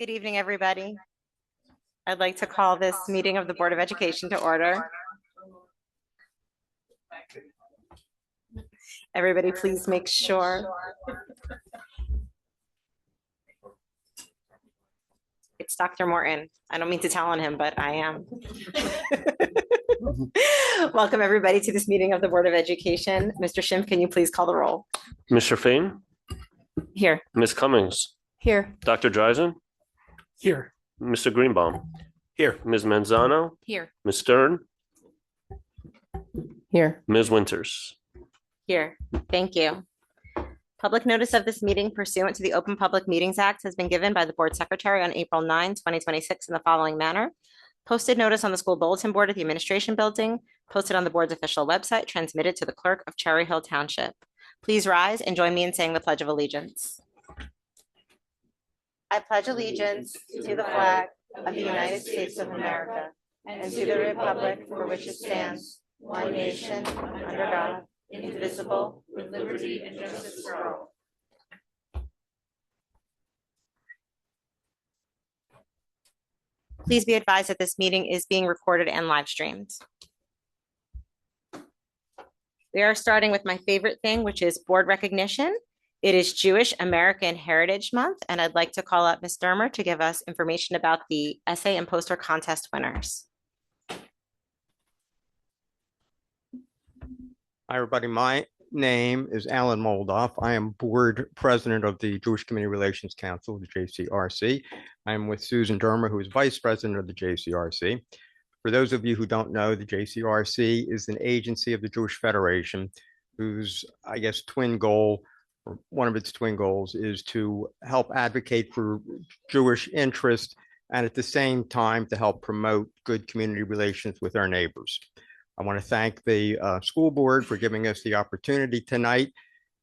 Good evening, everybody. I'd like to call this meeting of the Board of Education to order. Everybody, please make sure. It's Dr. Morton. I don't mean to tell on him, but I am. Welcome, everybody, to this meeting of the Board of Education. Mr. Schimpf, can you please call the roll? Mr. Fain? Here. Ms. Cummings? Here. Dr. Dreisen? Here. Mr. Greenbaum? Here. Ms. Manzano? Here. Ms. Stern? Here. Ms. Winters? Here. Thank you. Public notice of this meeting pursuant to the Open Public Meetings Act has been given by the Board Secretary on April 9, 2026 in the following manner. Posted notice on the school bulletin board at the administration building, posted on the board's official website, transmitted to the clerk of Cherry Hill Township. Please rise and join me in saying the Pledge of Allegiance. I pledge allegiance to the flag of the United States of America and to the republic for which it stands, one nation, under God, indivisible, with liberty and justice for all. Please be advised that this meeting is being recorded and live streamed. We are starting with my favorite thing, which is board recognition. It is Jewish American Heritage Month, and I'd like to call up Ms. Dermer to give us information about the essay and poster contest winners. Hi, everybody. My name is Alan Moldoff. I am board president of the Jewish Community Relations Council, the JCRC. I'm with Susan Dermer, who is vice president of the JCRC. For those of you who don't know, the JCRC is an agency of the Jewish Federation whose, I guess, twin goal, or one of its twin goals, is to help advocate for Jewish interest and at the same time to help promote good community relations with our neighbors. I want to thank the school board for giving us the opportunity tonight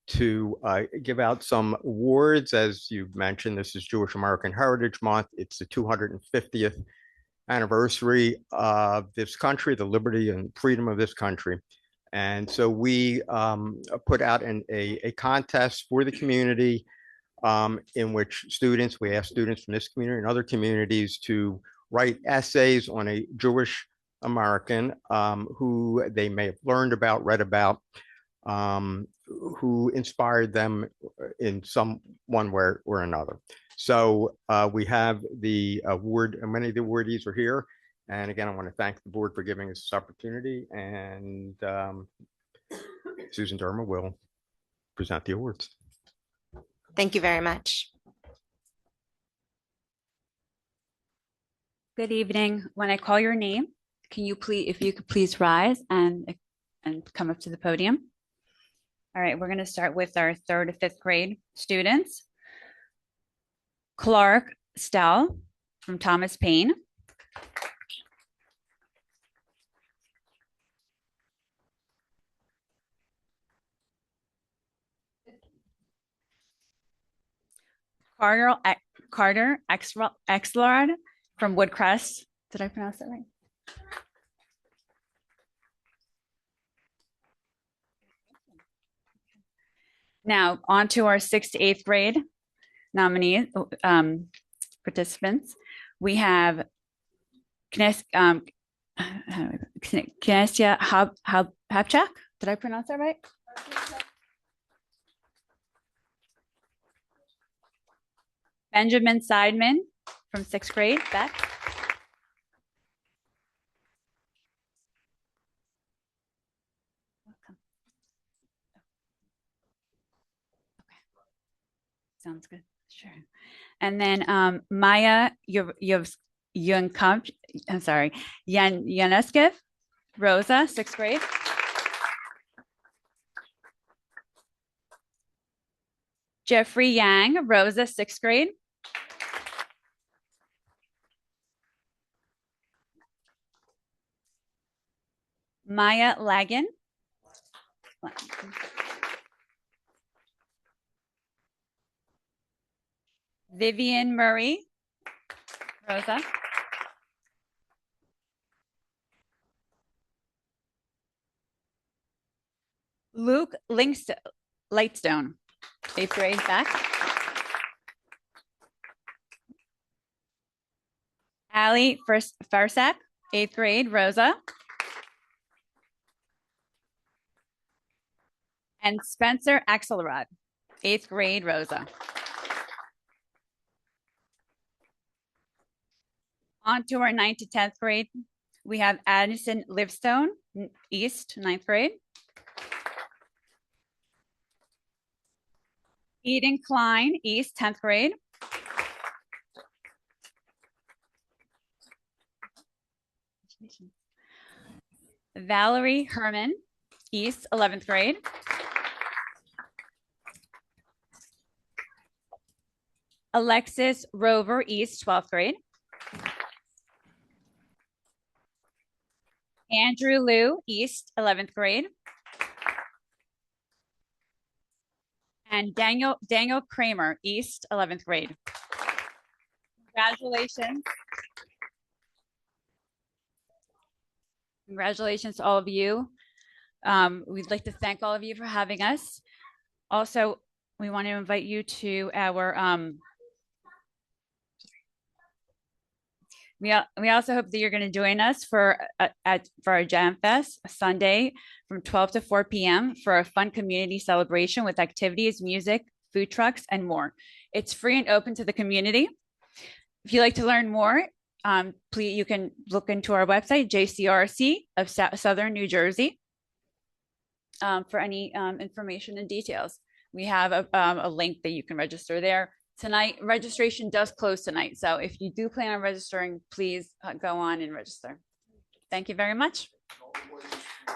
to give out some awards. As you mentioned, this is Jewish American Heritage Month. It's the 250th anniversary of this country, the liberty and freedom of this country. And so we put out a contest for the community in which we ask students from this community and other communities to write essays on a Jewish American who they may have learned about, read about, who inspired them in one way or another. So we have the award, and many of the awardees are here. And again, I want to thank the board for giving us this opportunity. And Susan Dermer will present the awards. Thank you very much. Good evening. When I call your name, can you please, if you could please rise and come up to the podium. All right, we're going to start with our 3rd to 5th grade students. Clark Stell from Thomas Paine. Carter Exlard from Woodcrest. Did I pronounce that right? Now, on to our 6th to 8th grade nominees, participants. We have Kinesia Hapchak. Did I pronounce that right? Benjamin Seidman from 6th grade. Beth. Sounds good. Sure. And then Maya Yaneskev, Rosa, 6th grade. Jeffrey Yang, Rosa, 6th grade. Maya Lagan. Vivian Murray, Rosa. Luke Lightstone, 8th grade, back. Allie Farsak, 8th grade, Rosa. And Spencer Axelrod, 8th grade, Rosa. On to our 9th to 10th grade. We have Addison Livestone, East, 9th grade. Eden Klein, East, 10th grade. Valerie Herman, East, 11th grade. Alexis Rover, East, 12th grade. Andrew Liu, East, 11th grade. And Daniel Kramer, East, 11th grade. Congratulations. Congratulations to all of you. We'd like to thank all of you for having us. Also, we want to invite you to our we also hope that you're going to join us for our Jam Fest Sunday from 12 to 4 p.m. for a fun community celebration with activities, music, food trucks, and more. It's free and open to the community. If you'd like to learn more, please you can look into our website, JCRC of Southern New Jersey, for any information and details. We have a link that you can register there. Tonight, registration does close tonight. So if you do plan on registering, please go on and register. Thank you very much.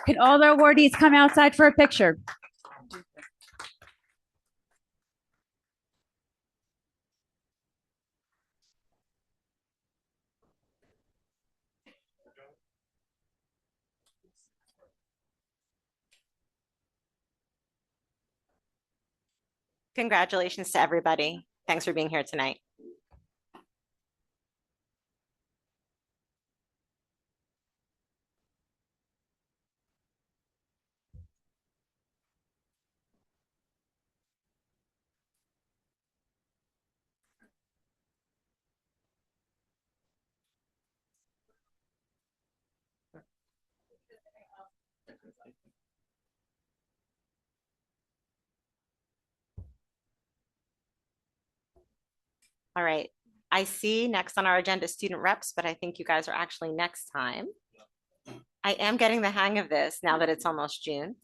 Can all the awardees come outside for a picture? Congratulations to everybody. Thanks for being here tonight. All right. I see next on our agenda student reps, but I think you guys are actually next time. I am getting the hang of this now that it's almost June.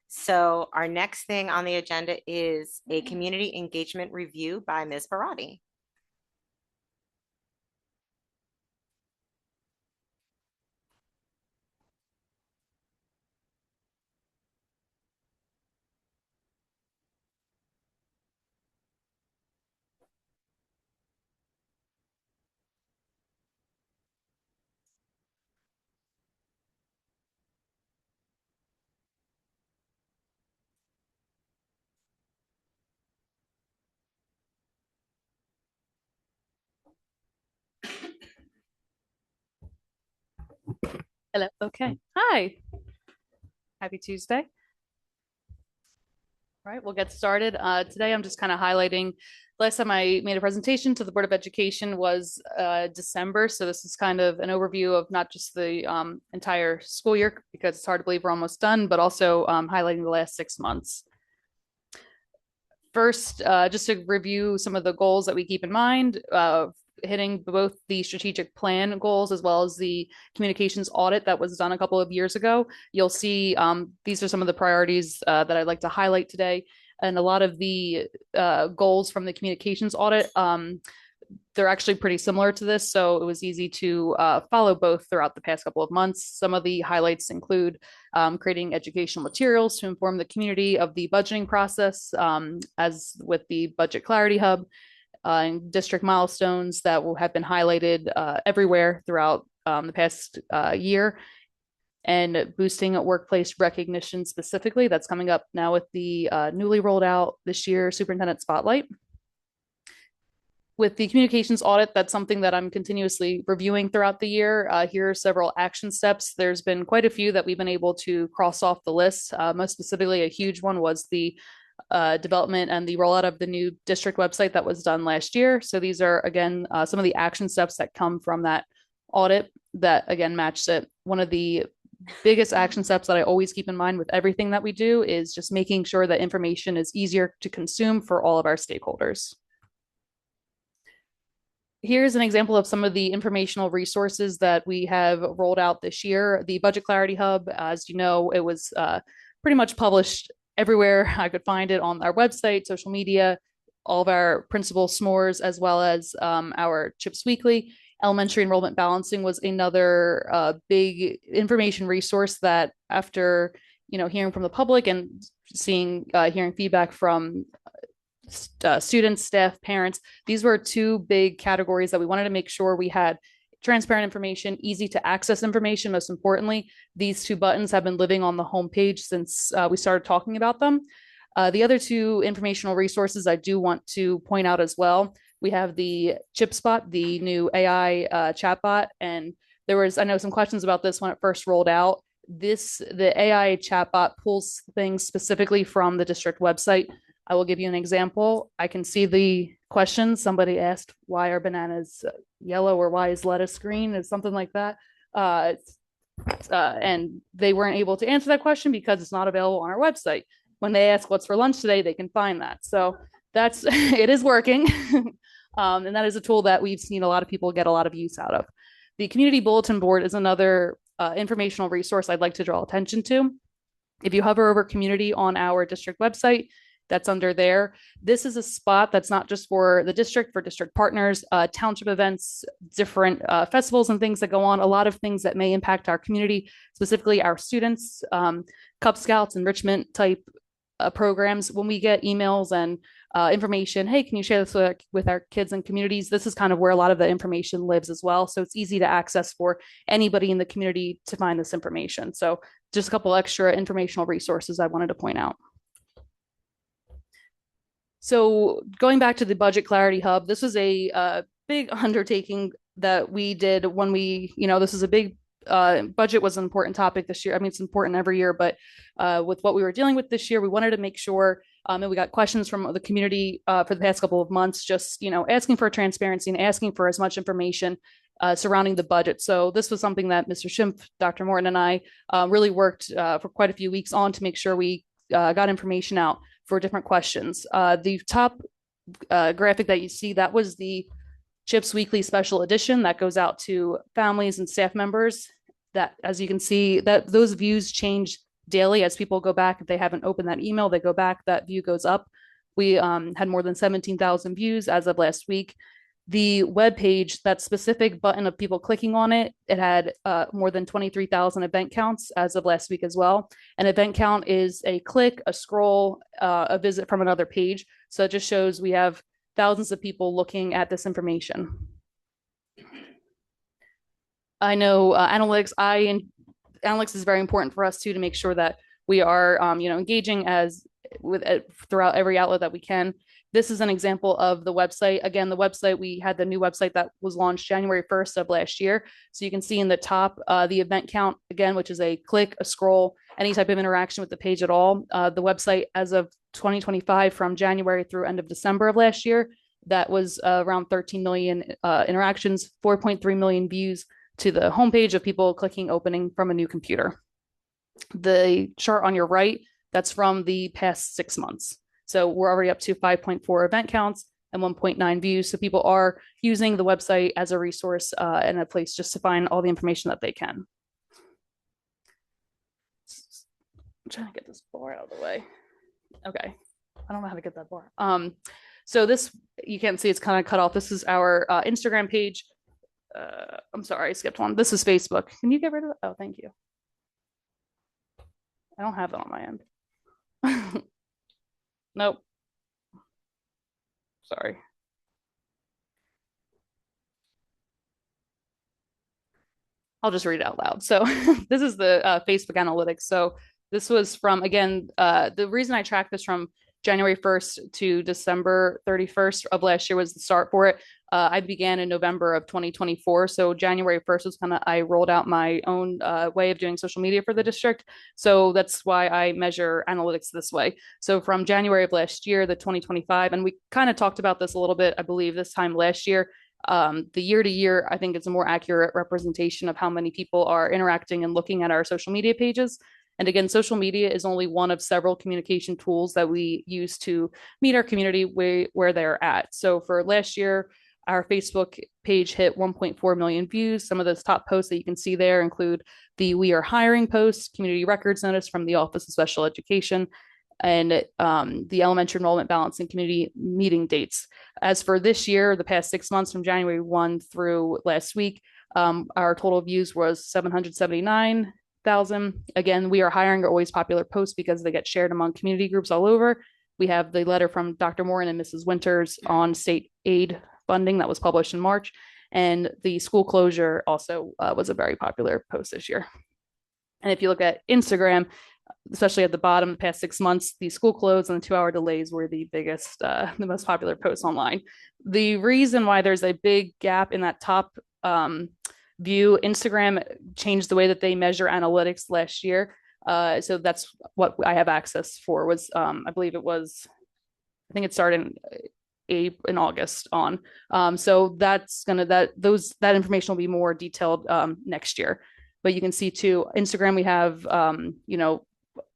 So our next thing on the agenda is a community engagement review by Ms. Barati. Hello. Okay. Hi. Happy Tuesday. All right, we'll get started. Today, I'm just kind of highlighting. Last time I made a presentation to the Board of Education was December. So this is kind of an overview of not just the entire school year, because it's hard to believe we're almost done, but also highlighting the last 6 months. First, just to review some of the goals that we keep in mind, hitting both the strategic plan goals as well as the communications audit that was done a couple of years ago. You'll see these are some of the priorities that I'd like to highlight today. And a lot of the goals from the communications audit, they're actually pretty similar to this. So it was easy to follow both throughout the past couple of months. Some of the highlights include creating educational materials to inform the community of the budgeting process, as with the Budget Clarity Hub, and district milestones that will have been highlighted everywhere throughout the past year, and boosting workplace recognition specifically. That's coming up now with the newly rolled out this year Superintendent Spotlight. With the communications audit, that's something that I'm continuously reviewing throughout the year. Here are several action steps. There's been quite a few that we've been able to cross off the list. Most specifically, a huge one was the development and the rollout of the new district website that was done last year. So these are, again, some of the action steps that come from that audit that again matched it. One of the biggest action steps that I always keep in mind with everything that we do is just making sure that information is easier to consume for all of our stakeholders. Here's an example of some of the informational resources that we have rolled out this year. The Budget Clarity Hub, as you know, it was pretty much published everywhere I could find it, on our website, social media, all of our principal SMORs, as well as our CHIPS Weekly. Elementary enrollment balancing was another big information resource that, after hearing from the public and hearing feedback from students, staff, parents, these were two big categories that we wanted to make sure we had transparent information, easy to access information. Most importantly, these two buttons have been living on the homepage since we started talking about them. The other two informational resources I do want to point out as well. We have the ChipSpot, the new AI chatbot, and I know some questions about this when it first rolled out. The AI chatbot pulls things specifically from the district website. I will give you an example. I can see the question. Somebody asked, why are bananas yellow, or why is lettuce green, or something like that. And they weren't able to answer that question because it's not available on our website. When they ask what's for lunch today, they can find that. So it is working. And that is a tool that we've seen a lot of people get a lot of use out of. The community bulletin board is another informational resource I'd like to draw attention to. If you hover over community on our district website, that's under there. This is a spot that's not just for the district, for district partners, township events, different festivals and things that go on, a lot of things that may impact our community, specifically our students, Cub Scouts, enrichment type programs. When we get emails and information, hey, can you share this with our kids and communities? This is kind of where a lot of the information lives as well. So it's easy to access for anybody in the community to find this information. So just a couple extra informational resources I wanted to point out. So going back to the Budget Clarity Hub, this was a big undertaking that we did when this is a big budget was an important topic this year. I mean, it's important every year, but with what we were dealing with this year, we wanted to make sure, and we got questions from the community for the past couple of months, just, asking for transparency and asking for as much information surrounding the budget. So this was something that Mr. Schimpf, Dr. Morton, and I really worked for quite a few weeks on to make sure we got information out for different questions. The top graphic that you see, that was the CHIPS Weekly Special Edition that goes out to families and staff members. That, as you can see, that those views change daily as people go back. If they haven't opened that email, they go back, that view goes up. We had more than 17,000 views as of last week. The web page, that specific button of people clicking on it, it had more than 23,000 event counts as of last week as well. An event count is a click, a scroll, a visit from another page. So it just shows we have thousands of people looking at this information. I know analytics is very important for us too, to make sure that we are engaging throughout every outlet that we can. This is an example of the website. Again, the website, we had the new website that was launched January 1st of last year. So you can see in the top, the event count, again, which is a click, a scroll, any type of interaction with the page at all. The website as of 2025, from January through end of December of last year, that was around 13 million interactions, 4.3 million views to the homepage of people clicking opening from a new computer. The chart on your right, that's from the past 6 months. So we're already up to 5.4 event counts and 1.9 views. So people are using the website as a resource and a place just to find all the information that they can. I'm trying to get this bar out of the way. Okay, I don't know how to get that bar. So this, you can't see, it's kind of cut off. This is our Instagram page. I'm sorry, I skipped one. This is Facebook. Can you get rid of it? Oh, thank you. I don't have that on my end. Nope. Sorry. I'll just read it out loud. So this is the Facebook analytics. So this was from, again, the reason I tracked this from January 1st to December 31st of last year was the start for it. I began in November of 2024. So January 1st was I rolled out my own way of doing social media for the district. So that's why I measure analytics this way. So from January of last year, the 2025, and we kind of talked about this a little bit, I believe, this time last year, The year to year, I think it's a more accurate representation of how many people are interacting and looking at our social media pages. And again, social media is only one of several communication tools that we use to meet our community where they're at. So for last year, our Facebook page hit 1.4 million views. Some of those top posts that you can see there include the We Are Hiring post, community records notice from the Office of Special Education, and the elementary enrollment balance and community meeting dates. As for this year, the past 6 months from January 1 through last week, our total views was 779,000. Again, We Are Hiring are always popular posts because they get shared among community groups all over. We have the letter from Dr. Morin and Mrs. Winters on state aid funding that was published in March. And the school closure also was a very popular post this year. And if you look at Instagram, especially at the bottom, the past 6 months, the school closed and the 2-hour delays were the biggest, the most popular posts online. The reason why there's a big gap in that top view, Instagram changed the way that they measure analytics last year. So that's what I have access for was, I believe it was, I think it started in August on. So that's that information will be more detailed next year. But you can see too, Instagram, we have,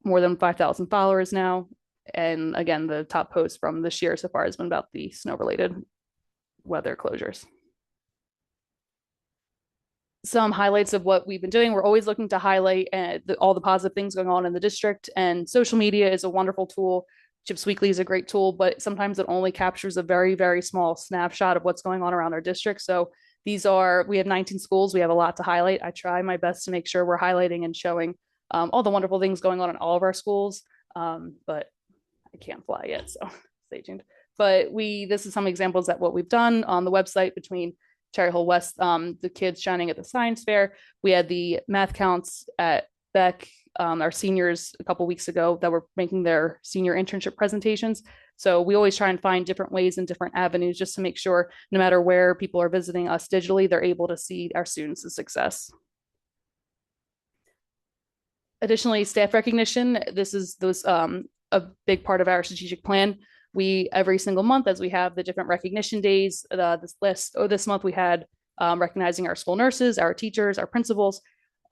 more than 5,000 followers now. And again, the top post from this year so far has been about the snow-related weather closures. Some highlights of what we've been doing. We're always looking to highlight all the positive things going on in the district, and social media is a wonderful tool. Chips Weekly is a great tool, but sometimes it only captures a very, very small snapshot of what's going on around our district. So we have 19 schools. We have a lot to highlight. I try my best to make sure we're highlighting and showing all the wonderful things going on in all of our schools. But I can't fly yet, so stay tuned. But this is some examples of what we've done on the website between Cherry Hill West, the kids shining at the science fair. We had the math counts at Beck, our seniors a couple weeks ago that were making their senior internship presentations. So we always try and find different ways and different avenues just to make sure no matter where people are visiting us digitally, they're able to see our students' success. Additionally, staff recognition. This is a big part of our strategic plan. We every single month, as we have the different recognition days, this month we had recognizing our school nurses, our teachers, our principals.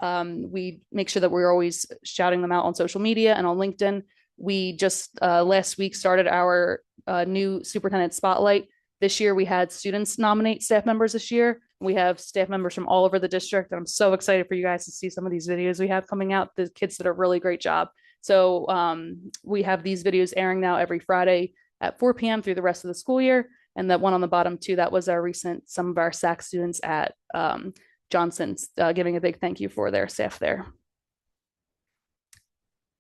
We make sure that we're always shouting them out on social media and on LinkedIn. We just last week started our new superintendent spotlight. This year we had students nominate staff members this year. We have staff members from all over the district. And I'm so excited for you guys to see some of these videos we have coming out. The kids did a really great job. So we have these videos airing now every Friday at 4 p.m. through the rest of the school year. And that one on the bottom too, that was some of our SAC students at Johnson's, giving a big thank you for their staff there.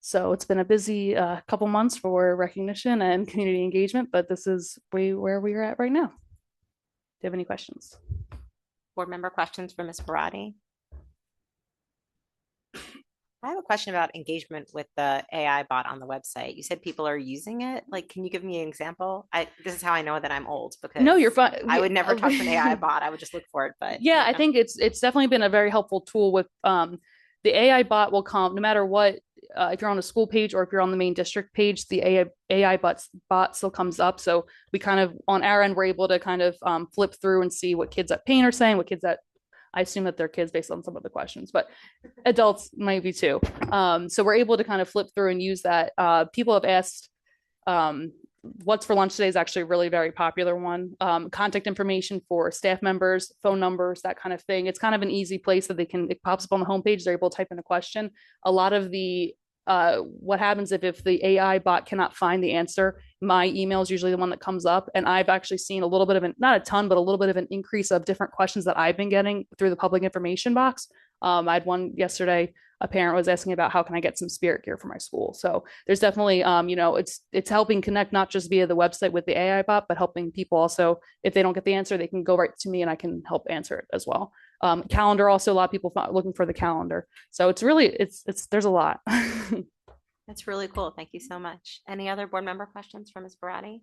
So it's been a busy couple months for recognition and community engagement, but this is where we are at right now. Do you have any questions? Board member questions for Ms. Parati? I have a question about engagement with the AI bot on the website. You said people are using it. Like, can you give me an example? This is how I know that I'm old, because No, you're fine. I would never touch an AI bot. I would just look for it. But yeah, I think it's definitely been a very helpful tool with the AI bot will come no matter what. If you're on a school page or if you're on the main district page, the AI bot still comes up. So we kind of, on our end, we're able to kind of flip through and see what kids at Payne are saying, what kids at, I assume that they're kids based on some of the questions, but adults might be too. So we're able to kind of flip through and use that. People have asked, what's for lunch today is actually a really very popular one. Contact information for staff members, phone numbers, that kind of thing. It's kind of an easy place that it pops up on the homepage. They're able to type in a question. A lot of the what happens if the AI bot cannot find the answer, my email is usually the one that comes up. And I've actually seen a little bit of not a ton, but a little bit of an increase of different questions that I've been getting through the public information box. I had one yesterday. A parent was asking about how can I get some spirit gear for my school. So there's definitely, it's helping connect not just via the website with the AI bot, but helping people also, if they don't get the answer, they can go right to me and I can help answer it as well. Calendar, also a lot of people looking for the calendar. So it's really, there's a lot. That's really cool. Thank you so much. Any other board member questions for Ms. Barati?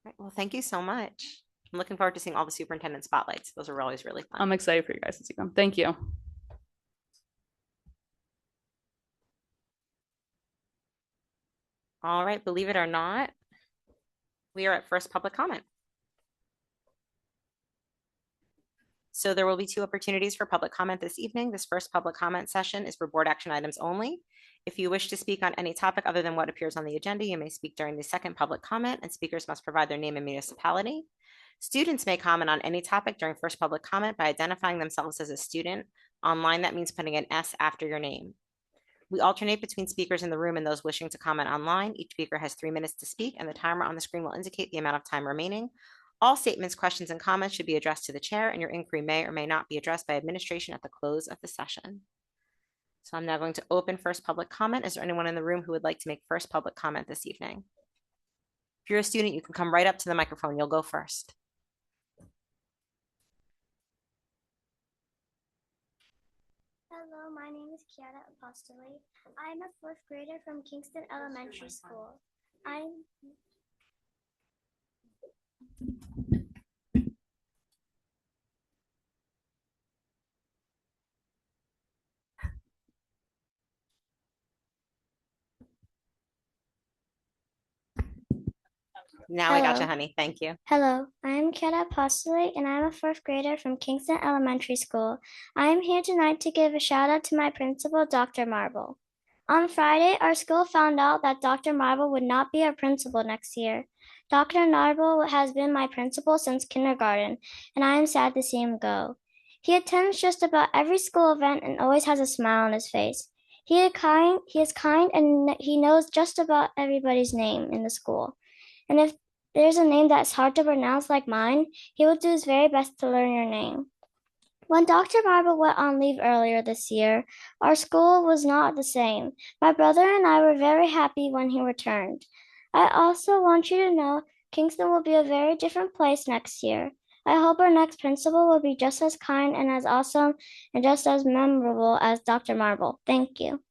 Right, well, thank you so much. I'm looking forward to seeing all the superintendent spotlights. Those are always really fun. I'm excited for you guys to see them. Thank you. All right, believe it or not, we are at first public comment. So there will be two opportunities for public comment this evening. This first public comment session is for board action items only. If you wish to speak on any topic other than what appears on the agenda, you may speak during the second public comment, and speakers must provide their name and municipality. Students may comment on any topic during first public comment by identifying themselves as a student. Online, that means putting an S after your name. We alternate between speakers in the room and those wishing to comment online. Each speaker has 3 minutes to speak, and the timer on the screen will indicate the amount of time remaining. All statements, questions, and comments should be addressed to the chair, and your inquiry may or may not be addressed by administration at the close of the session. So I'm now going to open first public comment. Is there anyone in the room who would like to make first public comment this evening? If you're a student, you can come right up to the microphone. You'll go first. Hello, my name is Kiara Apostoli. I'm a fourth grader from Kingston Elementary School. Now we got you, Hello. honey. Thank you. Hello, I'm Kiara Apostoli, and I'm a fourth grader from Kingston Elementary School. I am here tonight to give a shout out to my principal, Dr. Marble. On Friday, our school found out that Dr. Marble would not be our principal next year. Dr. Marble has been my principal since kindergarten, and I am sad to see him go. He attends just about every school event and always has a smile on his face. He is kind, and he knows just about everybody's name in the school. And if there's a name that's hard to pronounce like mine, he will do his very best to learn your name. When Dr. Marble went on leave earlier this year, our school was not the same. My brother and I were very happy when he returned. I also want you to know Kingston will be a very different place next year. I hope our next principal will be just as kind and as awesome and just as memorable as Dr. Marble. Thank you.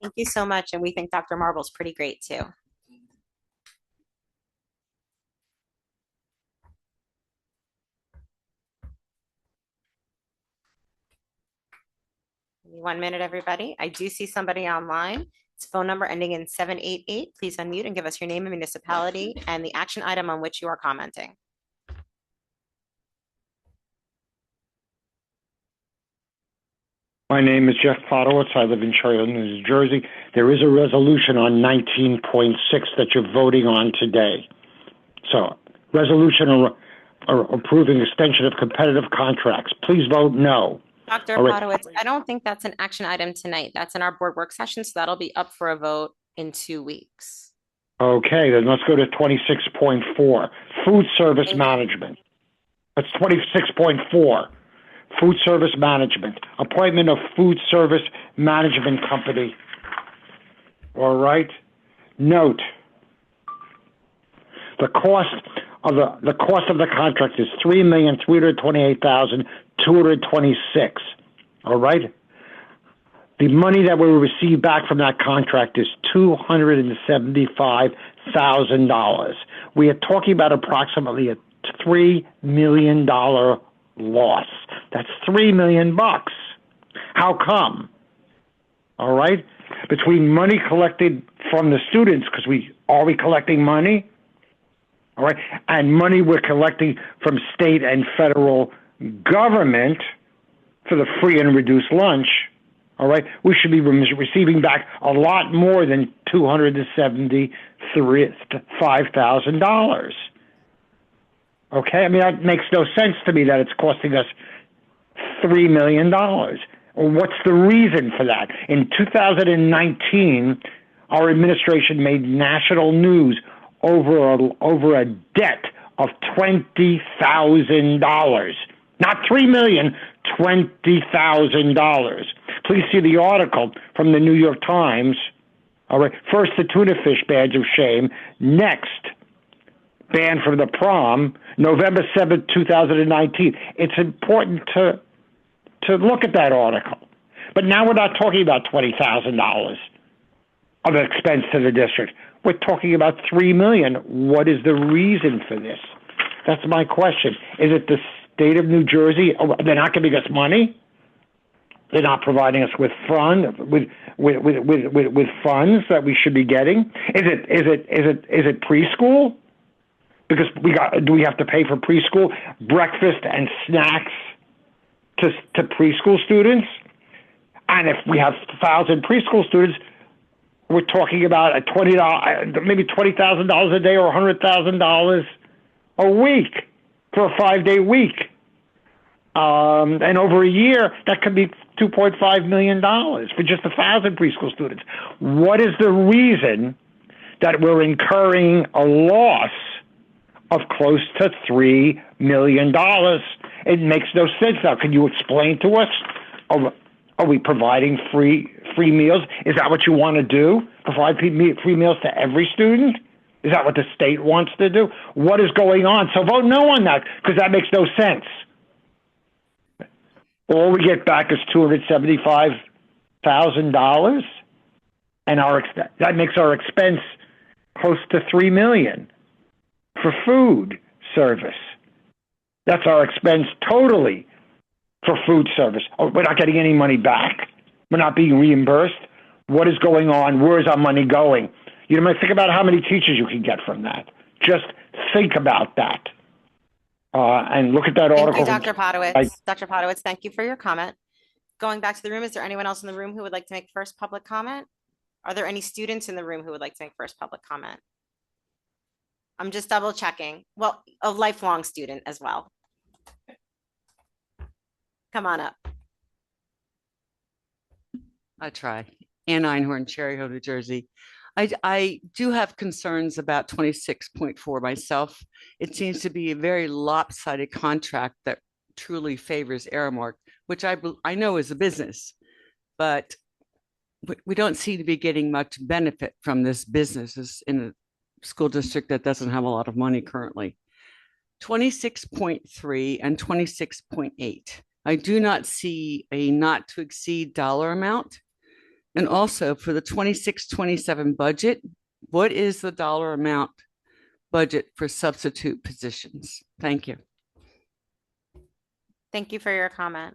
Thank you so much. And we think Dr. Marble's pretty great too. Give me 1 minute, everybody. I do see somebody online. It's phone number ending in 788. Please unmute and give us your name and municipality and the action item on which you are commenting. My name is Jeff Podowitz. I live in Charlotte, New Jersey. There is a resolution on 19.6 that you're voting on today. So, resolution approving extension of competitive contracts. Please vote no. Dr. All right. Podowitz, I don't think that's an action item tonight. That's in our board work session, so that'll be up for a vote in 2 weeks. Okay, then let's go to 26.4, food service management. That's 26.4. Food service management, appointment of food service management company. All right. Note: the cost of the contract is $3,328,226. All right. The money that we receive back from that contract is $275,000. We are talking about approximately a $3 million loss. That's $3 million. How come? All right. Between money collected from the students, because we collecting money? All right. And money we're collecting from state and federal government for the free and reduced lunch. All right. We should be receiving back a lot more than $275,000. Okay, I mean, that makes no sense to me that it's costing us $3 million. Well, what's the reason for that? In 2019, our administration made national news over a debt of $20,000. Not $3 million, $20,000. Please see the article from the New York Times. All right, first the tuna fish badge of shame. Next, banned from the prom, November 7th, 2019. It's important to look at that article. But now we're not talking about $20,000 of expense to the district. We're talking about $3 million. What is the reason for this? That's my question. Is it the state of New Jersey? Oh, they're not giving us money? They're not providing us with funds that we should be getting? Is it preschool? Because do we have to pay for preschool breakfast and snacks to preschool students? And if we have 1,000 preschool students, we're talking about maybe $20,000 a day or $100,000 a week for a 5-day week. And over a year, that could be $2.5 million for just 1,000 preschool students. What is the reason that we're incurring a loss of close to $3 million? It makes no sense now. Can you explain to us? Are we providing free meals? Is that what you want to do? Provide free meals to every student? Is that what the state wants to do? What is going on? So vote no on that, because that makes no sense. All we get back is $275,000, and that makes our expense close to $3 million for food service. That's our expense totally for food service. Oh, we're not getting any money back. We're not being reimbursed. What is going on? Where is our money going? You know, think about how many teachers you can get from that. Just think about that. And look at that article. Thank you, Dr. Podowitz. Dr. Podowitz, thank you for your comment. Going back to the room, is there anyone else in the room who would like to make first public comment? Are there any students in the room who would like to make first public comment? I'm just double checking. Well, a lifelong student as well. Come on up. I try. Ann Einhorn, Cherry Hill, New Jersey. I do have concerns about 26.4 myself. It seems to be a very lopsided contract that truly favors Aramark, which I know is a business, but we don't seem to be getting much benefit from this business in a school district that doesn't have a lot of money currently. 26.3 and 26.8. I do not see a not to exceed dollar amount. And also for the 26-27 budget, what is the dollar amount budget for substitute positions? Thank you. Thank you for your comment.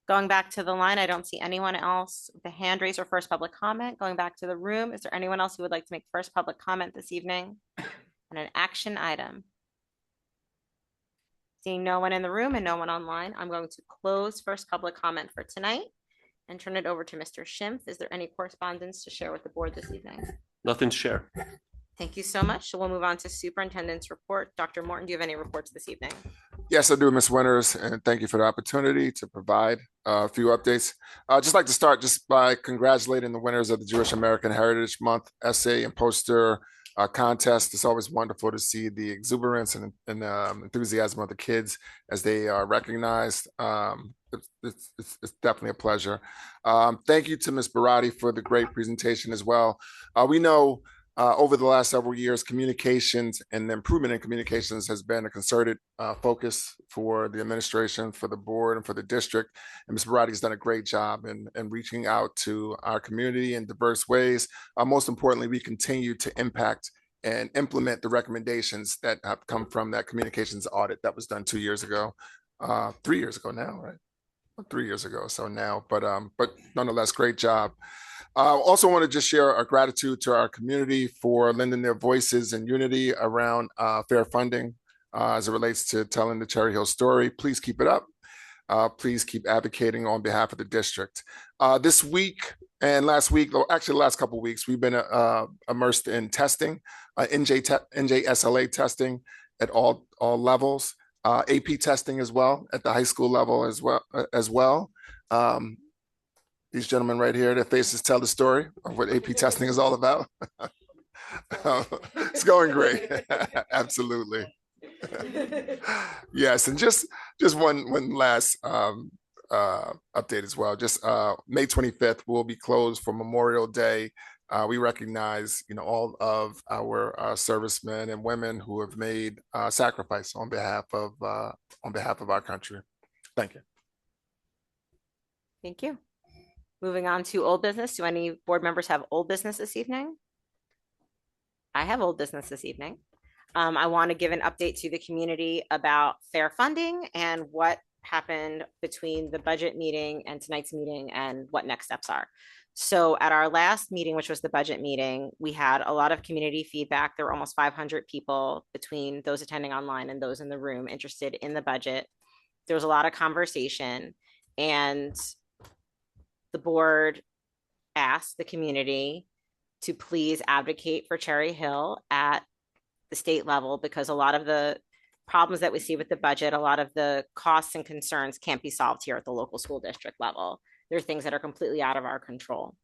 Going back to the line, I don't see anyone else. The hand raised or first public comment. Going back to the room, is there anyone else who would like to make first public comment this evening on an action item? Seeing no one in the room and no one online, I'm going to close first public comment for tonight and turn it over to Mr. Schimpf. Is there any correspondence to share with the board this evening? Nothing to share. Thank you so much. So we'll move on to superintendent's report. Dr. Morton, do you have any reports this evening? Yes, I do, Ms. Winters, and thank you for the opportunity to provide a few updates. I'd just like to start just by congratulating the winners of the Jewish American Heritage Month essay and poster contest. It's always wonderful to see the exuberance and enthusiasm of the kids as they are recognized. It's definitely a pleasure. Thank you to Ms. Barati for the great presentation as well. We know over the last several years, communications and the improvement in communications has been a concerted focus for the administration, for the board, and for the district. And Ms. Barati has done a great job in reaching out to our community in diverse ways. Most importantly, we continue to impact and implement the recommendations that have come from that communications audit that was done 2 years ago, 3 years ago now, right? 3 years ago, so now, but nonetheless, great job. Also want to just share our gratitude to our community for lending their voices and unity around fair funding as it relates to telling the Cherry Hill story. Please keep it up. Please keep advocating on behalf of the district. This week and last week, or actually the last couple of weeks, we've been immersed in testing, NJSLA testing at all levels. AP testing as well at the high school level as well. These gentlemen right here, their faces tell the story of what AP testing is all about. It's going great. Absolutely. Yes, and just one last update as well. Just May 25th will be closed for Memorial Day. We recognize, all of our servicemen and women who have made sacrifice on behalf of our country. Thank you. Thank you. Moving on to old business. Do any board members have old business this evening? I have old business this evening. I want to give an update to the community about fair funding and what happened between the budget meeting and tonight's meeting and what next steps are. So at our last meeting, which was the budget meeting, we had a lot of community feedback. There were almost 500 people between those attending online and those in the room interested in the budget. There was a lot of conversation, and the board asked the community to please advocate for Cherry Hill at the state level, because a lot of the problems that we see with the budget, a lot of the costs and concerns can't be solved here at the local school district level. There are things that are completely out of our control.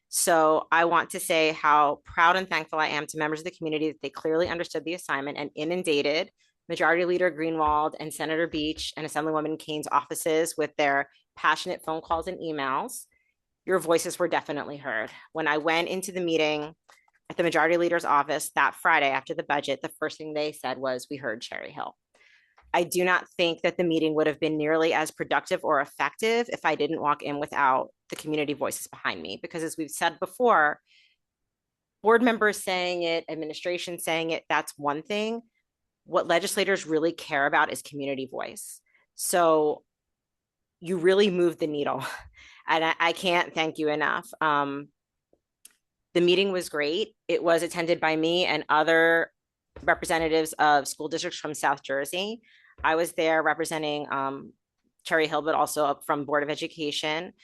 So I want to say how proud and thankful I am to members of the community that they clearly understood the assignment and inundated Majority Leader Greenwald and Senator Beach and Assemblywoman Kane's offices with their passionate phone calls and emails. Your voices were definitely heard. When I went into the meeting at the Majority Leader's office that Friday after the budget, the first thing they said was, "We heard Cherry Hill." I do not think that the meeting would have been nearly as productive or effective if I didn't walk in without the community voices behind me. Because as we've said before, board members saying it, administration saying it, that's one thing. What legislators really care about is community voice. So you really moved the needle. And I can't thank you enough. The meeting was great. It was attended by me and other representatives of school districts from South Jersey. I was there representing Cherry Hill, but also from Board of Education.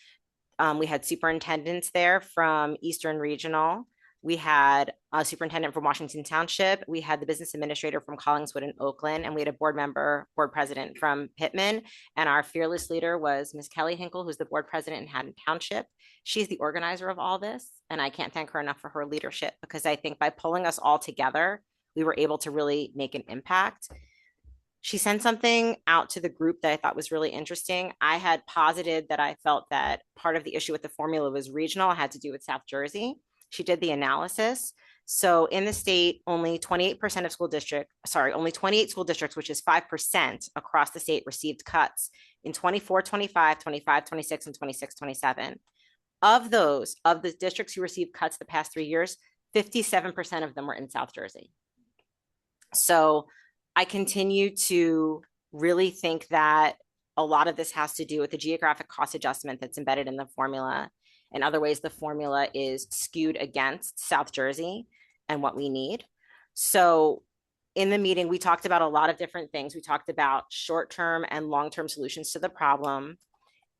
We had superintendents there from Eastern Regional. We had a superintendent from Washington Township. We had the business administrator from Collingswood and Oakland, and we had a board president from Pittman. And our fearless leader was Ms. Kelly Hinkle, who's the board president in Haddon Township. She's the organizer of all this, and I can't thank her enough for her leadership, because I think by pulling us all together, we were able to really make an impact. She sent something out to the group that I thought was really interesting. I had posited that I felt that part of the issue with the formula was regional, it had to do with South Jersey. She did the analysis. So in the state, only 28% of only 28 school districts, which is 5% across the state, received cuts in 24, 25, 25, 26, and 26, 27. Of the districts who received cuts the past 3 years, 57% of them were in South Jersey. So I continue to really think that a lot of this has to do with the geographic cost adjustment that's embedded in the formula. In other ways, the formula is skewed against South Jersey and what we need. So in the meeting, we talked about a lot of different things. We talked about short-term and long-term solutions to the problem.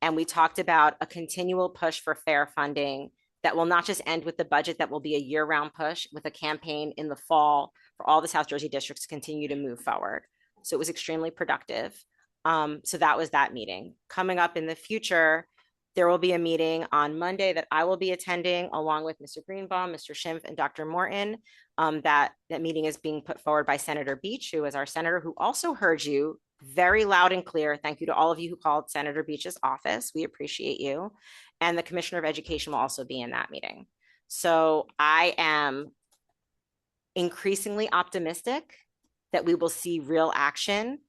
And we talked about a continual push for fair funding that will not just end with the budget, that will be a year-round push with a campaign in the fall for all the South Jersey districts to continue to move forward. So it was extremely productive. So that was that meeting. Coming up in the future, there will be a meeting on Monday that I will be attending along with Mr. Greenbaum, Mr. Schimpf, and Dr. Morton. That meeting is being put forward by Senator Beach, who is our senator, who also heard you very loud and clear. Thank you to all of you who called Senator Beach's office. We appreciate you. And the Commissioner of Education will also be in that meeting. So I am increasingly optimistic that we will see real action.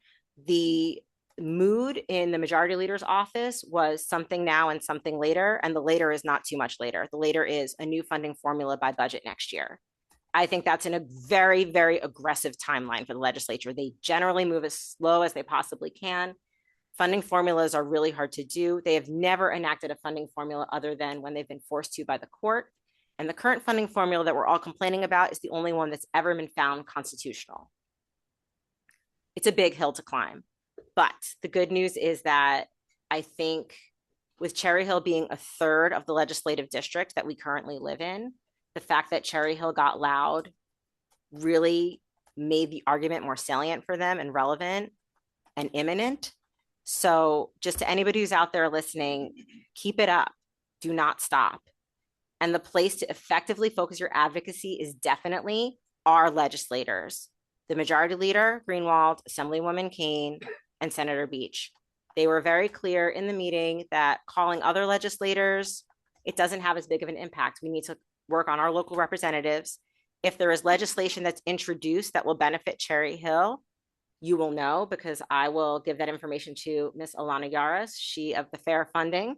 The mood in the Majority Leader's office was something now and something later, and the later is not too much later. The later is a new funding formula by budget next year. I think that's in a very, very aggressive timeline for the legislature. They generally move as slow as they possibly can. Funding formulas are really hard to do. They have never enacted a funding formula other than when they've been forced to by the court. And the current funding formula that we're all complaining about is the only one that's ever been found constitutional. It's a big hill to climb. But the good news is that I think with Cherry Hill being a third of the legislative district that we currently live in, the fact that Cherry Hill got loud really made the argument more salient for them and relevant and imminent. So just to anybody who's out there listening, keep it up. Do not stop. And the place to effectively focus your advocacy is definitely our legislators. The Majority Leader, Greenwald, Assemblywoman Kane, and Senator Beach. They were very clear in the meeting that calling other legislators, it doesn't have as big of an impact. We need to work on our local representatives. If there is legislation that's introduced that will benefit Cherry Hill, you will know, because I will give that information to Ms. Alana Yaras, she of the Fair Funding,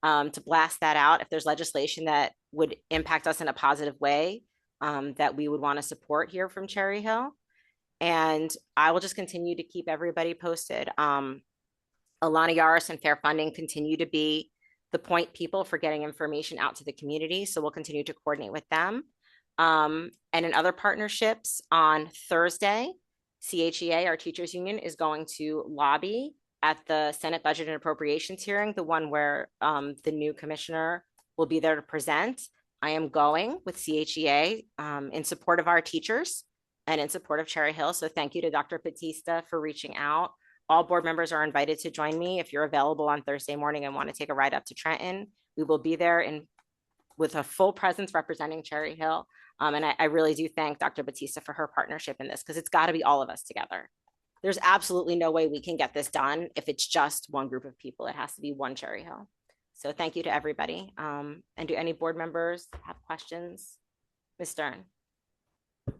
to blast that out. If there's legislation that would impact us in a positive way, that we would want to support here from Cherry Hill. And I will just continue to keep everybody posted. Alana Yaris and Fair Funding continue to be the point people for getting information out to the community. So we'll continue to coordinate with them. And in other partnerships, on Thursday, CHEA, our teachers union, is going to lobby at the Senate Budget and Appropriations hearing, the one where the new commissioner will be there to present. I am going with CHEA in support of our teachers and in support of Cherry Hill. So thank you to Dr. Batista for reaching out. All board members are invited to join me if you're available on Thursday morning and want to take a ride up to Trenton. We will be there with a full presence representing Cherry Hill. And I really do thank Dr. Batista for her partnership in this, because it's got to be all of us together. There's absolutely no way we can get this done if it's just one group of people. It has to be one Cherry Hill. So thank you to everybody. And do any board members have questions? Ms. Stern.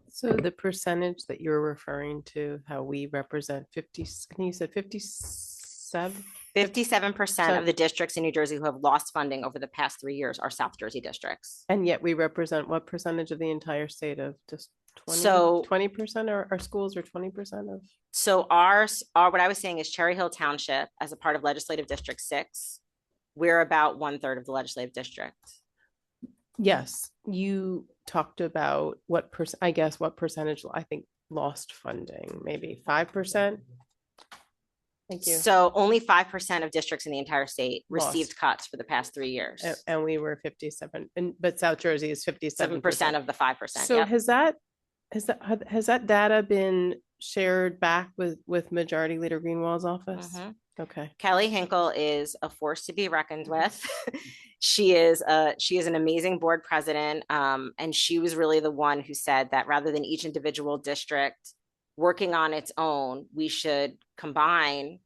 So the percentage that you're referring to, how we represent 50, you said 57? 57% of the districts in New Jersey who have lost funding over the past 3 years are South Jersey districts. And yet we represent what percentage of the entire state of just 20? So 20% of our schools are 20% of? So our what I was saying is Cherry Hill Township, as a part of Legislative District 6, we're about 1/3 of the legislative district. Yes, you talked about what I guess what percentage, I think, lost funding, maybe 5%. Thank you. So only 5% of districts in the entire state Lost. received cuts for the past 3 years. And we were 57, but South Jersey is 57%. 7% of the 5%. So Yep. has that data been shared back with Majority Leader Greenwald's office? Mhm. Okay. Kelly Hinkle is a force to be reckoned with. She is an amazing board president. And she was really the one who said that rather than each individual district working on its own, we should combine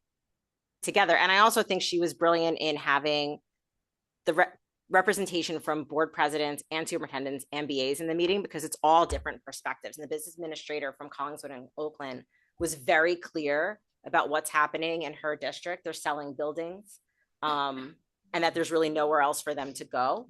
together. And I also think she was brilliant in having the representation from board presidents and superintendents and BAs in the meeting, because it's all different perspectives. And the business administrator from Collingswood and Oakland was very clear about what's happening in her district. They're selling buildings, and that there's really nowhere else for them to go.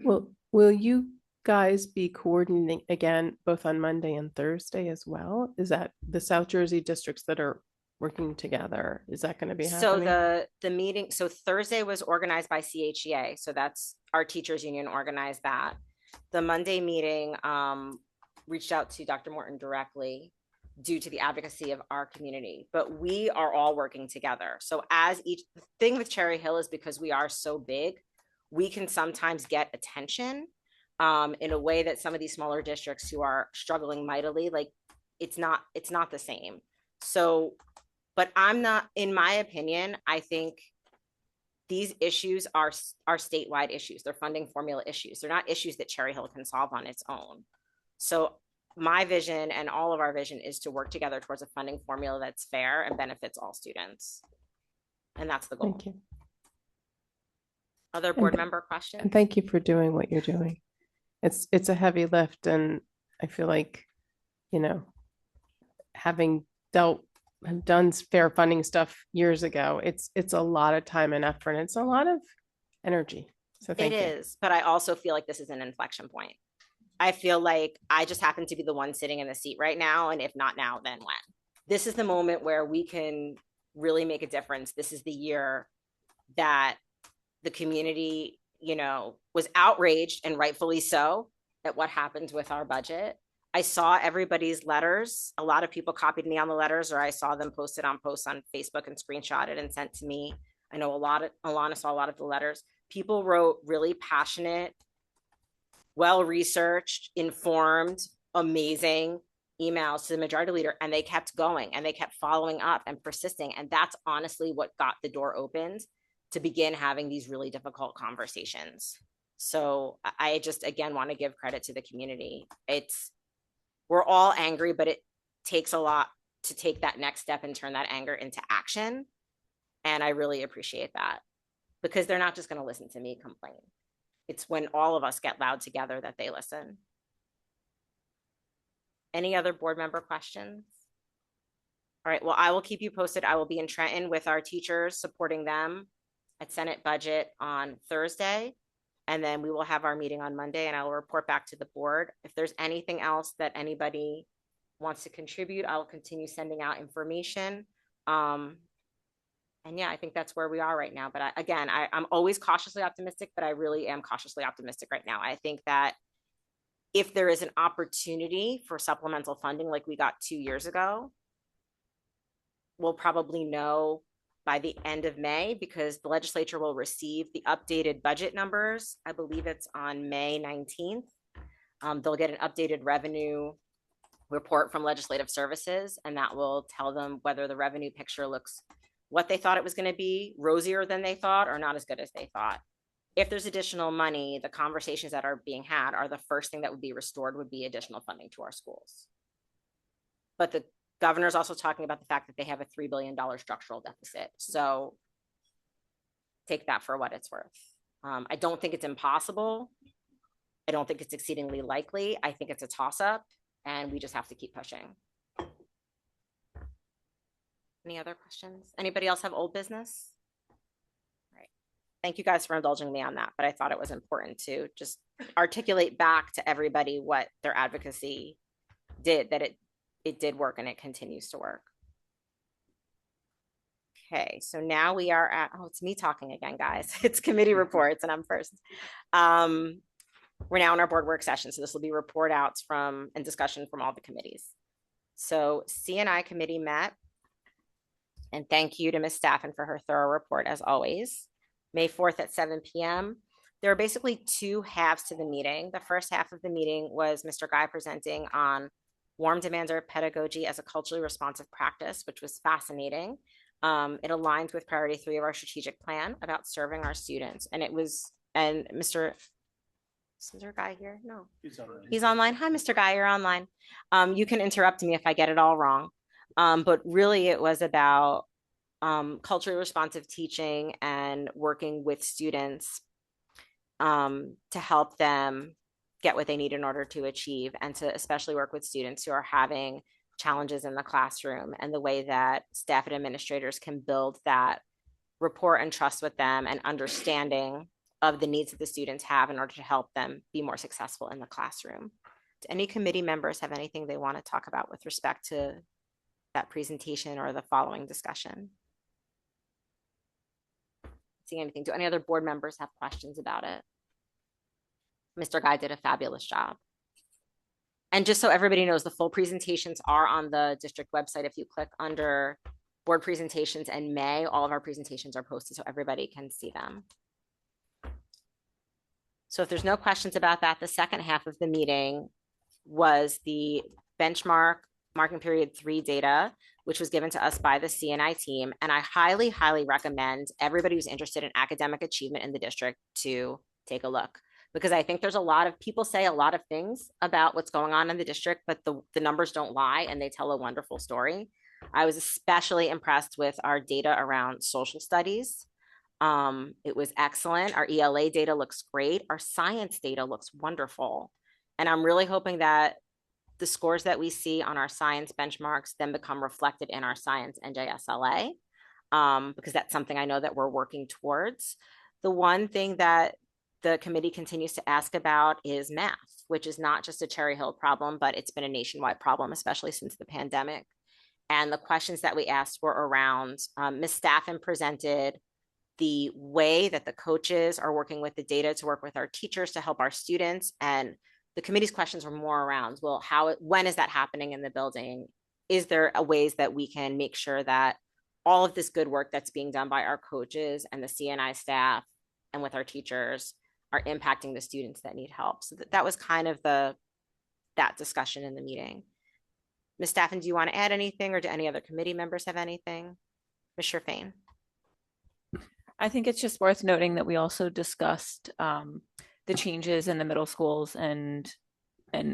Well, will you guys be coordinating again both on Monday and Thursday as well? Is that the South Jersey districts that are working together? Is that going to be happening? So the meeting, so Thursday was organized by CHEA. So that's our teachers union organized that. The Monday meeting reached out to Dr. Morton directly due to the advocacy of our community, but we are all working together. So the thing with Cherry Hill is because we are so big, we can sometimes get attention in a way that some of these smaller districts who are struggling mightily, like it's not the same. So, but in my opinion, I think these issues are statewide issues. They're funding formula issues. They're not issues that Cherry Hill can solve on its own. So my vision and all of our vision is to work together towards a funding formula that's fair and benefits all students. And that's the goal. Thank you. Other board member questions? And thank you for doing what you're doing. It's a heavy lift, and I feel like, having done fair funding stuff years ago, it's a lot of time and effort, and it's a lot of energy. So thank you. It is, but I also feel like this is an inflection point. I feel like I just happen to be the one sitting in the seat right now, and if not now, then when? This is the moment where we can really make a difference. This is the year that the community, was outraged, and rightfully so, at what happened with our budget. I saw everybody's letters. A lot of people copied me on the letters, or I saw them posted on posts on Facebook and screenshotted and sent to me. I know Alana saw a lot of the letters. People wrote really passionate, well-researched, informed, amazing emails to the majority leader, and they kept going and they kept following up and persisting. And that's honestly what got the door opened to begin having these really difficult conversations. So I just, again, want to give credit to the community. We're all angry, but it takes a lot to take that next step and turn that anger into action. And I really appreciate that, because they're not just going to listen to me complain. It's when all of us get loud together that they listen. Any other board member questions? All right, well, I will keep you posted. I will be in Trenton with our teachers, supporting them at Senate Budget on Thursday. And then we will have our meeting on Monday, and I will report back to the board. If there's anything else that anybody wants to contribute, I will continue sending out information. And And yeah, I think that's where we are right now. But I'm always cautiously optimistic, but I really am cautiously optimistic right now. I think that if there is an opportunity for supplemental funding like we got 2 years ago, we'll probably know by the end of May, because the legislature will receive the updated budget numbers. I believe it's on May 19th. They'll get an updated revenue report from legislative services, and that will tell them whether the revenue picture looks what they thought it was going to be, rosier than they thought, or not as good as they thought. If there's additional money, the conversations that are being had are the first thing that would be restored would be additional funding to our schools. But the governor's also talking about the fact that they have a $3 billion structural deficit. So take that for what it's worth. I don't think it's impossible. I don't think it's exceedingly likely. I think it's a toss-up, and we just have to keep pushing. Any other questions? Anybody else have old business? All right. Thank you guys for indulging me on that, but I thought it was important to just articulate back to everybody what their advocacy did, that it did work and it continues to work. Okay, so now we are at, oh, it's me talking again, guys. It's committee reports and I'm first. We're now in our board work session, so this will be report outs from and discussion from all the committees. So CNI committee met, and thank you to Ms. Staffen for her thorough report as always. May 4th at 7 p.m. There are basically two halves to the meeting. The first half of the meeting was Mr. Guy presenting on warm demander pedagogy as a culturally responsive practice, which was fascinating. It aligns with priority 3 of our strategic plan about serving our students. And Mr. Is there a guy here? No. He's online. Hi, Mr. Guy, you're online. You can interrupt me if I get it all wrong. But really it was about culturally responsive teaching and working with students to help them get what they need in order to achieve, and to especially work with students who are having challenges in the classroom, and the way that staff and administrators can build that rapport and trust with them and understanding of the needs that the students have in order to help them be more successful in the classroom. Do any committee members have anything they want to talk about with respect to that presentation or the following discussion? See anything? Do any other board members have questions about it? Mr. Guy did a fabulous job. And just so everybody knows, the full presentations are on the district website. If you click under board presentations in May, all of our presentations are posted so everybody can see them. So if there's no questions about that, the second half of the meeting was the benchmark marking period 3 data, which was given to us by the CNI team. And I highly, highly recommend everybody who's interested in academic achievement in the district to take a look, because I think there's a lot of people say a lot of things about what's going on in the district, but the numbers don't lie and they tell a wonderful story. I was especially impressed with our data around social studies. It was excellent. Our ELA data looks great. Our science data looks wonderful. And I'm really hoping that the scores that we see on our science benchmarks then become reflected in our science NJSLA, because that's something I know that we're working towards. The one thing that the committee continues to ask about is math, which is not just a Cherry Hill problem, but it's been a nationwide problem, especially since the pandemic. And the questions that we asked were around, Ms. Staffen presented the way that the coaches are working with the data to work with our teachers to help our students. And the committee's questions were more around, well, when is that happening in the building? Is there ways that we can make sure that all of this good work that's being done by our coaches and the CNI staff and with our teachers are impacting the students that need help? So that was kind of that discussion in the meeting. Ms. Staffen, do you want to add anything, or do any other committee members have anything? Ms. Sherfain? I think it's just worth noting that we also discussed the changes in the middle schools and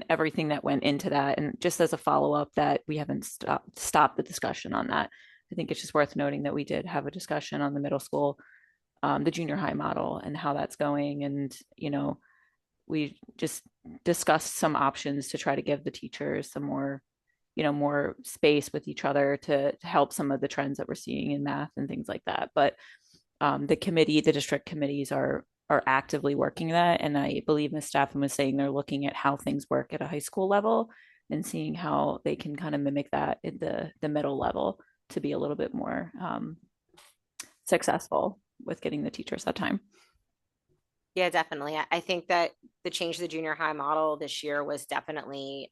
everything that went into that. And just as a follow-up, that we haven't stopped the discussion on that. I think it's just worth noting that we did have a discussion on the middle school, the junior high model and how that's going. And, we just discussed some options to try to give the teachers some more, more space with each other to help some of the trends that we're seeing in math and things like that. But the district committees are actively working that. And I believe Ms. Staffen was saying they're looking at how things work at a high school level and seeing how they can kind of mimic that at the middle level to be a little bit more successful with getting the teachers that time. Yeah, definitely. I think that the change to the junior high model this year was definitely,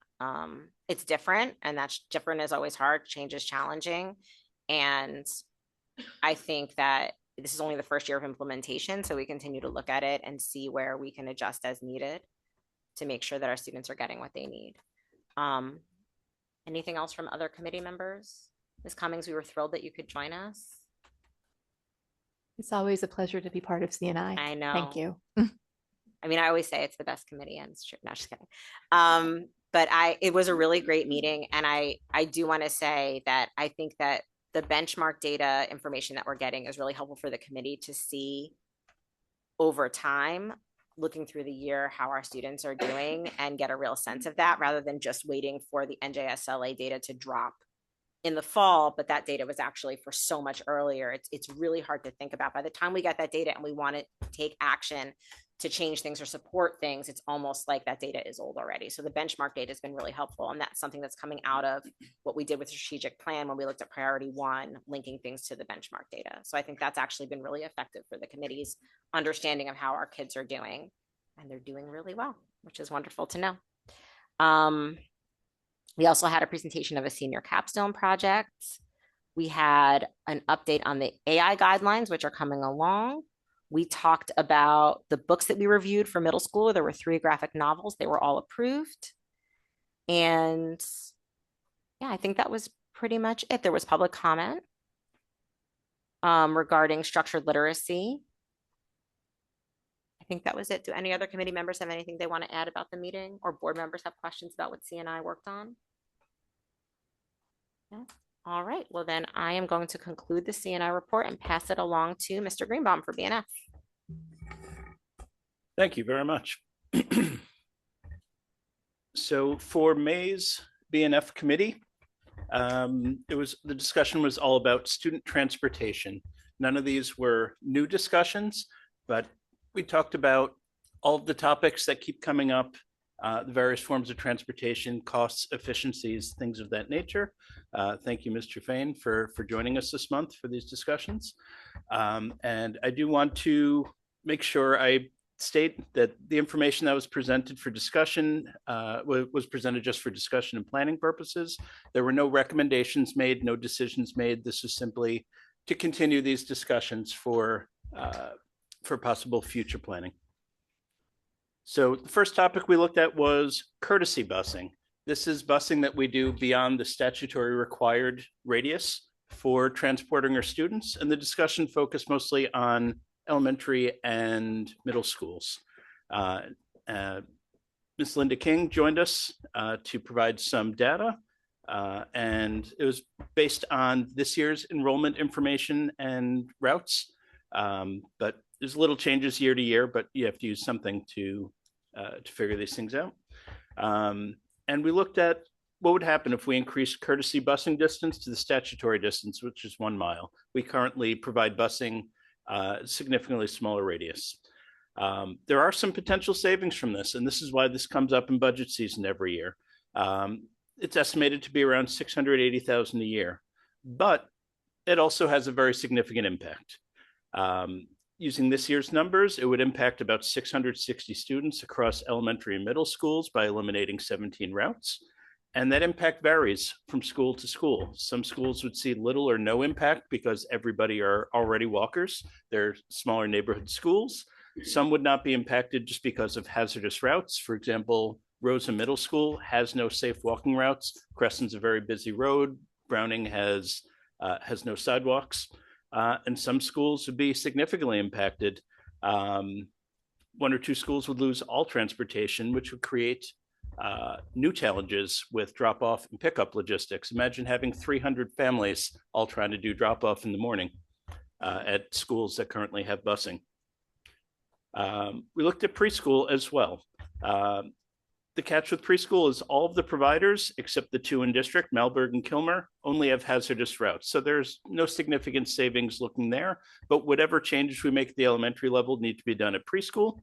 it's different, and that's different is always hard. Change is challenging. And I think that this is only the first year of implementation, so we continue to look at it and see where we can adjust as needed to make sure that our students are getting what they need. Anything else from other committee members? Ms. Cummings, we were thrilled that you could join us. It's always a pleasure to be part of CNI. I know. Thank you. I mean, I always say it's the best committee, and it's true. No, just kidding. But it was a really great meeting, and I do want to say that I think that the benchmark data information that we're getting is really helpful for the committee to see over time, looking through the year, how our students are doing and get a real sense of that, rather than just waiting for the NJSLA data to drop in the fall, but that data was actually for so much earlier. It's really hard to think about. By the time we get that data and we want to take action to change things or support things, it's almost like that data is old already. So the benchmark data has been really helpful. And that's something that's coming out of what we did with the strategic plan when we looked at priority 1, linking things to the benchmark data. So I think that's actually been really effective for the committee's understanding of how our kids are doing. And they're doing really well, which is wonderful to know. We also had a presentation of a senior capstone project. We had an update on the AI guidelines, which are coming along. We talked about the books that we reviewed for middle school. There were 3 graphic novels. They were all approved. And yeah, I think that was pretty much it. There was public comment regarding structured literacy. I think that was it. Do any other committee members have anything they want to add about the meeting, or board members have questions about what CNI worked on? Yeah. All right. Well, then I am going to conclude the CNI report and pass it along to Mr. Greenbaum for BNF. Thank you very much. So for May's BNF committee, the discussion was all about student transportation. None of these were new discussions, but we talked about all of the topics that keep coming up, the various forms of transportation, costs, efficiencies, things of that nature. Thank you, Mr. Fain, for joining us this month for these discussions. And I do want to make sure I state that the information that was presented for discussion was presented just for discussion and planning purposes. There were no recommendations made, no decisions made. This is simply to continue these discussions for possible future planning. So the first topic we looked at was courtesy busing. This is busing that we do beyond the statutory required radius for transporting our students, and the discussion focused mostly on elementary and middle schools. Ms. Linda King joined us to provide some data, and it was based on this year's enrollment information and routes, but there's little changes year to year, but you have to use something to figure these things out. And we looked at what would happen if we increased courtesy busing distance to the statutory distance, which is 1 mile. We currently provide busing significantly smaller radius. There are some potential savings from this, and this is why this comes up in budget season every year. It's estimated to be around $680,000 a year, but it also has a very significant impact. Using this year's numbers, it would impact about 660 students across elementary and middle schools by eliminating 17 routes. And that impact varies from school to school. Some schools would see little or no impact because everybody are already walkers. They're smaller neighborhood schools. Some would not be impacted just because of hazardous routes. For example, Rosa Middle School has no safe walking routes. Crescent's a very busy road. Browning has no sidewalks. And some schools would be significantly impacted. 1 or 2 schools would lose all transportation, which would create new challenges with drop-off and pickup logistics. Imagine having 300 families all trying to do drop-off in the morning at schools that currently have busing. We looked at preschool as well. The catch with preschool is all of the providers, except the 2 in district, Malberg and Kilmer, only have hazardous routes. So there's no significant savings looking there, but whatever changes we make at the elementary level need to be done at preschool.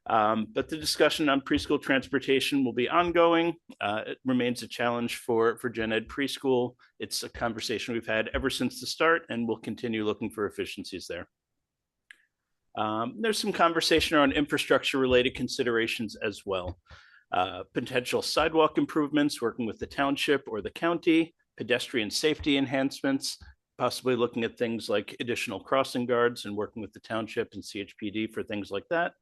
But the discussion on preschool transportation will be ongoing. It remains a challenge for Gen Ed preschool. It's a conversation we've had ever since the start, and we'll continue looking for efficiencies there. There's some conversation around infrastructure-related considerations as well. Potential sidewalk improvements, working with the township or the county, pedestrian safety enhancements, possibly looking at things like additional crossing guards and working with the township and CHPD for things like that.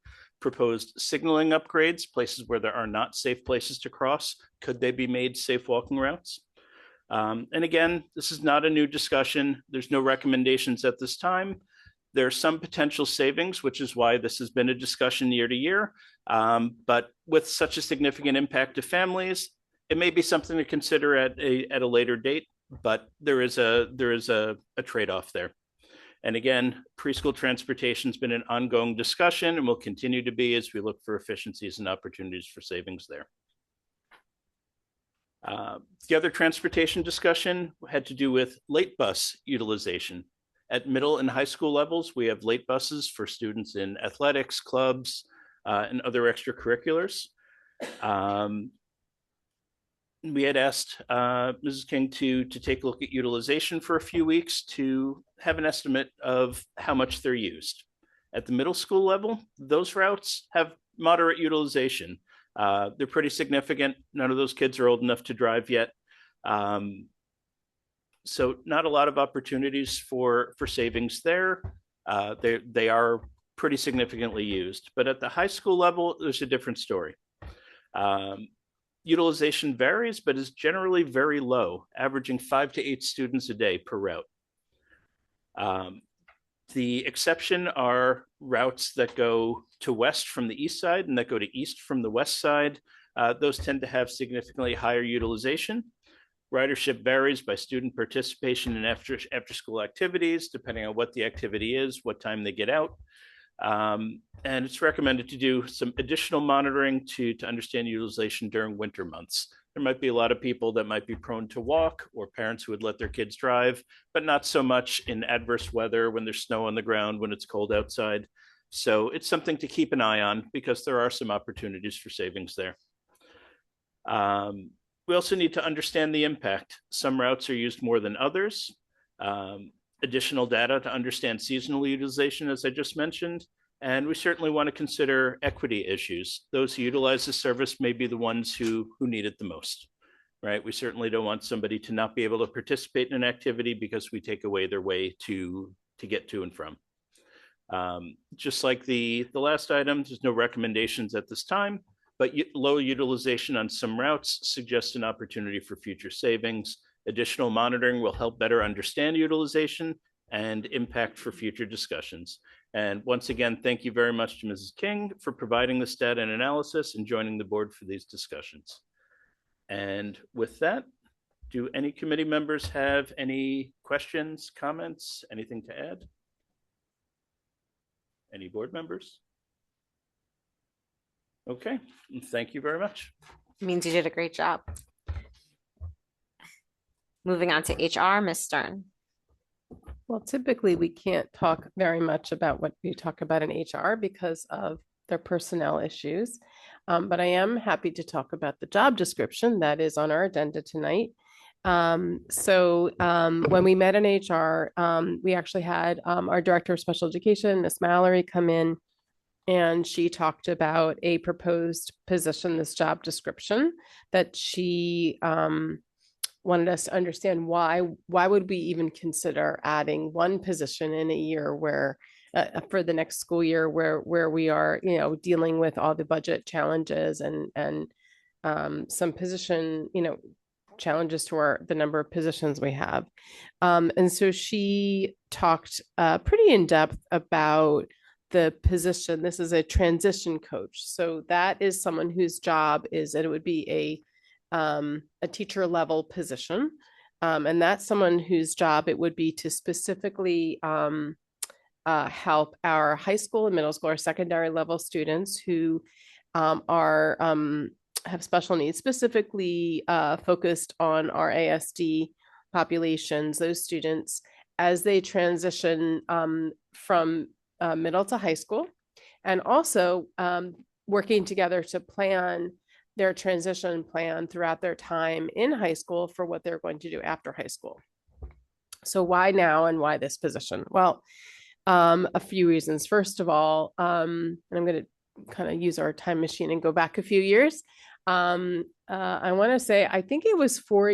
Proposed signaling upgrades, places where there are not safe places to cross, could they be made safe walking routes? And again, this is not a new discussion. There's no recommendations at this time. There are some potential savings, which is why this has been a discussion year to year. But with such a significant impact to families, it may be something to consider at a later date, but there is a trade-off there. And again, preschool transportation has been an ongoing discussion and will continue to be as we look for efficiencies and opportunities for savings there. The other transportation discussion had to do with late bus utilization. At middle and high school levels, we have late buses for students in athletics, clubs, and other extracurriculars. We had asked Mrs. King to take a look at utilization for a few weeks to have an estimate of how much they're used. At the middle school level, those routes have moderate utilization. They're pretty significant. None of those kids are old enough to drive yet. So not a lot of opportunities for savings there. They are pretty significantly used. But at the high school level, there's a different story. Utilization varies, but is generally very low, averaging 5 to 8 students a day per route. The exception are routes that go to west from the east side and that go to east from the west side. Those tend to have significantly higher utilization. Ridership varies by student participation in after school activities, depending on what the activity is, what time they get out. And it's recommended to do some additional monitoring to understand utilization during winter months. There might be a lot of people that might be prone to walk or parents who would let their kids drive, but not so much in adverse weather when there's snow on the ground, when it's cold outside. So it's something to keep an eye on because there are some opportunities for savings there. We also need to understand the impact. Some routes are used more than others. Additional data to understand seasonal utilization, as I just mentioned. And we certainly want to consider equity issues. Those who utilize the service may be the ones who need it the most, right? We certainly don't want somebody to not be able to participate in an activity because we take away their way to get to and from. Just like the last item, there's no recommendations at this time, but low utilization on some routes suggests an opportunity for future savings. Additional monitoring will help better understand utilization and impact for future discussions. And once again, thank you very much to Mrs. King for providing this data and analysis and joining the board for these discussions. And with that, do any committee members have any questions, comments, anything to add? Any board members? Okay, thank you very much. Means you did a great job. Moving on to HR, Ms. Stern. Well, typically we can't talk very much about what we talk about in HR because of their personnel issues. But I am happy to talk about the job description that is on our agenda tonight. When we met in HR, we actually had our Director of Special Education, Ms. Mallory, come in, and she talked about a proposed position, this job description, that she wanted us to understand why would we even consider adding one position in a year where for the next school year where we are, dealing with all the budget challenges and some position, challenges to the number of positions we have. And so she talked pretty in depth about the position. This is a transition coach. So that is someone whose job is that it would be a teacher level position. And that's someone whose job it would be to specifically help our high school and middle school or secondary level students who have special needs, specifically focused on our ASD populations, those students as they transition from middle to high school. And also working together to plan their transition plan throughout their time in high school for what they're going to do after high school. So why now and why this position? Well, a few reasons. First of all, and I'm going to kind of use our time machine and go back a few years. I want to say, I think it was 4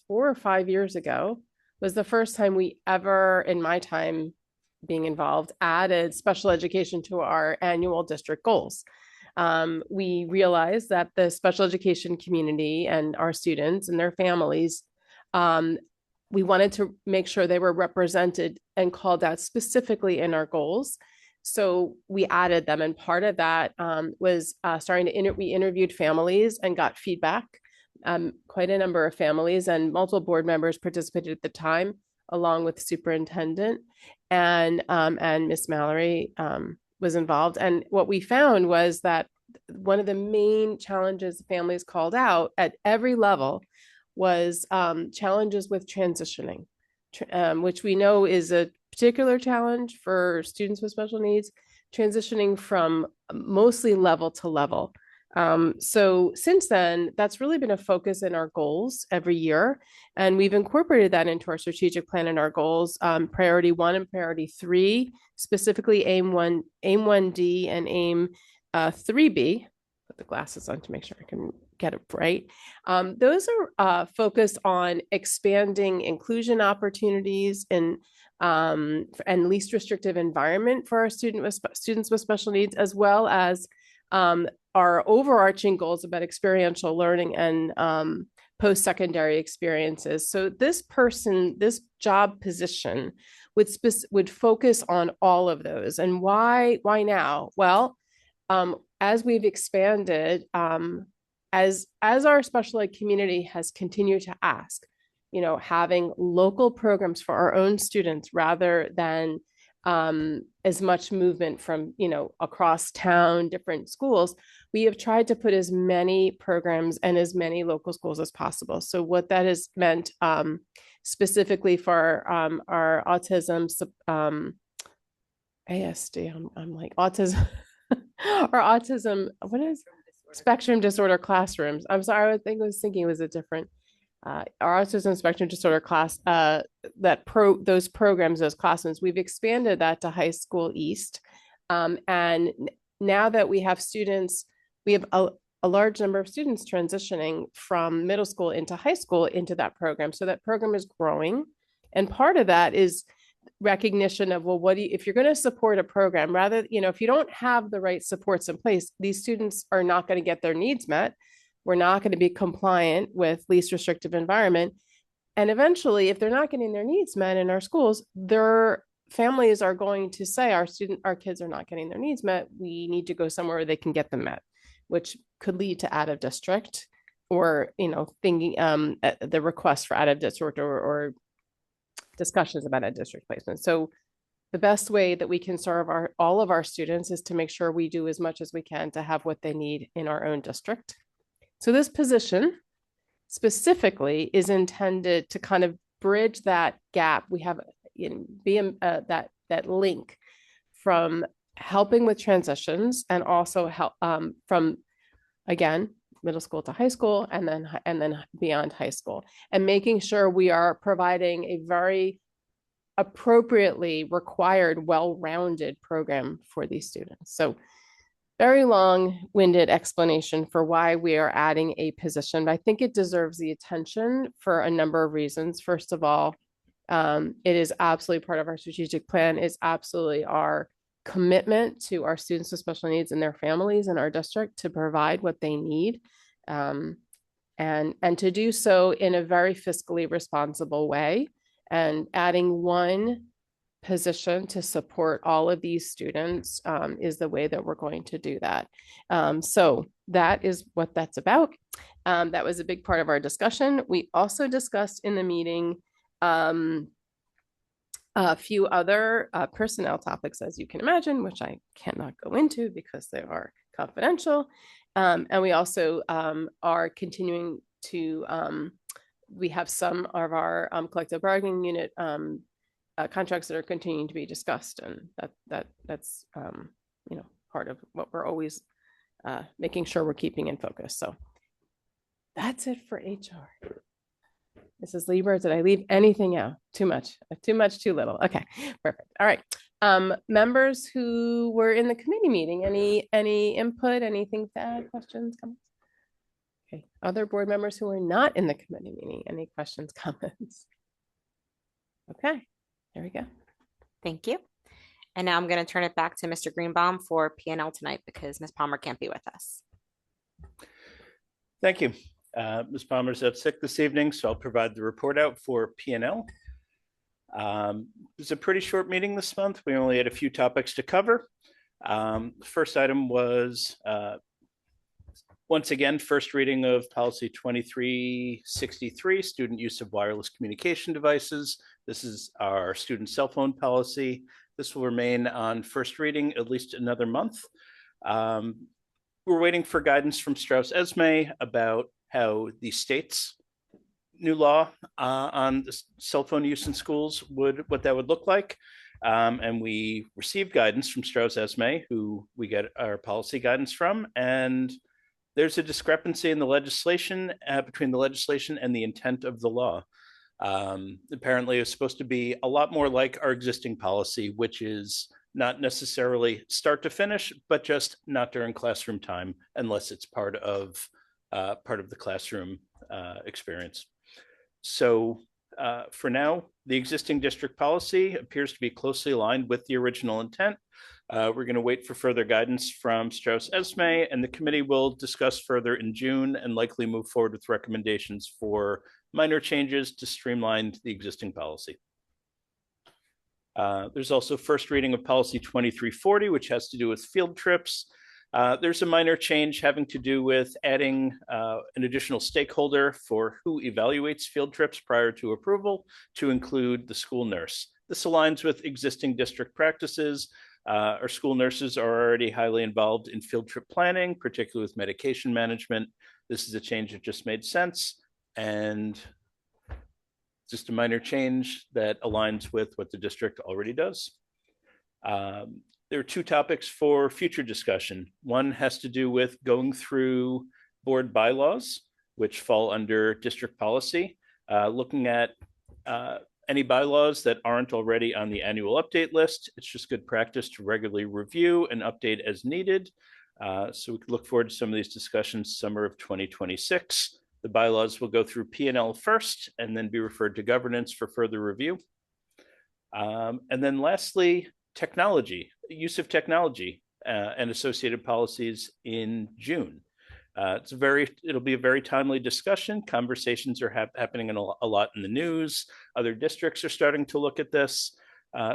or 5 years ago, was the first time we ever, in my time being involved, added special education to our annual district goals. We realized that the special education community and our students and their families, we wanted to make sure they were represented and called out specifically in our goals. So we added them. And part of that was we interviewed families and got feedback. Quite a number of families and multiple board members participated at the time, along with the superintendent, and Miss Mallory was involved. And what we found was that one of the main challenges families called out at every level was challenges with transitioning, which we know is a particular challenge for students with special needs, transitioning from mostly level to level. So since then, that's really been a focus in our goals every year. And we've incorporated that into our strategic plan and our goals, priority 1 and priority 3, specifically aim 1D and aim 3B. Put the glasses on to make sure I can get it right. Those are focused on expanding inclusion opportunities and least restrictive environment for our students with special needs, as well as our overarching goals about experiential learning and post-secondary experiences. So this job position would focus on all of those. And why now? Well, as we've expanded, as our special ed community has continued to ask, having local programs for our own students rather than as much movement from, across town, different schools, we have tried to put as many programs and as many local schools as possible. So what that has meant specifically for our autism, ASD, I'm like autism, our autism, what is spectrum disorder classrooms. I'm sorry, I was thinking it was a different, our autism spectrum disorder class, those programs, those classrooms, we've expanded that to high school east. And now that we have students, we have a large number of students transitioning from middle school into high school into that program. So that program is growing. And part of that is recognition of, well, if you're going to support a program, rather, if you don't have the right supports in place, these students are not going to get their needs met. We're not going to be compliant with least restrictive environment. And eventually, if they're not getting their needs met in our schools, their families are going to say, our kids are not getting their needs met. We need to go somewhere where they can get them met, which could lead to out of district or, thinking the request for out of district or discussions about a district placement. So the best way that we can serve all of our students is to make sure we do as much as we can to have what they need in our own district. So this position specifically is intended to kind of bridge that gap. We have that link from helping with transitions and also help from, again, middle school to high school and then beyond high school, and making sure we are providing a very appropriately required, well-rounded program for these students. So very long-winded explanation for why we are adding a position, but I think it deserves the attention for a number of reasons. First of all, it is absolutely part of our strategic plan. It's absolutely our commitment to our students with special needs and their families in our district to provide what they need, and to do so in a very fiscally responsible way. And adding one position to support all of these students is the way that we're going to do that. So that is what that's about. That was a big part of our discussion. We also discussed in the meeting a few other personnel topics, as you can imagine, which I cannot go into because they are confidential. And we also are continuing to, we have some of our collective bargaining unit contracts that are continuing to be discussed. And that's part of what we're always making sure we're keeping in focus. So that's it for HR. Mrs. Lieber, did I leave anything out? Too much, too little. Okay, perfect. All right. Members who were in the committee meeting, any input, anything to add, questions, comments? Okay, other board members who were not in the committee meeting, any questions, comments? Okay, there we go. Thank you. And now I'm going to turn it back to Mr. Greenbaum for P&L tonight because Ms. Palmer can't be with us. Thank you. Ms. Palmer's out sick this evening, so I'll provide the report out for P&L. It was a pretty short meeting this month. We only had a few topics to cover. The first item was, once again, first reading of policy 2363, student use of wireless communication devices. This is our student cell phone policy. This will remain on first reading at least another month. We're waiting for guidance from Strauss-Esme about how the state's new law on cell phone use in schools what that would look like. And we received guidance from Strauss-Esme, who we get our policy guidance from, and there's a discrepancy in the legislation between the legislation and the intent of the law. Apparently, it's supposed to be a lot more like our existing policy, which is not necessarily start to finish, but just not during classroom time, unless it's part of the classroom experience. So for now, the existing district policy appears to be closely aligned with the original intent. We're going to wait for further guidance from Strauss-Esme, and the committee will discuss further in June and likely move forward with recommendations for minor changes to streamline the existing policy. There's also first reading of policy 2340, which has to do with field trips. There's a minor change having to do with adding an additional stakeholder for who evaluates field trips prior to approval to include the school nurse. This aligns with existing district practices. Our school nurses are already highly involved in field trip planning, particularly with medication management. This is a change that just made sense and just a minor change that aligns with what the district already does. There are two topics for future discussion. One has to do with going through board bylaws, which fall under district policy, looking at any bylaws that aren't already on the annual update list. It's just good practice to regularly review and update as needed. So we could look forward to some of these discussions summer of 2026. The bylaws will go through P&L first and then be referred to governance for further review. And then lastly, technology, use of technology and associated policies in June. It'll be a very timely discussion. Conversations are happening a lot in the news. Other districts are starting to look at this.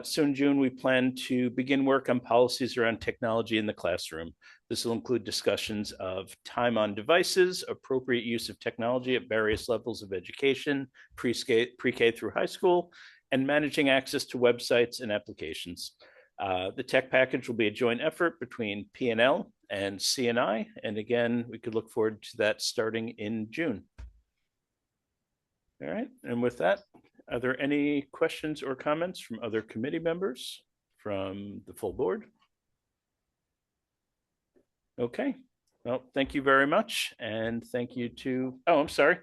So in June, we plan to begin work on policies around technology in the classroom. This will include discussions of time on devices, appropriate use of technology at various levels of education, pre-K through high school, and managing access to websites and applications. The tech package will be a joint effort between P&L and CNI. And again, we could look forward to that starting in June. All right. And with that, are there any questions or comments from other committee members, from the full board? Okay. Well, thank you very much. And thank you to, oh, I'm sorry,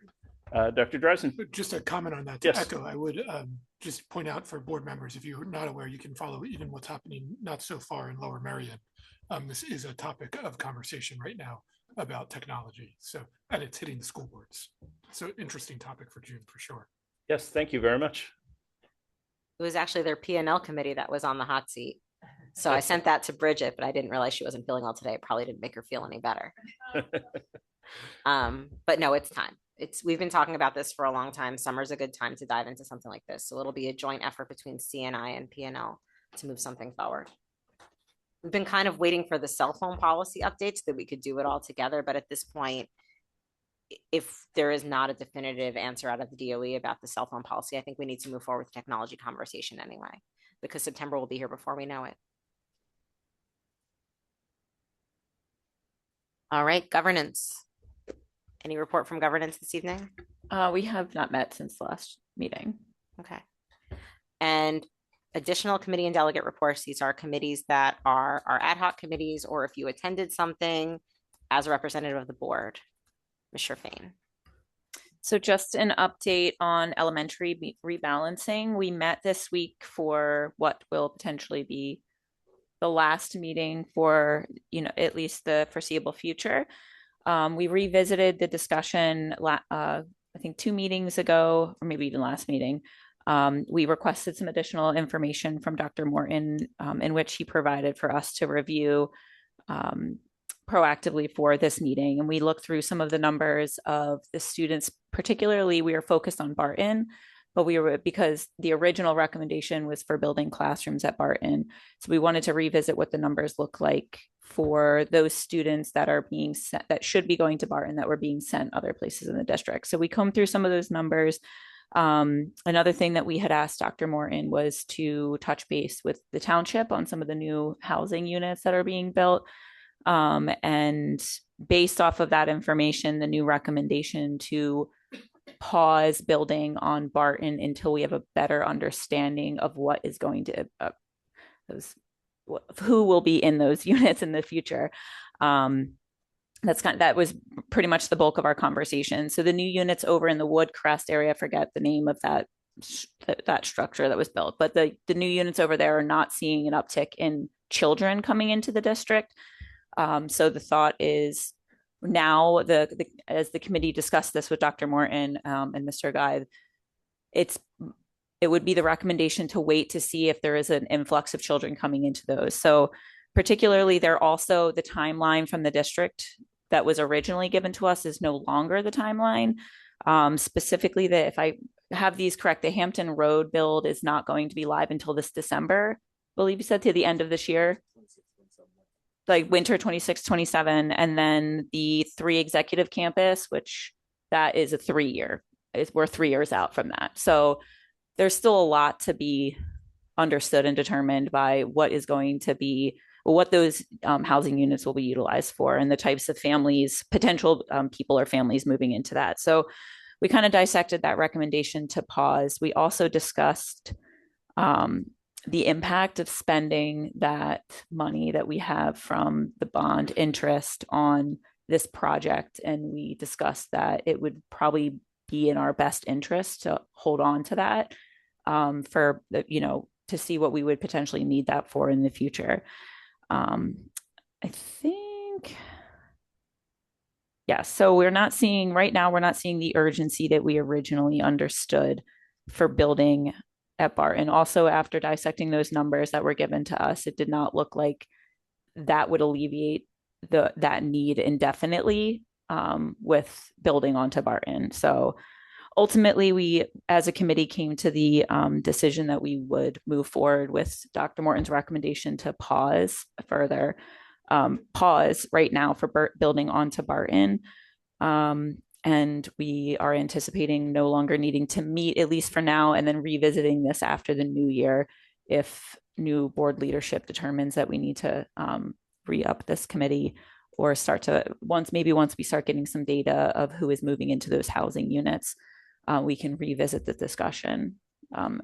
Dr. Dreisen. Just a comment on that to echo, I would just point out for board members, if you're not aware, you can follow even what's happening not so far in Lower Merion. This is a topic of conversation right now about technology. So, and it's hitting the school boards. So interesting topic for June for sure. Yes, thank you very much. It was actually their P&L committee that was on the hot seat. So I sent that to Bridget, but I didn't realize she wasn't feeling well today. It probably didn't make her feel any better. But no, it's time. We've been talking about this for a long time. Summer's a good time to dive into something like this. So it'll be a joint effort between CNI and P&L to move something forward. We've been kind of waiting for the cell phone policy updates so that we could do it all together. But at this point, if there is not a definitive answer out of the DOE about the cell phone policy, I think we need to move forward with technology conversation anyway, because September will be here before we know it. All right, governance. Any report from governance this evening? We have not met since the last meeting. Okay. And additional committee and delegate reports. These are committees that are ad hoc committees, or if you attended something as a representative of the board. Ms. Sherfain. So just an update on elementary rebalancing. We met this week for what will potentially be the last meeting for, at least the foreseeable future. We revisited the discussion, I think 2 meetings ago, or maybe even last meeting. We requested some additional information from Dr. Morton, in which he provided for us to review proactively for this meeting. And we looked through some of the numbers of the students, particularly we were focused on Barton, but because the original recommendation was for building classrooms at Barton. So we wanted to revisit what the numbers look like for those students that are being sent, that should be going to Barton, that were being sent other places in the district. So we combed through some of those numbers. Another thing that we had asked Dr. Morton was to touch base with the township on some of the new housing units that are being built. And based off of that information, the new recommendation to pause building on Barton until we have a better understanding of what is going to who will be in those units in the future. That was pretty much the bulk of our conversation. So the new units over in the Woodcrest area, I forget the name of that structure that was built, but the new units over there are not seeing an uptick in children coming into the district. So the thought is now, as the committee discussed this with Dr. Morton and Mr. Guy, it would be the recommendation to wait to see if there is an influx of children coming into those. So particularly, they're also the timeline from the district that was originally given to us is no longer the timeline. Specifically, that if I have these correct, the Hampton Road build is not going to be live until this December, I believe you said, to the end of this year. Like winter 26, 27, and then the 3 executive campus, which that is a 3-year. We're 3 years out from that. So there's still a lot to be understood and determined by what is going to be, what those housing units will be utilized for, and the types of families, potential people or families moving into that. So we kind of dissected that recommendation to pause. We also discussed the impact of spending that money that we have from the bond interest on this project. And we discussed that it would probably be in our best interest to hold on to that for, to see what we would potentially need that for in the future. I think, yeah, so we're not seeing the urgency that we originally understood for building at Barton. Also, after dissecting those numbers that were given to us, it did not look like that would alleviate that need indefinitely with building onto Barton. So ultimately, we as a committee came to the decision that we would move forward with Dr. Morton's recommendation to pause right now for building onto Barton. And we are anticipating no longer needing to meet, at least for now, and then revisiting this after the new year if new board leadership determines that we need to re-up this committee or once we start getting some data of who is moving into those housing units, we can revisit the discussion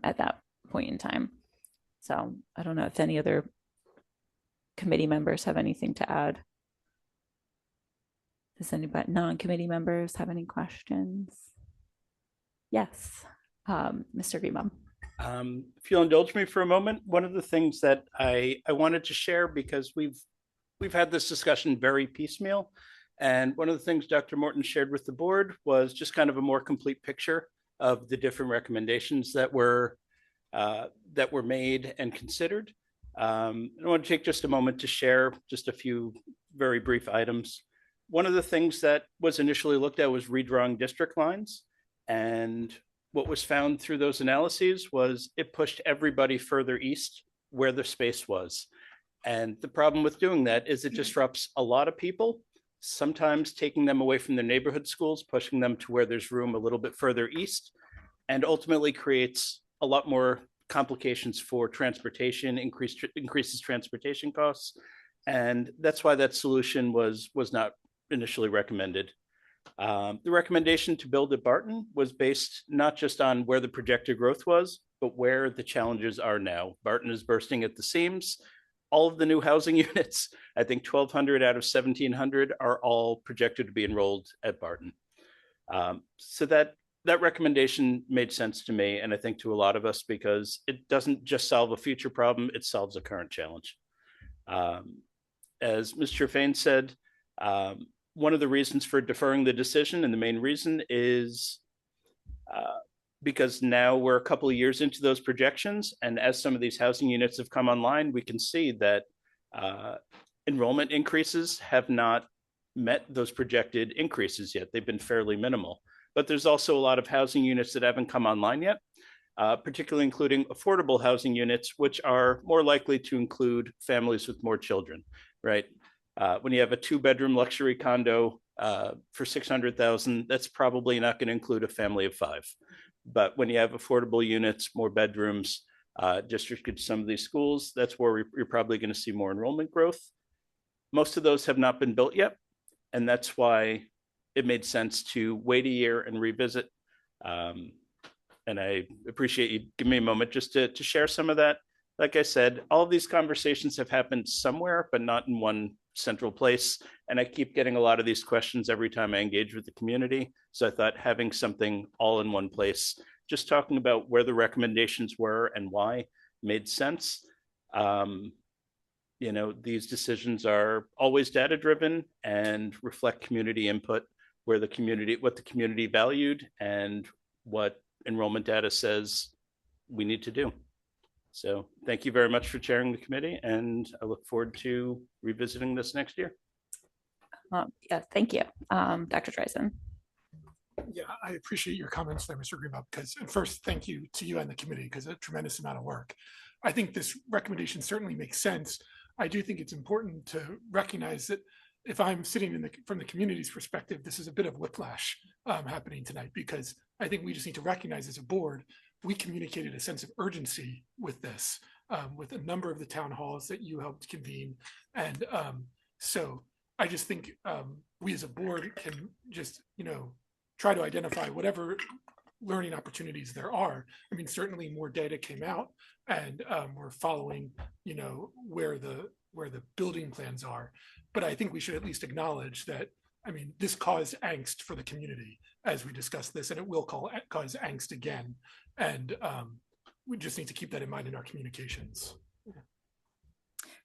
at that point in time. So I don't know if any other committee members have anything to add. Does anybody, non-committee members, have any questions? Yes, Mr. Greenbaum. If you'll indulge me for a moment, one of the things that I wanted to share, because we've had this discussion very piecemeal, and one of the things Dr. Morton shared with the board was just kind of a more complete picture of the different recommendations that were made and considered. I want to take just a moment to share just a few very brief items. One of the things that was initially looked at was redrawing district lines. And what was found through those analyses was it pushed everybody further east where the space was. And the problem with doing that is it disrupts a lot of people, sometimes taking them away from their neighborhood schools, pushing them to where there's room a little bit further east, and ultimately creates a lot more complications for transportation, increases transportation costs. And that's why that solution was not initially recommended. The recommendation to build at Barton was based not just on where the projected growth was, but where the challenges are now. Barton is bursting at the seams. all of the new housing units, I think 1,200 out of 1,700 are all projected to be enrolled at Barton. So that recommendation made sense to me, and I think to a lot of us, because it doesn't just solve a future problem, it solves a current challenge. As Mr. Fain said, one of the reasons for deferring the decision, and the main reason, is because now we're a couple of years into those projections, and as some of these housing units have come online, we can see that enrollment increases have not met those projected increases yet. They've been fairly minimal, but there's also a lot of housing units that haven't come online yet, particularly including affordable housing units, which are more likely to include families with more children, right? When you have a 2-bedroom luxury condo for $600,000, that's probably not going to include a family of 5. But when you have affordable units, more bedrooms, districted to some of these schools, that's where you're probably going to see more enrollment growth. Most of those have not been built yet, and that's why it made sense to wait a year and revisit. And I appreciate you giving me a moment just to share some of that. Like I said, all of these conversations have happened somewhere, but not in one central place. And I keep getting a lot of these questions every time I engage with the community. So I thought having something all in one place, just talking about where the recommendations were and why, made sense. You know, these decisions are always data driven and reflect community input, what the community valued and what enrollment data says we need to do. So thank you very much for chairing the committee, and I look forward to revisiting this next year. Yeah, thank you. Dr. Dreisen. Yeah, I appreciate your comments there, Mr. Greenbaum, because first, thank you to you and the committee, because a tremendous amount of work. I think this recommendation certainly makes sense. I do think it's important to recognize that if I'm sitting from the community's perspective, this is a bit of whiplash happening tonight, because I think we just need to recognize as a board, we communicated a sense of urgency with this, with a number of the town halls that you helped convene. And so I just think we as a board can just, try to identify whatever learning opportunities there are. I mean, certainly more data came out, and we're following, where the building plans are. But I think we should at least acknowledge that, I mean, this caused angst for the community as we discuss this, and it will cause angst again. And we just need to keep that in mind in our communications.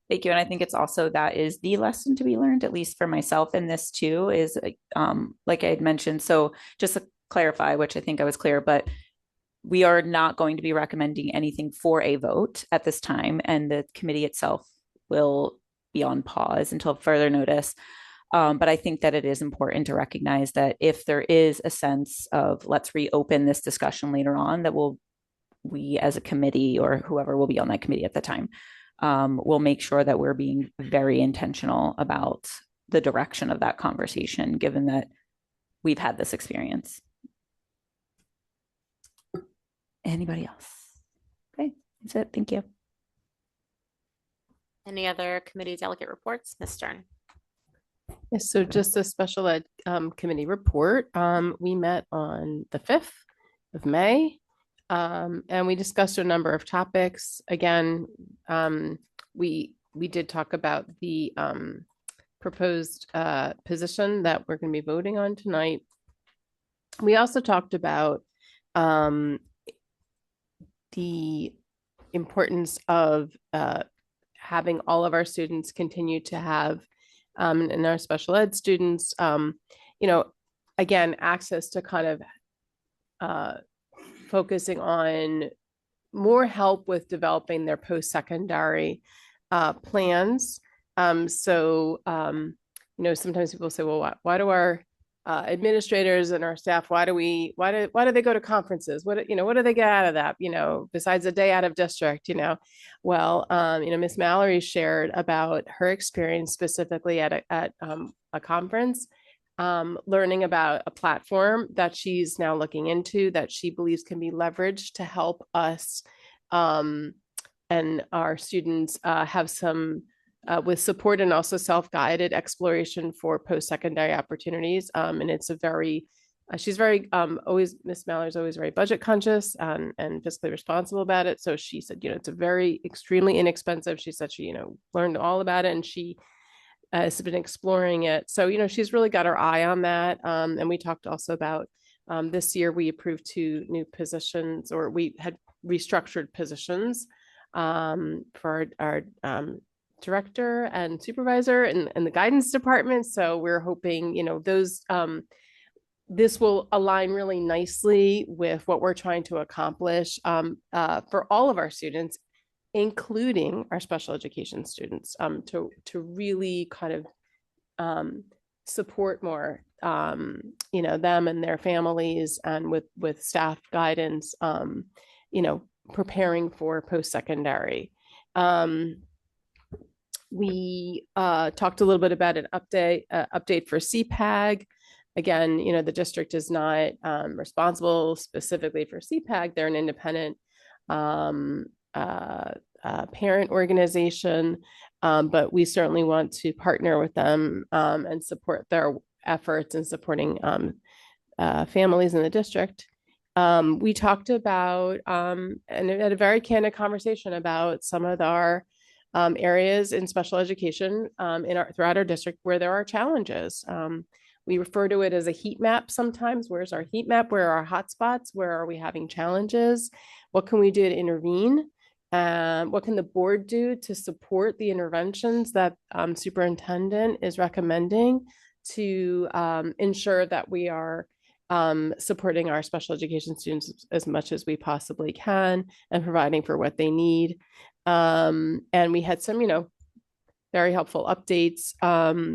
Thank you. And I think it's also, that is the lesson to be learned, at least for myself in this too, is like I had mentioned. So just to clarify, which I think I was clear, but we are not going to be recommending anything for a vote at this time. And the committee itself will be on pause until further notice. But I think that it is important to recognize that if there is a sense of let's reopen this discussion later on, that we as a committee, or whoever will be on that committee at the time, will make sure that we're being very intentional about the direction of that conversation, given that we've had this experience. Anybody else? Okay, that's it. Thank you. Any other committee delegate reports? Ms. Stern. Yes, so just a special ed committee report. We met on the 5th of May, and we discussed a number of topics. Again, we did talk about the proposed position that we're going to be voting on tonight. We also talked about the importance of having all of our students continue to have, and our special ed students, again, access to kind of focusing on more help with developing their post-secondary plans. Sometimes people say, well, why do our administrators and our staff, why do they go to conferences? What do they get out of that? Besides a day out of district, well, Miss Mallory shared about her experience specifically at a conference, learning about a platform that she's now looking into that she believes can be leveraged to help us and our students have some with support and also self-guided exploration for post-secondary opportunities. And it's a very she's very always, Miss Mallory's always very budget conscious and fiscally responsible about it. So she said, it's a very extremely inexpensive. She said she, learned all about it, and she has been exploring it. So, she's really got her eye on that. And we talked also about this year we approved 2 new positions, or we had restructured positions for our director and supervisor and the guidance department. So we're hoping, those this will align really nicely with what we're trying to accomplish for all of our students, including our special education students, to really kind of support more, them and their families, and with staff guidance, preparing for post-secondary. We talked a little bit about an update for CPAG. Again, the district is not responsible specifically for CPAG. They're an independent parent organization, but we certainly want to partner with them and support their efforts in supporting families in the district. We talked about and had a very candid conversation about some of our areas in special education throughout our district where there are challenges. We refer to it as a heat map sometimes. Where's our heat map? Where are our hotspots? Where are we having challenges? What can we do to intervene? What can the board do to support the interventions that superintendent is recommending to ensure that we are supporting our special education students as much as we possibly can and providing for what they need? And we had some, very helpful updates.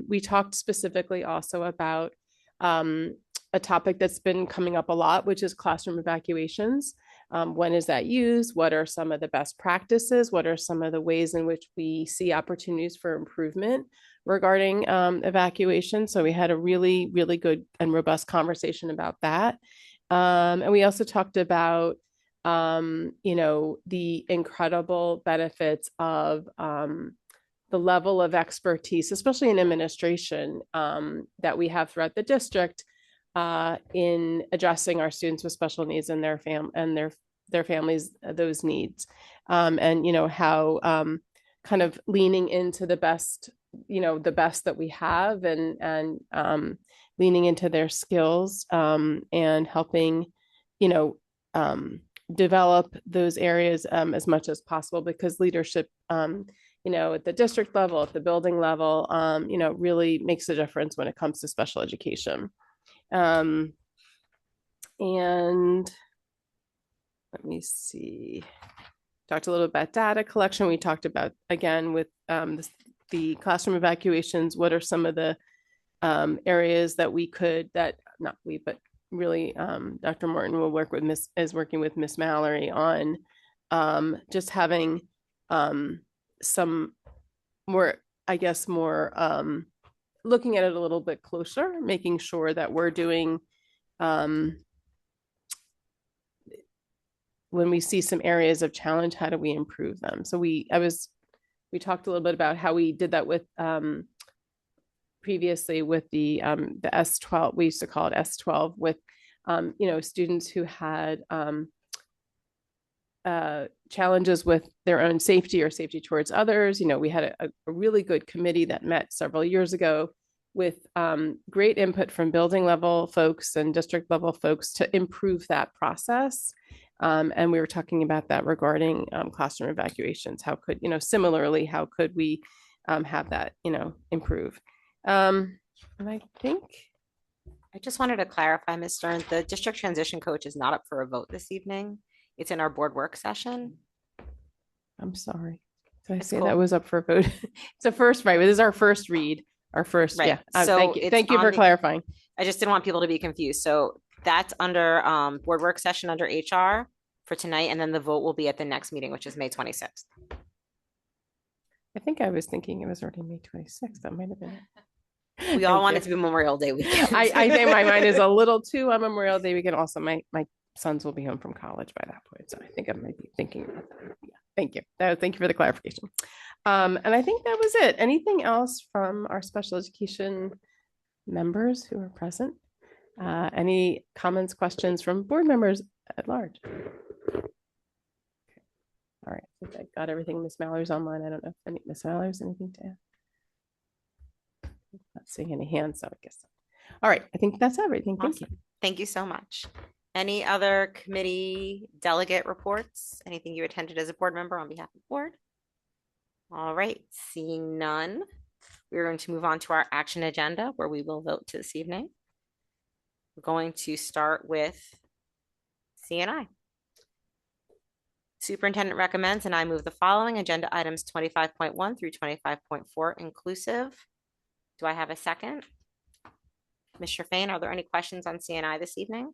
We talked specifically also about a topic that's been coming up a lot, which is classroom evacuations. When is that used? What are some of the best practices? What are some of the ways in which we see opportunities for improvement regarding evacuation? So we had a really, really good and robust conversation about that. And we also talked about, the incredible benefits of the level of expertise, especially in administration, that we have throughout the district in addressing our students with special needs and their families, those needs, and how kind of leaning into the best that we have, and leaning into their skills, and helping develop those areas as much as possible, because leadership at the district level, at the building level, really makes a difference when it comes to special education. And let me see, talked a little about data collection. We talked about, again, with the classroom evacuations, what are some of the areas that we could, not we, but really Dr. Morton will work with is working with Miss Mallory on just having some more, looking at it a little bit closer, making sure that we're doing, when we see some areas of challenge, how do we improve them? So we talked a little bit about how we did that with previously with the S12, we used to call it S12, with students who had challenges with their own safety or safety towards others. We had a really good committee that met several years ago with great input from building level folks and district level folks to improve that process. And we were talking about that regarding classroom evacuations. How could, similarly, how could we have that, improve? And I think I just wanted to clarify, Ms. Stern, the district transition coach is not up for a vote this evening. It's in our board work session. I'm sorry. Did I It's say cool. that was up for a vote? It's a first, right? This is our first read, our first. Right. Yeah. So Thank you. it's Thank you on for the- clarifying. I just didn't want people to be confused. So that's under board work session under HR for tonight. And then the vote will be at the next meeting, which is May 26th. I think I was thinking it was already May 26th. That might have been it. We all Thank want you. it to be Memorial Day weekend. I think my mind is a little too on Memorial Day weekend. Also, my sons will be home from college by that point, so I think I might be thinking about that. Yeah, thank you. Thank you for the clarification. And I think that was it. Anything else from our special education members who are present? Any comments, questions from board members at large? All right, I think I got everything. Miss Mallory's online. I don't know if Miss Mallory's anything to add. Not seeing any hands, so I guess. All right, I think that's everything. Thank you. Awesome. Thank you so much. Any other committee delegate reports? Anything you attended as a board member on behalf of the board? All right, seeing none, we're going to move on to our action agenda where we will vote this evening. We're going to start with CNI. Superintendent recommends, and I move the following agenda items 25.1 through 25.4 inclusive. Do I have a second? Mr. Fain, are there any questions on CNI this evening?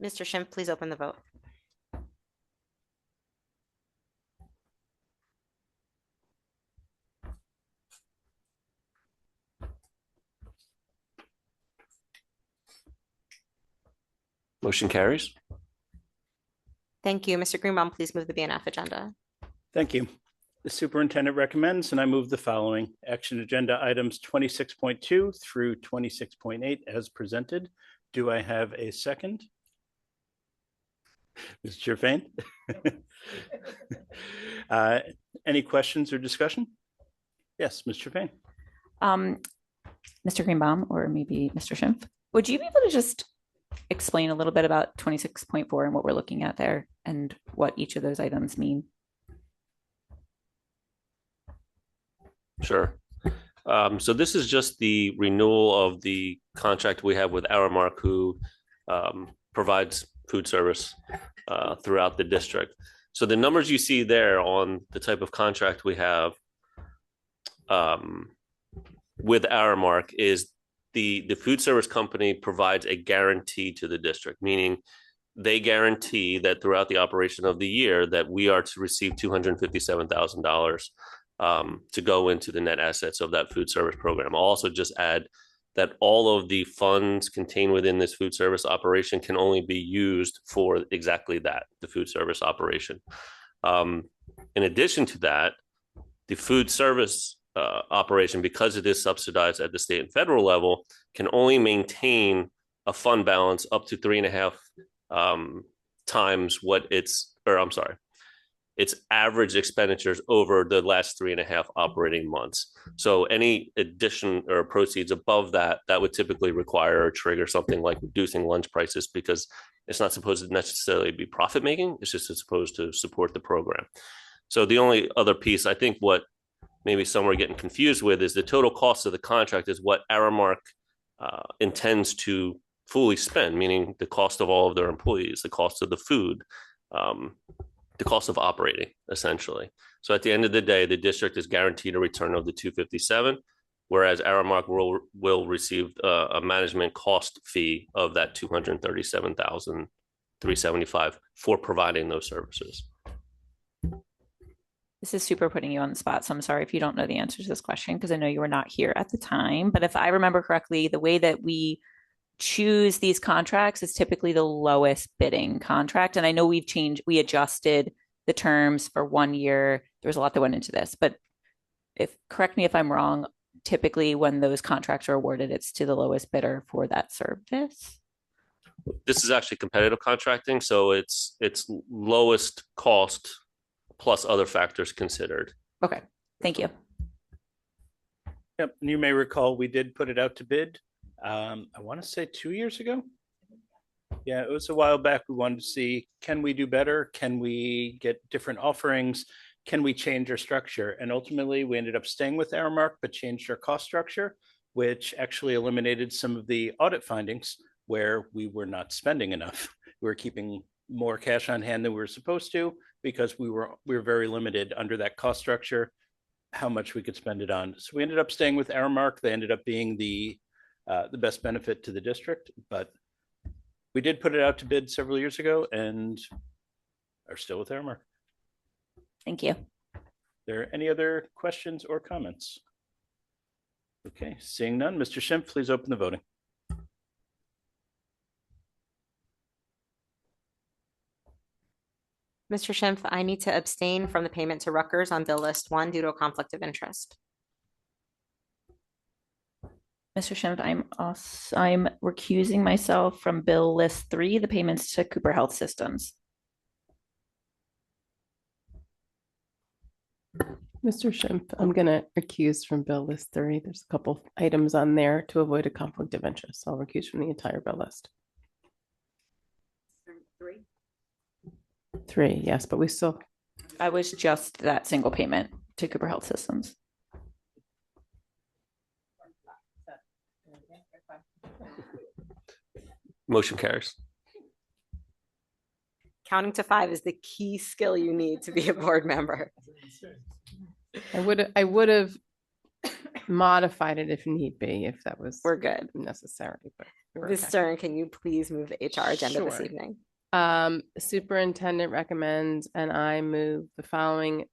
Mr. Schimpf, please open the vote. Motion carries. Thank you. Mr. Greenbaum, please move the BNF agenda. Thank you. The superintendent recommends, and I move the following action agenda items 26.2 through 26.8 as presented. Do I have a second? Mr. Fain? Any questions or discussion? Yes, Mr. Fain. Mr. Greenbaum, or maybe Mr. Schimpf, would you be able to just explain a little bit about 26.4 and what we're looking at there and what each of those items mean? Sure. So this is just the renewal of the contract we have with Aramark, who provides food service throughout the district. So the numbers you see there on the type of contract we have with Aramark is the food service company provides a guarantee to the district, meaning they guarantee that throughout the operation of the year that we are to receive $257,000 to go into the net assets of that food service program. I'll also just add that all of the funds contained within this food service operation can only be used for exactly that, the food service operation. In addition to that, the food service operation, because it is subsidized at the state and federal level, can only maintain a fund balance up to 3.5 times what its average expenditures over the last 3.5 operating months. So any addition or proceeds above that would typically require or trigger something like reducing lunch prices, because it's not supposed to necessarily be profit making. It's just supposed to support the program. So the only other piece, I think what maybe some are getting confused with, is the total cost of the contract is what Aramark intends to fully spend, meaning the cost of all of their employees, the cost of the food, the cost of operating, essentially. So at the end of the day, the district is guaranteed a return of the 257, whereas Aramark will receive a management cost fee of that 237,375 for providing those services. This is super putting you on the spot, so I'm sorry if you don't know the answer to this question, because I know you were not here at the time. But if I remember correctly, the way that we choose these contracts is typically the lowest bidding contract. And I know we adjusted the terms for 1 year. There was a lot that went into this, but correct me if I'm wrong, typically when those contracts are awarded, it's to the lowest bidder for that service. This is actually competitive contracting, so it's lowest cost plus other factors considered. Okay, thank you. Yep, and you may recall we did put it out to bid. I want to say 2 years ago. Yeah, it was a while back. We wanted to see, can we do better? Can we get different offerings? Can we change our structure? And ultimately, we ended up staying with Aramark, but changed our cost structure, which actually eliminated some of the audit findings where we were not spending enough. We were keeping more cash on hand than we were supposed to, because we were very limited under that cost structure, how much we could spend it on. So we ended up staying with Aramark. They ended up being the best benefit to the district, but we did put it out to bid several years ago and are still with Aramark. Thank you. Are there any other questions or comments? Okay, seeing none, Mr. Schimpf, please open the voting. Mr. Schimpf, I need to abstain from the payment to Rutgers on bill list 1 due to a conflict of interest. Mr. Schimpf, I'm recusing myself from bill list 3, the payments to Cooper Health Systems. Mr. Schimpf, I'm going to recuse from bill list 3. There's a couple items on there to avoid a conflict of interest. I'll recuse from the entire bill list. 3, yes, but we still. I was just that single payment to Cooper Health Systems. Motion carries. Counting to 5 is the key skill you need to be a board member. I would have modified it if need be, if that was We're good. necessary. But Ms. Stern, can you please move the HR agenda this Sure. evening? Superintendent recommends, and I move the following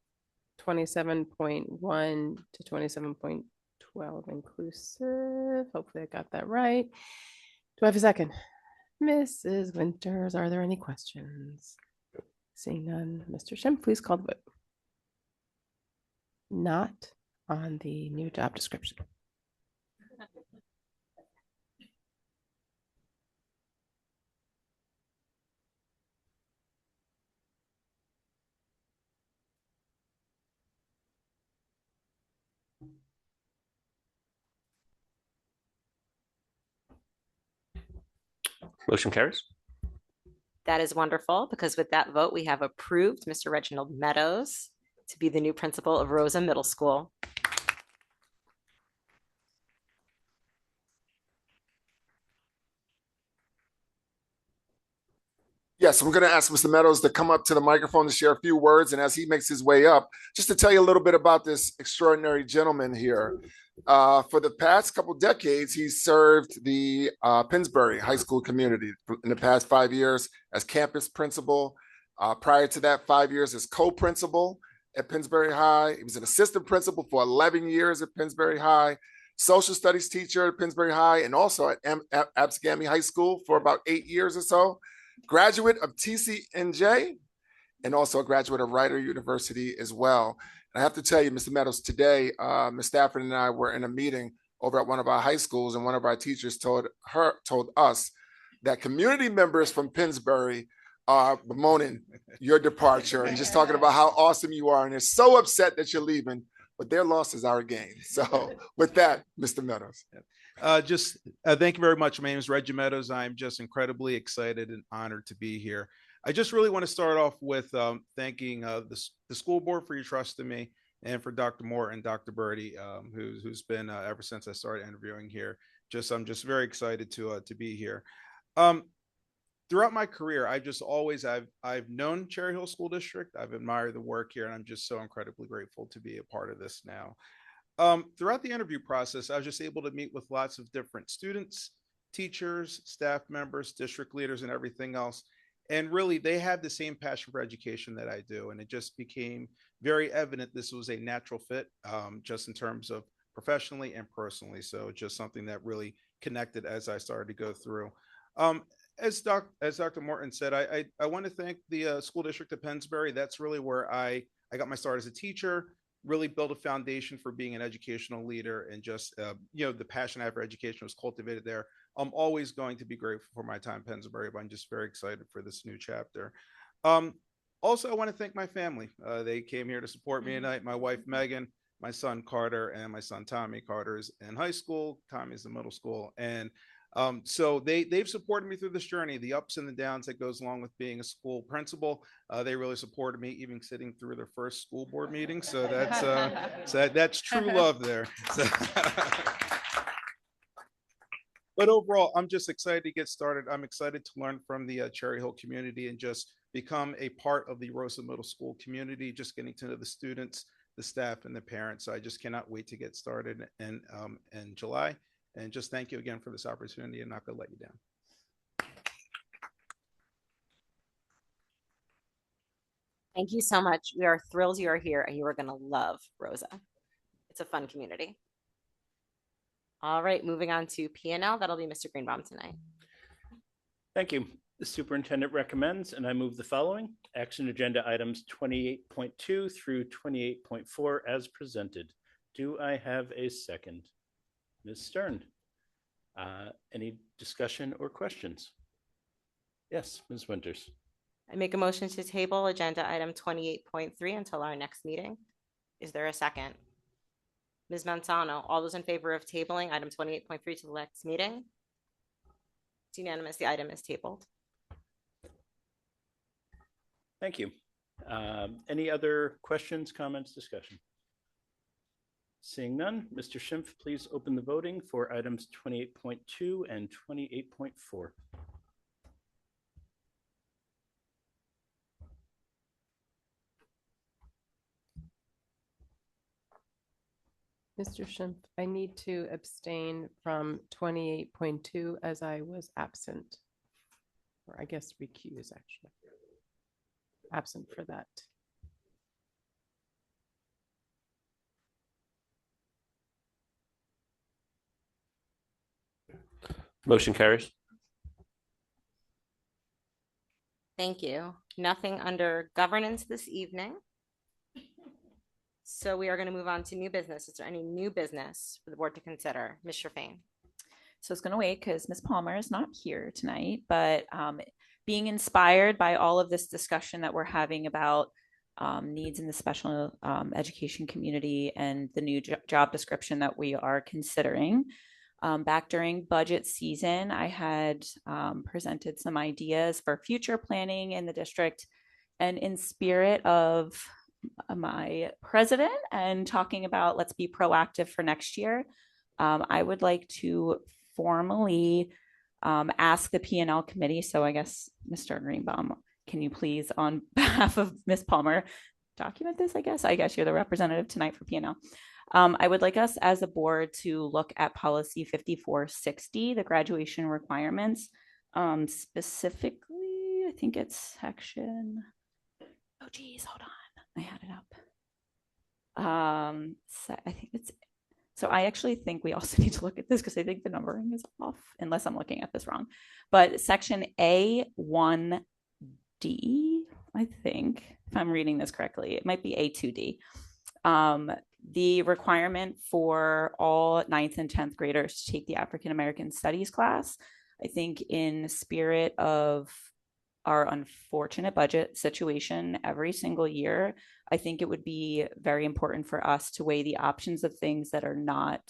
27.1 to 27.12 inclusive. Hopefully I got that right. Do I have a second? Mrs. Winters, are there any questions? Seeing none, Mr. Schimpf, please call the vote. Not on the new job description. Motion carries. That is wonderful, because with that vote, we have approved Mr. Reginald Meadows to be the new principal of Rosa Middle School. Yes, we're going to ask Mr. Meadows to come up to the microphone to share a few words. And as he makes his way up, just to tell you a little bit about this extraordinary gentleman here. For the past couple decades, he served the Pennsbury High School community in the past 5 years as campus principal. Prior to that, 5 years as co-principal at Pennsbury High. He was an assistant principal for 11 years at Pennsbury High, social studies teacher at Pennsbury High, and also at Absegami High School for about 8 years or so. Graduate of TCNJ, and also a graduate of Rider University as well. And I have to tell you, Mr. Meadows, today, Ms. Stafford and I were in a meeting over at one of our high schools, and one of our teachers told us that community members from Pennsbury are bemoaning your departure and just talking about how awesome you are, and they're so upset that you're leaving, but their loss is our gain. So with that, Mr. Meadows. Thank you very much. My name is Reggie Meadows. I'm just incredibly excited and honored to be here. I just really want to start off with thanking the school board for your trust in me, and for Dr. Moore and Dr. Birdie, who's been ever since I started interviewing here. I'm just very excited to be here. Throughout my career, I've known Cherry Hill School District. I've admired the work here, and I'm just so incredibly grateful to be a part of this now. Throughout the interview process, I was just able to meet with lots of different students, teachers, staff members, district leaders, and everything else. And really, they have the same passion for education that I do. And it just became very evident this was a natural fit, just in terms of professionally and personally. So just something that really connected as I started to go through. As Dr. Morton said, I want to thank the school district of Pennsbury. That's really where I got my start as a teacher. Really build a foundation for being an educational leader, and just the passion I have for education was cultivated there. I'm always going to be grateful for my time in Pennsbury, but I'm just very excited for this new chapter. Also, I want to thank my family. They came here to support me tonight. My wife Megan, my son Carter, and my son Tommy. Carter's in high school, Tommy's in middle school, and so they've supported me through this journey, the ups and the downs that goes along with being a school principal. They really supported me, even sitting through their first school board meeting. So that's true love there. But overall, I'm just excited to get started. I'm excited to learn from the Cherry Hill community and just become a part of the Rosa Middle School community, just getting to know the students, the staff, and the parents. So I just cannot wait to get started in July. And just thank you again for this opportunity, and not going to let you down. Thank you so much. We are thrilled you are here, and you are going to love Rosa. It's a fun community. All right, moving on to P&L. That'll be Mr. Greenbaum tonight. Thank you. The superintendent recommends, and I move the following: action agenda items 28.2 through 28.4 as presented. Do I have a second? Ms. Stern. Any discussion or questions? Yes, Ms. Winters. I make a motion to table agenda item 28.3 until our next meeting. Is there a second? Ms. Manzano, all those in favor of tabling item 28.3 to the next meeting? It's unanimous. The item is tabled. Thank you. Any other questions, comments, discussion? Seeing none, Mr. Schimpf, please open the voting for items 28.2 and 28.4. Mr. Schimpf, I need to abstain from 28.2 as I was absent, or I guess recuse actually. Absent for that. Motion carries. Thank you. Nothing under governance this evening. So we are going to move on to new business. Is there any new business for the board to consider? Ms. Sherfain? So it's going to wait because Ms. Palmer is not here tonight, but being inspired by all of this discussion that we're having about needs in the special education community and the new job description that we are considering. Back during budget season, I had presented some ideas for future planning in the district, and in spirit of my president and talking about let's be proactive for next year, I would like to formally ask the P&L committee. So I guess Mr. Greenbaum, can you please, on behalf of Ms. Palmer, document this? I guess you're the representative tonight for P&L. I would like us as a board to look at policy 5460, the graduation requirements. Specifically, I think it's section, oh geez, hold on. I had it up. So I think it's, so I actually think we also need to look at this because I think the numbering is off, unless I'm looking at this wrong. But section A1D, I think, if I'm reading this correctly, it might be A2D. The requirement for all 9th and 10th graders to take the African American Studies class, I think in spirit of our unfortunate budget situation every single year, I think it would be very important for us to weigh the options of things that are not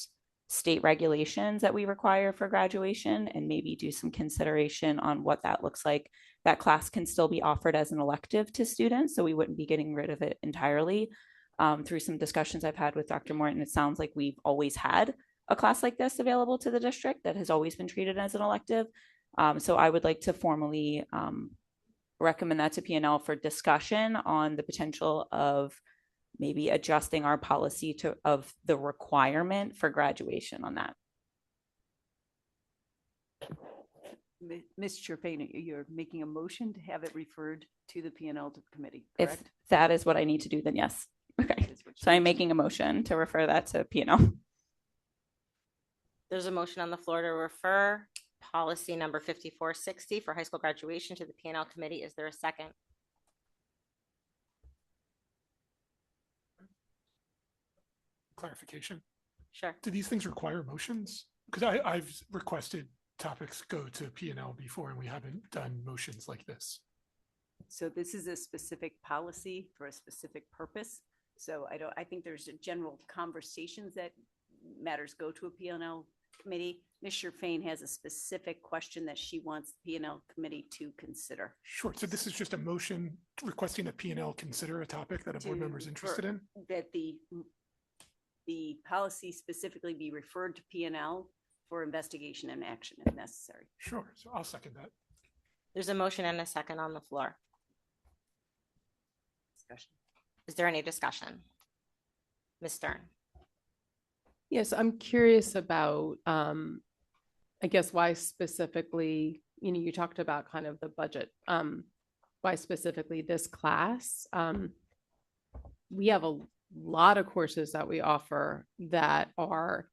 state regulations that we require for graduation and maybe do some consideration on what that looks like. That class can still be offered as an elective to students, so we wouldn't be getting rid of it entirely. Through some discussions I've had with Dr. Morton, it sounds like we've always had a class like this available to the district that has always been treated as an elective. So I would like to formally recommend that to P&L for discussion on the potential of maybe adjusting our policy of the requirement for graduation on that. Ms. Sherfain, you're making a motion to have it referred to the P&L committee, correct? If that is what I need to do, then yes. Okay, so I'm making a motion to refer that to P&L. There's a motion on the floor to refer policy number 5460 for high school graduation to the P&L committee. Is there a second? Clarification. Sure. Do these things require motions? Because I've requested topics go to P&L before and we haven't done motions like this. So this is a specific policy for a specific purpose. So I think there's a general conversations that matters go to a P&L committee. Ms. Sherfain has a specific question that she wants the P&L committee to consider. Sure. So this is just a motion requesting that P&L consider a topic that a board member is interested in? That the policy specifically be referred to P&L for investigation and action if necessary. Sure. So I'll second that. There's a motion and a second on the floor. Discussion. Is there any discussion? Ms. Stern? Yes, I'm curious about, I guess, why specifically, you talked about kind of the budget, why specifically this class? We have a lot of courses that we offer that are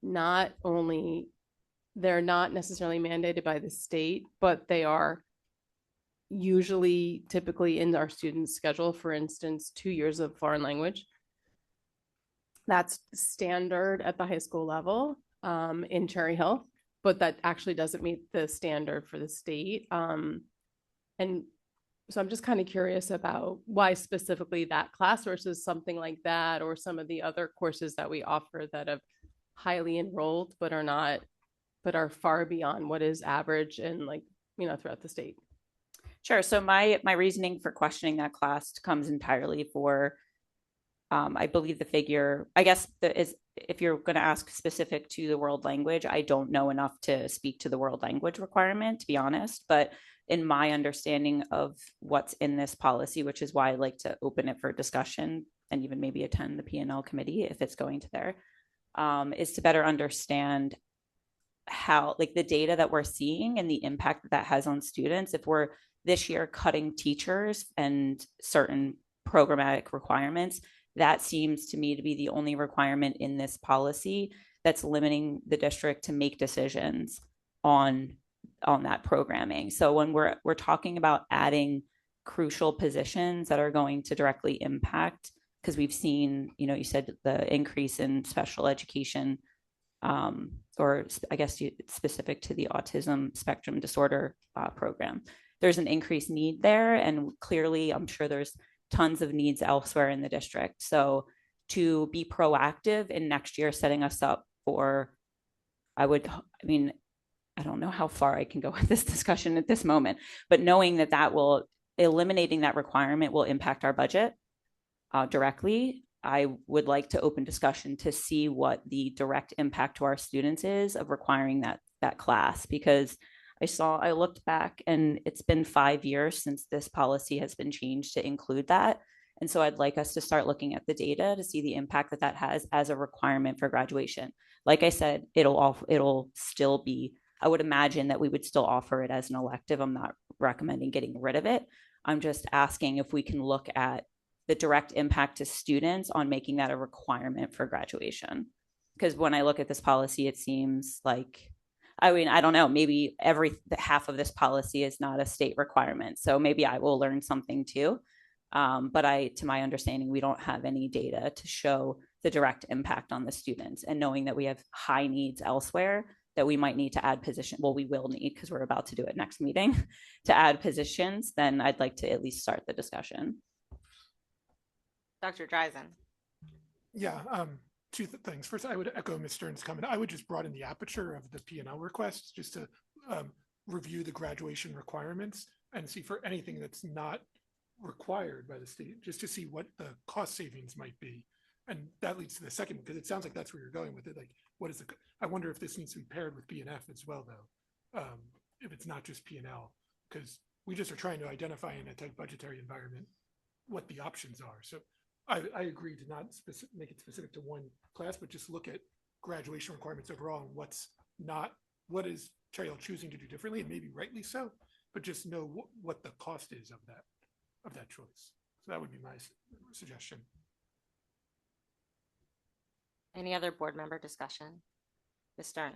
not only, they're not necessarily mandated by the state, but they are usually typically in our students' schedule. For instance, 2 years of foreign language. That's standard at the high school level in Cherry Hill. but that actually doesn't meet the standard for the state. And so I'm just kind of curious about why specifically that class versus something like that, or some of the other courses that we offer that have highly enrolled, but are far beyond what is average and like, throughout the state. Sure. So my reasoning for questioning that class comes entirely for, I believe the figure, I guess if you're going to ask specific to the world language, I don't know enough to speak to the world language requirement, to be honest. But in my understanding of what's in this policy, which is why I like to open it for discussion and even maybe attend the P&L committee if it's going to there, is to better understand how, like, the data that we're seeing and the impact that has on students. If we're this year cutting teachers and certain programmatic requirements, that seems to me to be the only requirement in this policy that's limiting the district to make decisions on that programming. So when we're talking about adding crucial positions that are going to directly impact, because we've seen, you said the increase in special education, or I guess specific to the autism spectrum disorder program, there's an increased need there. And clearly, I'm sure there's tons of needs elsewhere in the district. So to be proactive in next year, setting us up for, I don't know how far I can go with this discussion at this moment, but knowing that eliminating that requirement will impact our budget directly, I would like to open discussion to see what the direct impact to our students is of requiring that class, because I looked back and it's been 5 years since this policy has been changed to include that. And so I'd like us to start looking at the data to see the impact that has as a requirement for graduation. Like I said, it'll still be, I would imagine that we would still offer it as an elective. I'm not recommending getting rid of it. I'm just asking if we can look at the direct impact to students on making that a requirement for graduation. Because when I look at this policy, it seems like, I don't know, maybe half of this policy is not a state requirement. So maybe I will learn something too. But to my understanding, we don't have any data to show the direct impact on the students. And knowing that we have high needs elsewhere, that we might need to add position. Well, we will need, because we're about to do it next meeting, to add positions, then I'd like to at least start the discussion. Dr. Dreisen. Yeah, two things. First, I would echo Ms. Stern's comment. I would just broaden the aperture of the P&L requests just to review the graduation requirements and see for anything that's not required by the state, just to see what the cost savings might be. And that leads to the second, because it sounds like that's where you're going with it. Like, I wonder if this needs to be paired with B&F as well, though, if it's not just P&L, because we just are trying to identify in a tight budgetary environment what the options are. So I agree to not make it specific to one class, but just look at graduation requirements overall and what is Cherry Hill choosing to do differently, and maybe rightly so, but just know what the cost is of that choice. So that would be my suggestion. Any other board member discussion? Ms. Stern.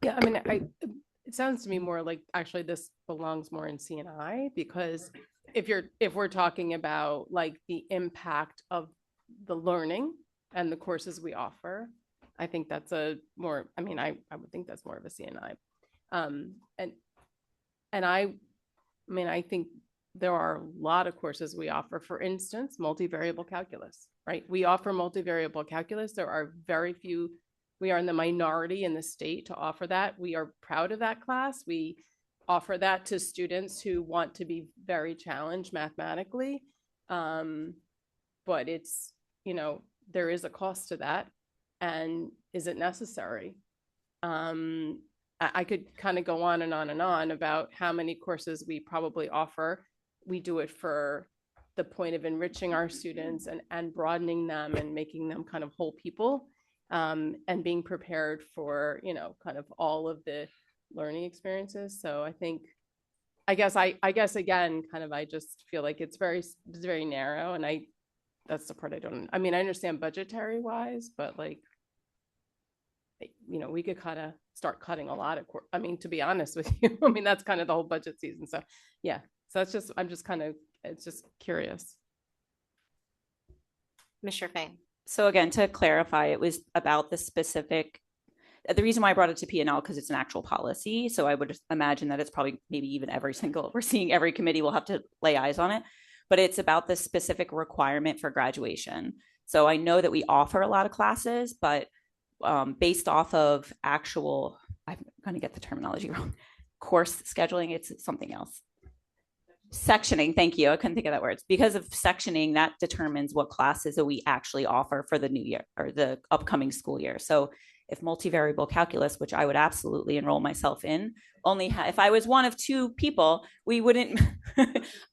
Yeah, it sounds to me more like actually this belongs more in CNI, because if we're talking about like the impact of the learning and the courses we offer, I think that's I would think that's more of a CNI. And I think there are a lot of courses we offer. For instance, multivariable calculus, right? We offer multivariable calculus. There are very few. We are in the minority in the state to offer that. We are proud of that class. We offer that to students who want to be very challenged mathematically. But it's, there is a cost to that. And is it necessary? I could kind of go on and on and on about how many courses we probably offer. We do it for the point of enriching our students and broadening them and making them kind of whole people, and being prepared for, kind of all of the learning experiences. So I guess again, kind of, I just feel like it's very narrow, and that's the part I understand budgetary wise, but like, we could kind of start cutting a lot of, to be honest with you, that's kind of the whole budget season. So yeah, so it's just curious. Mr. Fain. So again, to clarify, it was about the specific The reason why I brought it to P&L because it's an actual policy. So I would imagine that it's probably maybe even we're seeing every committee will have to lay eyes on it, but it's about the specific requirement for graduation. So I know that we offer a lot of classes, but based off of actual, I'm going to get the terminology wrong, course scheduling, it's something else. Sectioning, thank you. I couldn't think of that word. It's because of sectioning that determines what classes that we actually offer for the new year or the upcoming school year. So if multivariable calculus, which I would absolutely enroll myself in, if I was one of two people, we wouldn't,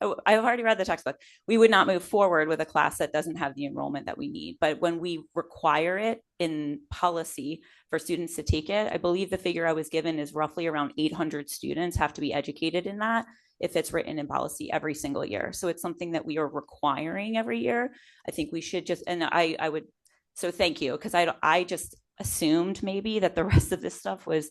I've already read the textbook, we would not move forward with a class that doesn't have the enrollment that we need. But when we require it in policy for students to take it, I believe the figure I was given is roughly around 800 students have to be educated in that if it's written in policy every single year. So it's something that we are requiring every year. I think we should just, and I would, so thank you, because I just assumed maybe that the rest of this stuff was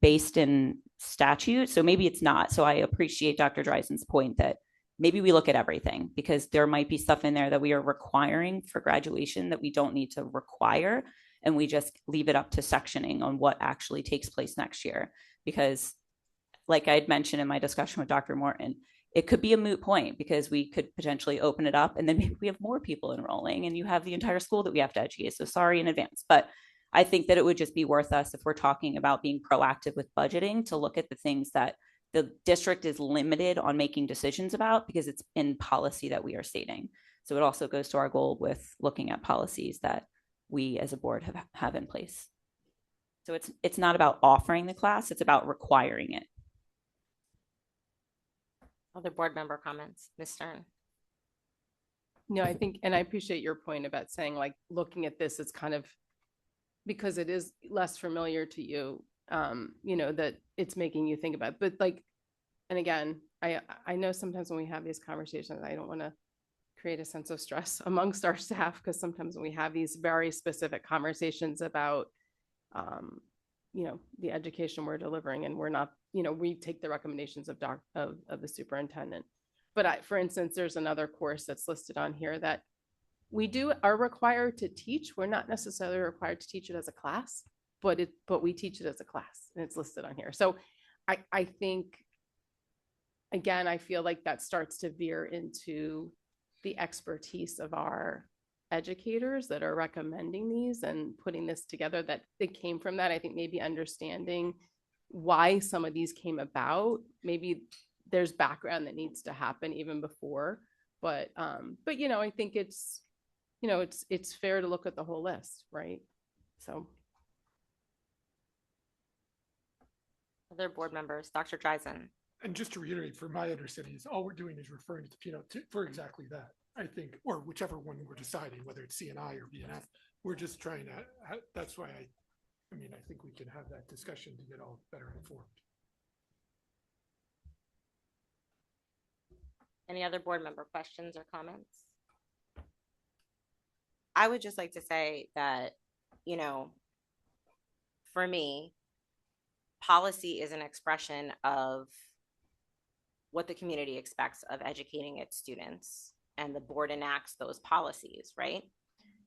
based in statute. So maybe it's not. So I appreciate Dr. Dreisen's point that maybe we look at everything because there might be stuff in there that we are requiring for graduation that we don't need to require. And we just leave it up to sectioning on what actually takes place next year. Because like I had mentioned in my discussion with Dr. Morton, it could be a moot point because we could potentially open it up and then maybe we have more people enrolling and you have the entire school that we have to educate. So sorry in advance, but I think that it would just be worth us if we're talking about being proactive with budgeting to look at the things that the district is limited on making decisions about because it's in policy that we are stating. So it also goes to our goal with looking at policies that we as a board have in place. So it's not about offering the class, it's about requiring it. Other board member comments, Ms. Stern. No, I think, and I appreciate your point about saying like looking at this, it's kind of because it is less familiar to you, you know, that it's making you think about, but like, and again, I know sometimes when we have these conversations, I don't want to create a sense of stress amongst our staff because sometimes when we have these very specific conversations about, you know, the education we're delivering and we're not, you know, we take the recommendations of the superintendent. But for instance, there's another course that's listed on here that we are required to teach. We're not necessarily required to teach it as a class, but we teach it as a class and it's listed on here. So I think, again, I feel like that starts to veer into the expertise of our educators that are recommending these and putting this together, that it came from that. I think maybe understanding why some of these came about, maybe there's background that needs to happen even before, but you know, I think it's, you know, it's fair to look at the whole list, right? So. Other board members, Dr. Dreisen. And just to reiterate, from my understanding, is all we're doing is referring to the P&L for exactly that. I think, or whichever one we're deciding, whether it's CNI or BNF, we're just trying to. That's why I mean, I think we can have that discussion to get all better informed. Any other board member questions or comments? I would just like to say that, you know, for me, policy is an expression of what the community expects of educating its students, and the board enacts those policies, right?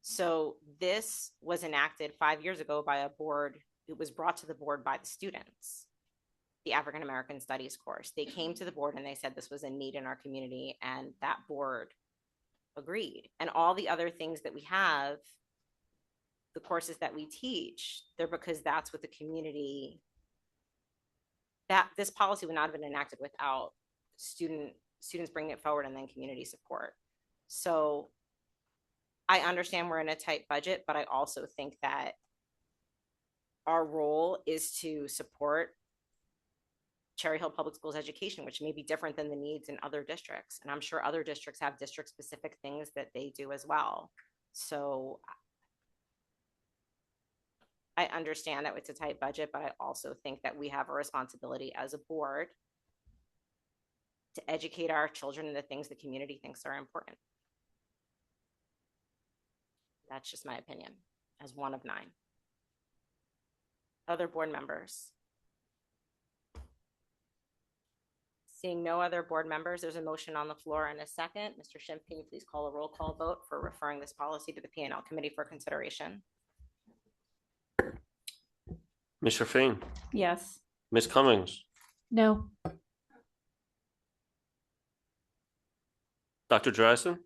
So this was enacted 5 years ago by a board. It was brought to the board by the students, the African American Studies course. They came to the board and they said this was a need in our community, and that board agreed. And all the other things that we have, the courses that we teach, they're because that's what the community, that this policy would not have been enacted without students bringing it forward and then community support. So I understand we're in a tight budget, but I also think that our role is to support Cherry Hill Public Schools education, which may be different than the needs in other districts. And I'm sure other districts have district specific things that they do as well. So I understand that it's a tight budget, but I also think that we have a responsibility as a board to educate our children in the things the community thinks are important. That's just my opinion as one of 9. Other board members? Seeing no other board members, there's a motion on the floor and a second. Mr. Schimpf, can you please call a roll call vote for referring this policy to the P&L committee for consideration? Mr. Fain, Yes. Ms. Cummings, No. Dr. Dreisen,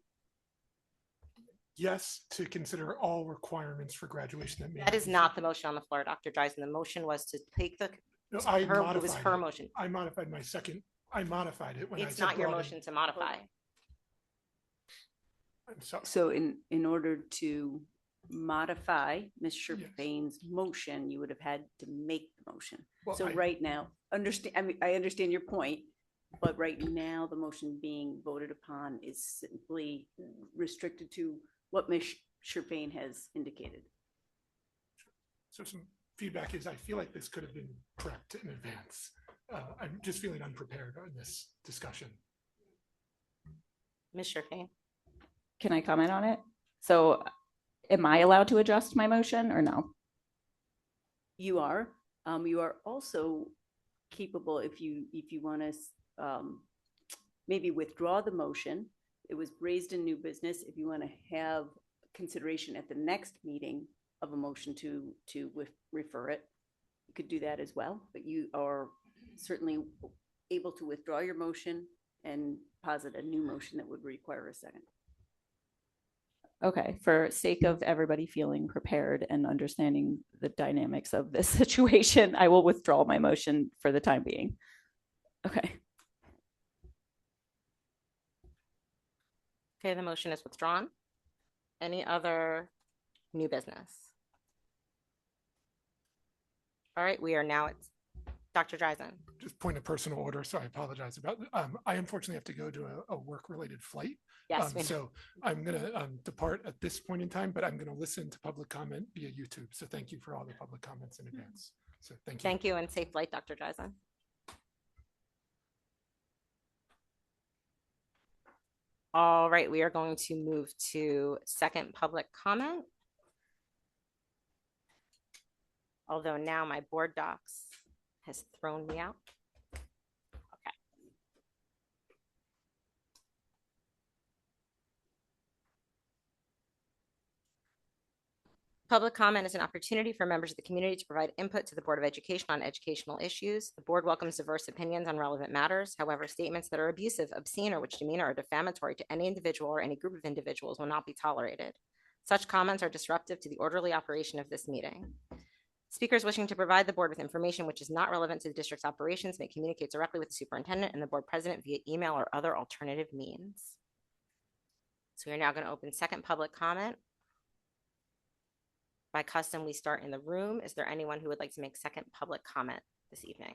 Yes, to consider all requirements for graduation that may. That is not the motion on the floor, Dr. Dreisen. The motion was to take the, No, it was modified her it. motion. I modified my second, I modified it when I It's said not your brought in- motion to modify. I'm sorry. So in order to modify Mr. Fain's motion, you would have had to make the motion. Well, So I- right now, I understand your point, but right now, the motion being voted upon is simply restricted to what Mr. Fain has indicated. So some feedback is I feel like this could have been prepped in advance. I'm just feeling unprepared on this discussion. Mr. Fain. Can I comment on it? So am I allowed to adjust my motion or no? You are also capable if you want to maybe withdraw the motion. It was raised in new business. If you want to have consideration at the next meeting of a motion to refer it, you could do that as well. But you are certainly able to withdraw your motion and posit a new motion that would require a second. Okay, for sake of everybody feeling prepared and understanding the dynamics of this situation, I will withdraw my motion for the time being. Okay. Okay, the motion is withdrawn. Any other new business? All right, we are now at Dr. Dreisen. Just point of personal order, so I apologize about, I unfortunately have to go to a work-related flight. Yes, we know. So I'm gonna depart at this point in time, but I'm gonna listen to public comment via YouTube. So thank you for all the public comments in advance. So thank you. Thank you and safe flight, Dr. Dreisen. All right, we are going to move to second public comment. Although now my board docs has thrown me out. Okay. Public comment is an opportunity for members of the community to provide input to the Board of Education on educational issues. The board welcomes diverse opinions on relevant matters. However, statements that are abusive, obscene, or which demean or are defamatory to any individual or any group of individuals will not be tolerated. Such comments are disruptive to the orderly operation of this meeting. Speakers wishing to provide the board with information which is not relevant to the district's operations may communicate directly with the superintendent and the board president via email or other alternative means. So we are now going to open second public comment. By custom, we start in the room. Is there anyone who would like to make second public comment this evening?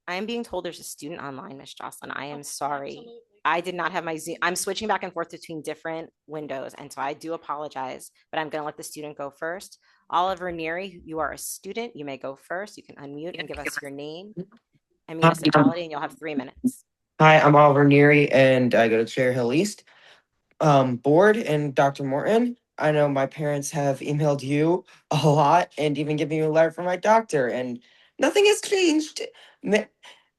I am being told there's a student online, Ms. Jocelyn. I am sorry. Absolutely. I did not have my Zoom. I'm switching back and forth between different windows. And so I do apologize, but I'm going to let the student go first. Oliver Neary, you are a student. You may go first. You can unmute and give us your name and municipality, and you'll have 3 minutes. Hi, I'm Oliver Neary, and I go to Cherry Hill East. Board and Dr. Morton, I know my parents have emailed you a lot and even given you a letter from my doctor, and nothing has changed.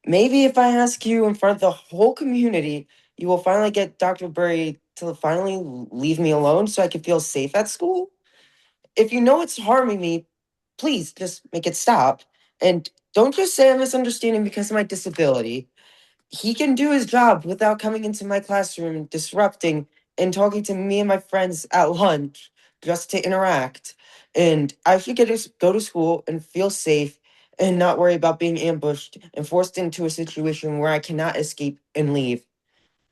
Maybe if I ask you in front of the whole community, you will finally get Dr. Burry to finally leave me alone so I can feel safe at school. If you know it's harming me, please just make it stop. And don't just say I'm misunderstanding because of my disability. He can do his job without coming into my classroom, disrupting and talking to me and my friends at lunch just to interact. And I should get to go to school and feel safe and not worry about being ambushed and forced into a situation where I cannot escape and leave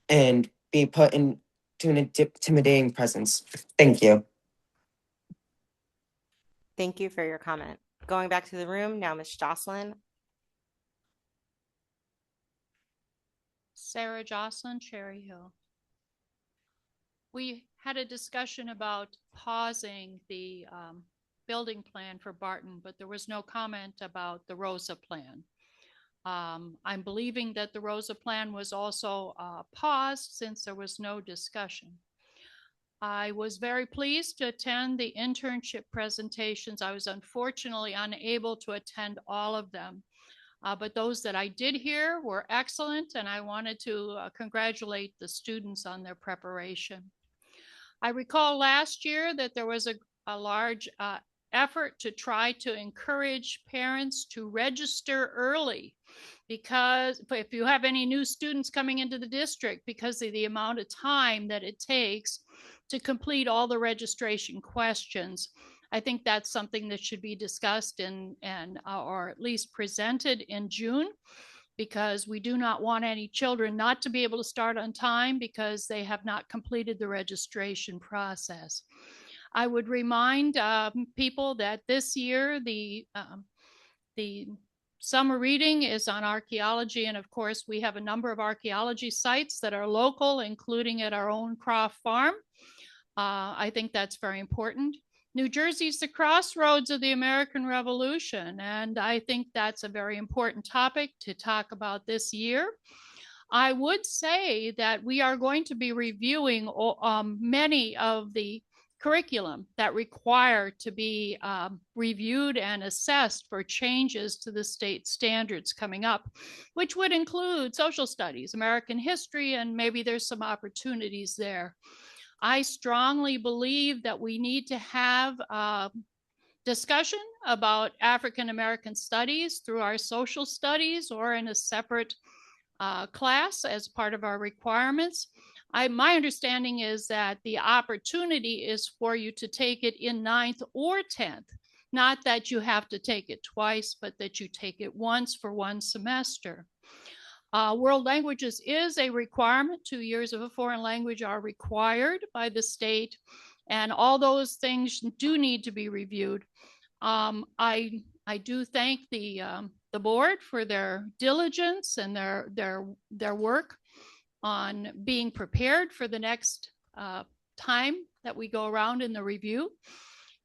and be put into an intimidating presence. Thank you. Thank you for your comment. Going back to the room now, Ms. Jocelyn. Sarah Jocelyn, Cherry Hill. We had a discussion about pausing the building plan for Barton, but there was no comment about the Rosa plan. I'm believing that the Rosa plan was also paused since there was no discussion. I was very pleased to attend the internship presentations. I was unfortunately unable to attend all of them. But those that I did hear were excellent, and I wanted to congratulate the students on their preparation. I recall last year that there was a large effort to try to encourage parents to register early, because if you have any new students coming into the district, because of the amount of time that it takes to complete all the registration questions. I think that's something that should be discussed and or at least presented in June, because we do not want any children not to be able to start on time because they have not completed the registration process. I would remind people that this year the summer reading is on archaeology, and of course we have a number of archaeology sites that are local, including at our own Croft Farm. I think that's very important. New Jersey's the crossroads of the American Revolution, and I think that's a very important topic to talk about this year. I would say that we are going to be reviewing many of the curriculum that require to be reviewed and assessed for changes to the state standards coming up, which would include social studies, American history, and maybe there's some opportunities there. I strongly believe that we need to have discussion about African American studies through our social studies or in a separate class as part of our requirements. My understanding is that the opportunity is for you to take it in 9th or 10th, not that you have to take it twice, but that you take it once for one semester. World languages is a requirement. 2 years of a foreign language are required by the state, and all those things do need to be reviewed. I do thank the board for their diligence and their work on being prepared for the next time that we go around in the review.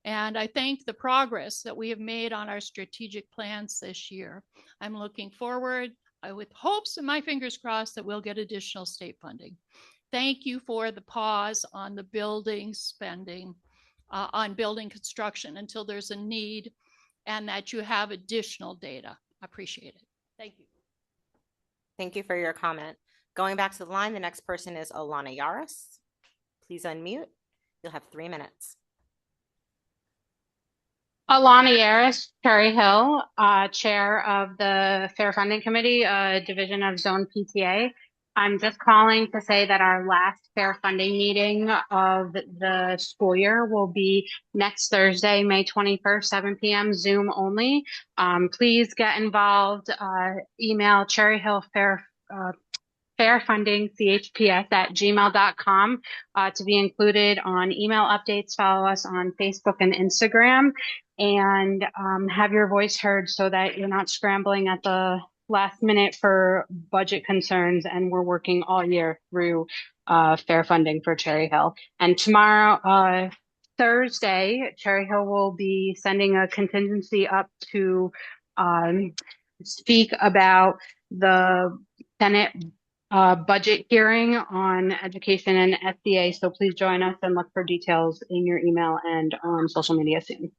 And I thank the progress that we have made on our strategic plans this year. I'm looking forward with hopes and my fingers crossed that we'll get additional state funding. Thank you for the pause on the building spending, on building construction until there's a need, and that you have additional data. I appreciate it. Thank you. Thank you for your comment. Going back to the line, the next person is Alana Yaris. Please unmute. You'll have 3 minutes. Alana Yaris, Cherry Hill, Chair of the Fair Funding Committee, Division of Zone PTA. I'm just calling to say that our last fair funding meeting of the school year will be next Thursday, May 21st, 7 p.m. Zoom only. Please get involved. Email Cherry Hill fairfundingchps@gmail.com to be included on email updates. Follow us on Facebook and Instagram, and have your voice heard so that you're not scrambling at the last minute for budget concerns. And we're working all year through fair funding for Cherry Hill. And tomorrow, Thursday, Cherry Hill will be sending a contingency up to speak about the Senate budget hearing on education and SDA. So please join us and look for details in your email and on social media soon.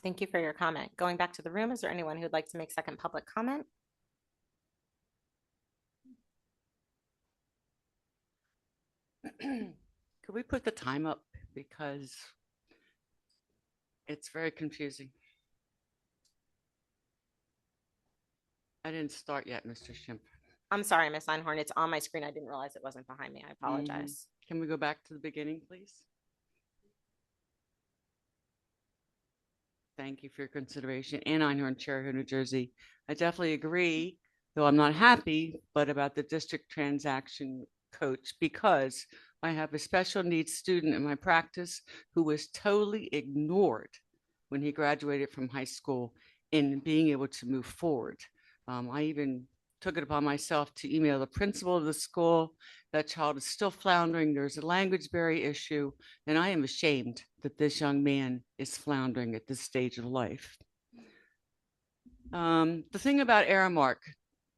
Thank you for your comment. Going back to the room, is there anyone who'd like to make second public comment? Could we put the time up, because it's very confusing. I didn't start yet, Mr. Schimpf. I'm sorry, Ms. Einhorn. It's on my screen. I didn't realize it wasn't behind me. I apologize. Can we go back to the beginning, please? Thank you for your consideration. Ann Einhorn, Cherry Hill, New Jersey. I definitely agree, though I'm not happy, but about the district transaction coach, because I have a special needs student in my practice who was totally ignored when he graduated from high school in being able to move forward. I even took it upon myself to email the principal of the school. That child is still floundering. There's a language barrier issue, and I am ashamed that this young man is floundering at this stage of life. The thing about Aramark,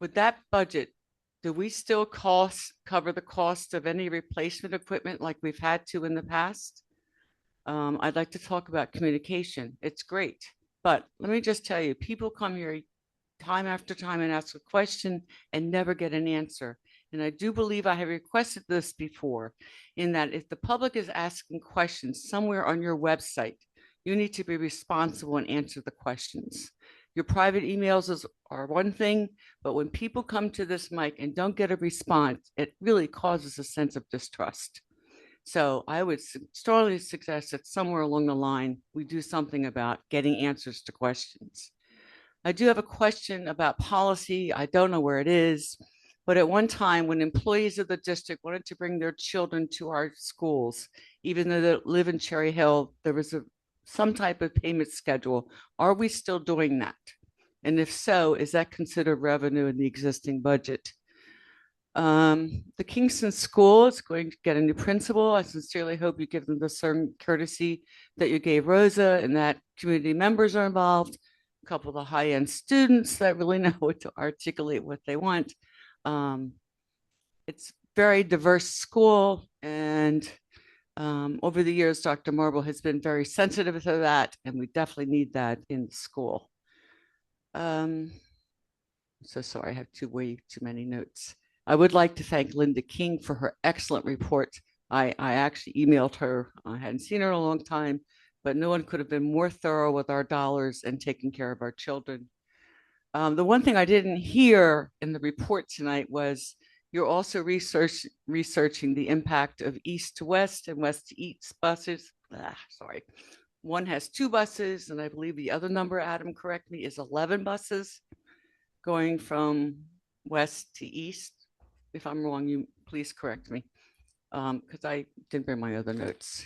with that budget, do we still cover the cost of any replacement equipment like we've had to in the past? I'd like to talk about communication. It's great, but let me just tell you, people come here time after time and ask a question and never get an answer. And I do believe I have requested this before, in that if the public is asking questions somewhere on your website, you need to be responsible and answer the questions. Your private emails are one thing, but when people come to this mic and don't get a response, it really causes a sense of distrust. So I would strongly suggest that somewhere along the line, we do something about getting answers to questions. I do have a question about policy. I don't know where it is, but at one time when employees of the district wanted to bring their children to our schools, even though they live in Cherry Hill, there was some type of payment schedule. Are we still doing that? And if so, is that considered revenue in the existing budget? The Kingston School is going to get a new principal. I sincerely hope you give them the same courtesy that you gave Rosa, and that community members are involved. A couple of the high-end students that really know what to articulate what they want. It's very diverse school, and over the years, Dr. Marble has been very sensitive to that, and we definitely need that in school. So sorry, I have way too many notes. I would like to thank Linda King for her excellent report. I actually emailed her. I hadn't seen her in a long time, but no one could have been more thorough with our dollars and taking care of our children. The one thing I didn't hear in the report tonight was you're also researching the impact of east to west and west to east buses. Sorry. One has 2 buses, and I believe the other number, Adam, correct me, is 11 buses going from west to east. If I'm wrong, you please correct me, because I didn't bring my other notes.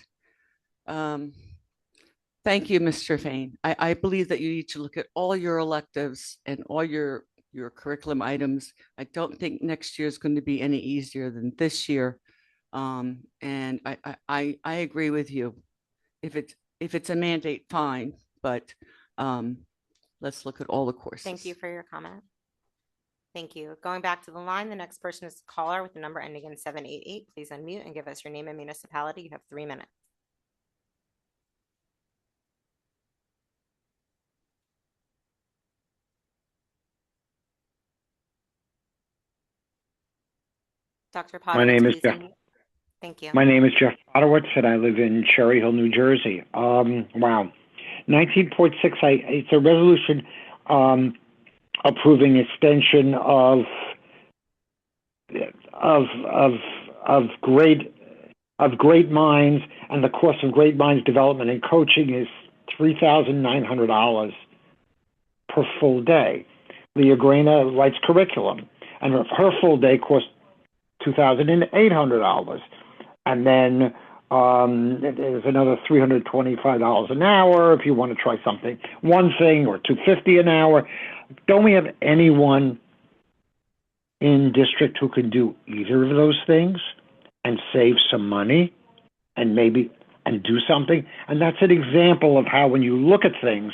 Thank you, Mr. Fain. I believe that you need to look at all your electives and all your curriculum items. I don't think next year is going to be any easier than this year. And I agree with you. If it's a mandate, fine, but let's look at all the courses. Thank you for your comment. Thank you. Going back to the line, the next person is a caller with the number ending in 788. Please unmute and give us your name and municipality. You have 3 minutes. Dr. Potowitz, My name is please Jeff. unmute. Thank you. My name is Jeff Potowitz, and I live in Cherry Hill, New Jersey. Wow. 19.6, it's a resolution approving extension of great minds, and the cost of great minds development and coaching is $3,900 per full day. Leah Grena writes curriculum, and her full day costs $2,800. And then there's another $325 an hour if you want to try one thing, or $250 an hour. Don't we have anyone in district who can do either of those things and save some money and do something? And that's an example of how, when you look at things,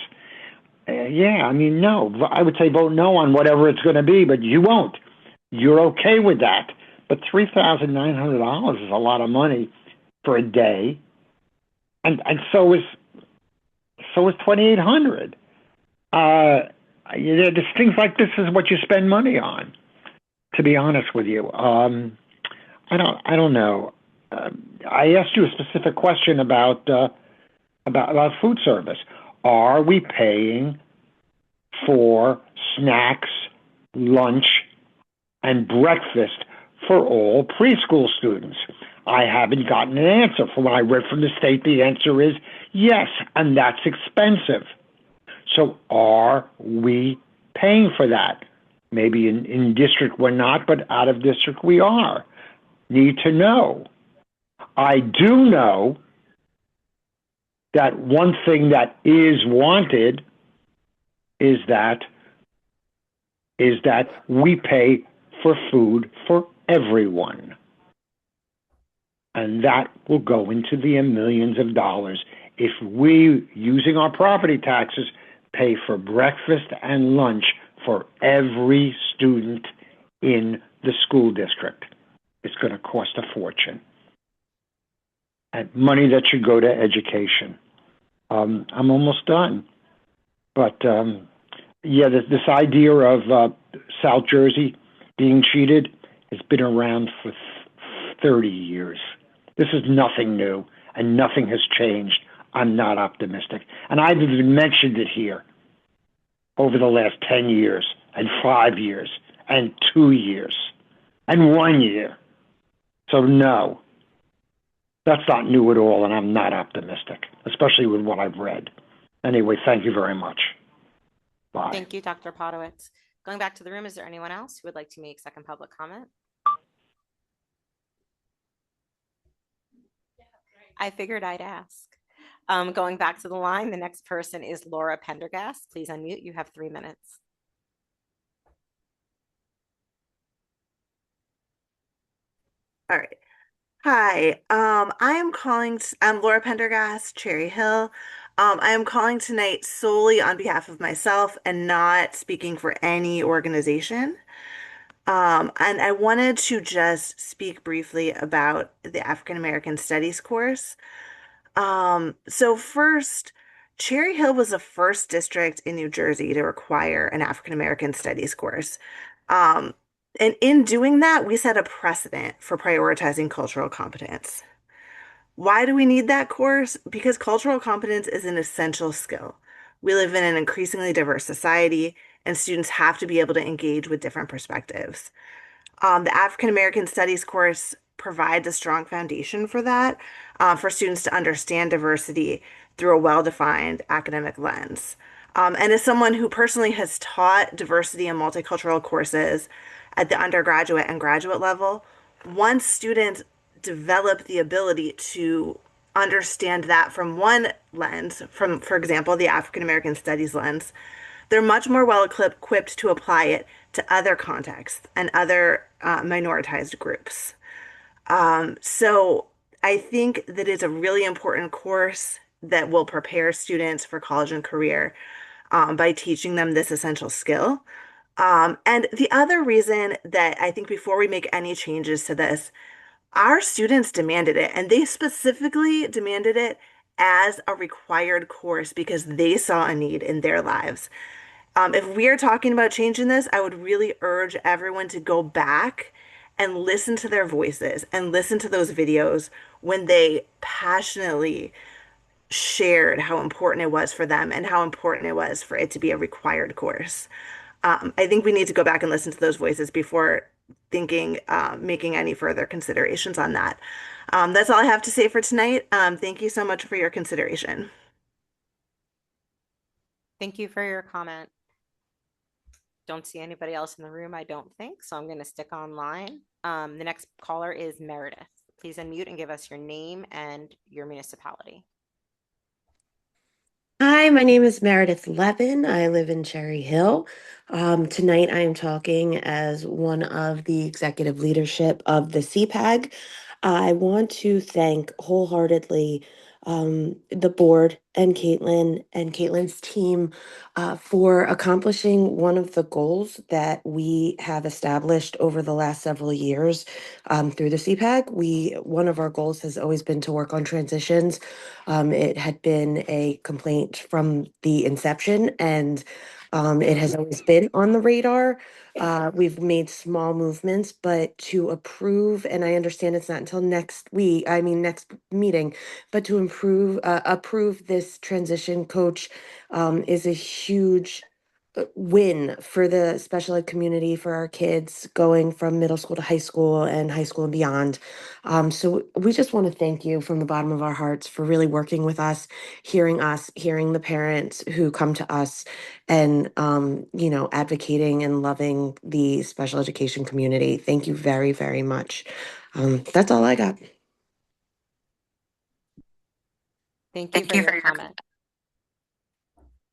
no, I would say vote no on whatever it's going to be, but you won't. You're okay with that. But $3,900 is a lot of money for a day, and so is $2,800. There's things like this is what you spend money on. To be honest with you, I don't know. I asked you a specific question about food service. Are we paying for snacks, lunch, and breakfast for all preschool students? I haven't gotten an answer. From what I read from the state, the answer is yes, and that's expensive. So are we paying for that? Maybe in district we're not, but out of district we are. Need to know. I do know that one thing that is wanted is that we pay for food for everyone. And that will go into the millions of dollars if we, using our property taxes, pay for breakfast and lunch for every student in the school district. It's going to cost a fortune. And money that should go to education. I'm almost done. But this idea of South Jersey being cheated It's been around for 30 years. This is nothing new and nothing has changed. I'm not optimistic. And I've even mentioned it here over the last 10 years and 5 years and 2 years and 1 year. So no, that's not new at all, and I'm not optimistic, especially with what I've read. Anyway, thank you very much. Bye. Thank you, Dr. Podowitz. Going back to the room, is there anyone else who would like to make second public comment? I figured I'd ask. Going back to the line, the next person is Laura Pendergast. Please unmute. You have 3 minutes. All right. Hi, I'm Laura Pendergast, Cherry Hill. I am calling tonight solely on behalf of myself and not speaking for any organization. And I wanted to just speak briefly about the African American Studies course. So first, Cherry Hill was the first district in New Jersey to require an African American Studies course. Um, and in doing that, we set a precedent for prioritizing cultural competence. Why do we need that course? Because cultural competence is an essential skill. We live in an increasingly diverse society, and students have to be able to engage with different perspectives. The African American Studies course provides a strong foundation for that, for students to understand diversity through a well-defined academic lens. And as someone who personally has taught diversity and multicultural courses at the undergraduate and graduate level, once students develop the ability to understand that from one lens, from, for example, the African American Studies lens, they're much more well equipped to apply it to other contexts and other minoritized groups. So I think that it's a really important course that will prepare students for college and career by teaching them this essential skill. And the other reason that I think before we make any changes to this, our students demanded it, and they specifically demanded it as a required course because they saw a need in their lives. If we are talking about changing this, I would really urge everyone to go back and listen to their voices and listen to those videos when they passionately shared how important it was for them and how important it was for it to be a required course. I think we need to go back and listen to those voices before thinking, making any further considerations on that. That's all I have to say for tonight. Thank you so much for your consideration. Thank you for your comment. Don't see anybody else in the room, I don't think, so I'm going to stick online. The next caller is Meredith. Please unmute and give us your name and your municipality. Hi, my name is Meredith Levin. I live in Cherry Hill. Tonight I am talking as one of the executive leadership of the CPAG. I want to thank wholeheartedly the board and Caitlin's team for accomplishing one of the goals that we have established over the last several years through the CPAG. One of our goals has always been to work on transitions. It had been a complaint from the inception, and it has always been on the radar. We've made small movements, but to approve, and I understand it's not until next meeting, but to approve this transition coach is a huge win for the special ed community, for our kids going from middle school to high school and high school and beyond. So we just want to thank you from the bottom of our hearts for really working with us, hearing the parents who come to us, and advocating and loving the special education community. Thank you very, very much. That's all I got. Thank you for your comment.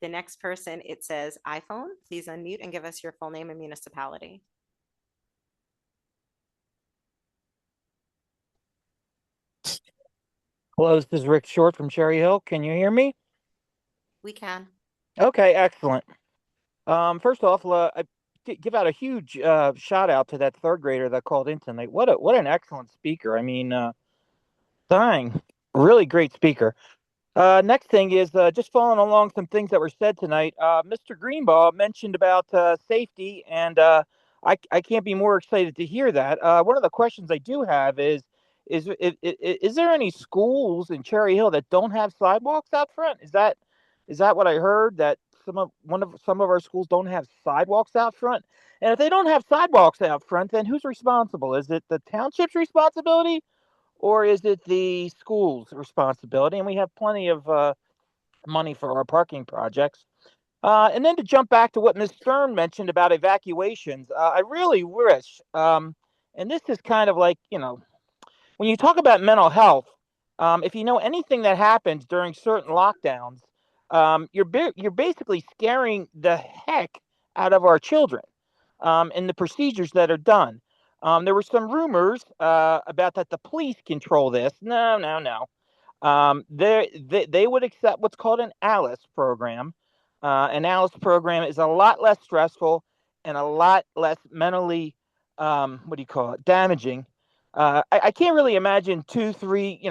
The next person, it says iPhone. Please unmute and give us your full name and municipality. Hello, this is Rick Short from Cherry Hill. Can you hear me? We can. Okay, excellent. First off, I give out a huge shout out to that third grader that called in tonight. What an excellent speaker. I mean, dang, really great speaker. Next thing is just following along some things that were said tonight. Mr. Greenbaugh mentioned about safety, and I can't be more excited to hear that. One of the questions I do have is there any schools in Cherry Hill that don't have sidewalks out front? Is that what I heard, that some of our schools don't have sidewalks out front? And if they don't have sidewalks out front, then who's responsible? Is it the township's responsibility, or is it the school's responsibility? And we have plenty of money for our parking projects. And then to jump back to what Ms. Stern mentioned about evacuations, I really wish, and this is kind of like, when you talk about mental health, if you know anything that happens during certain lockdowns, you're basically scaring the heck out of our children, and the procedures that are done. There were some rumors about that the police control this. No, no, no. They would accept what's called an ALICE program. An ALICE program is a lot less stressful and a lot less mentally, what do you call it, damaging. I can't really imagine 2, 3,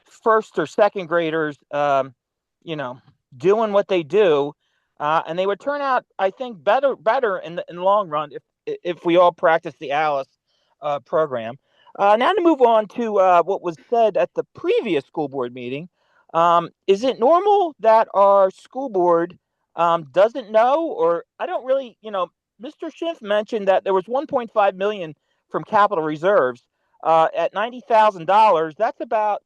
first or second graders, doing what they do, and they would turn out, I think, better in the long run if we all practice the ALICE program. Now to move on to what was said at the previous school board meeting. Is it normal that our school board doesn't know, or I don't really, Mr. Schiff mentioned that there was 1.5 million from capital reserves. At $90,000, that's about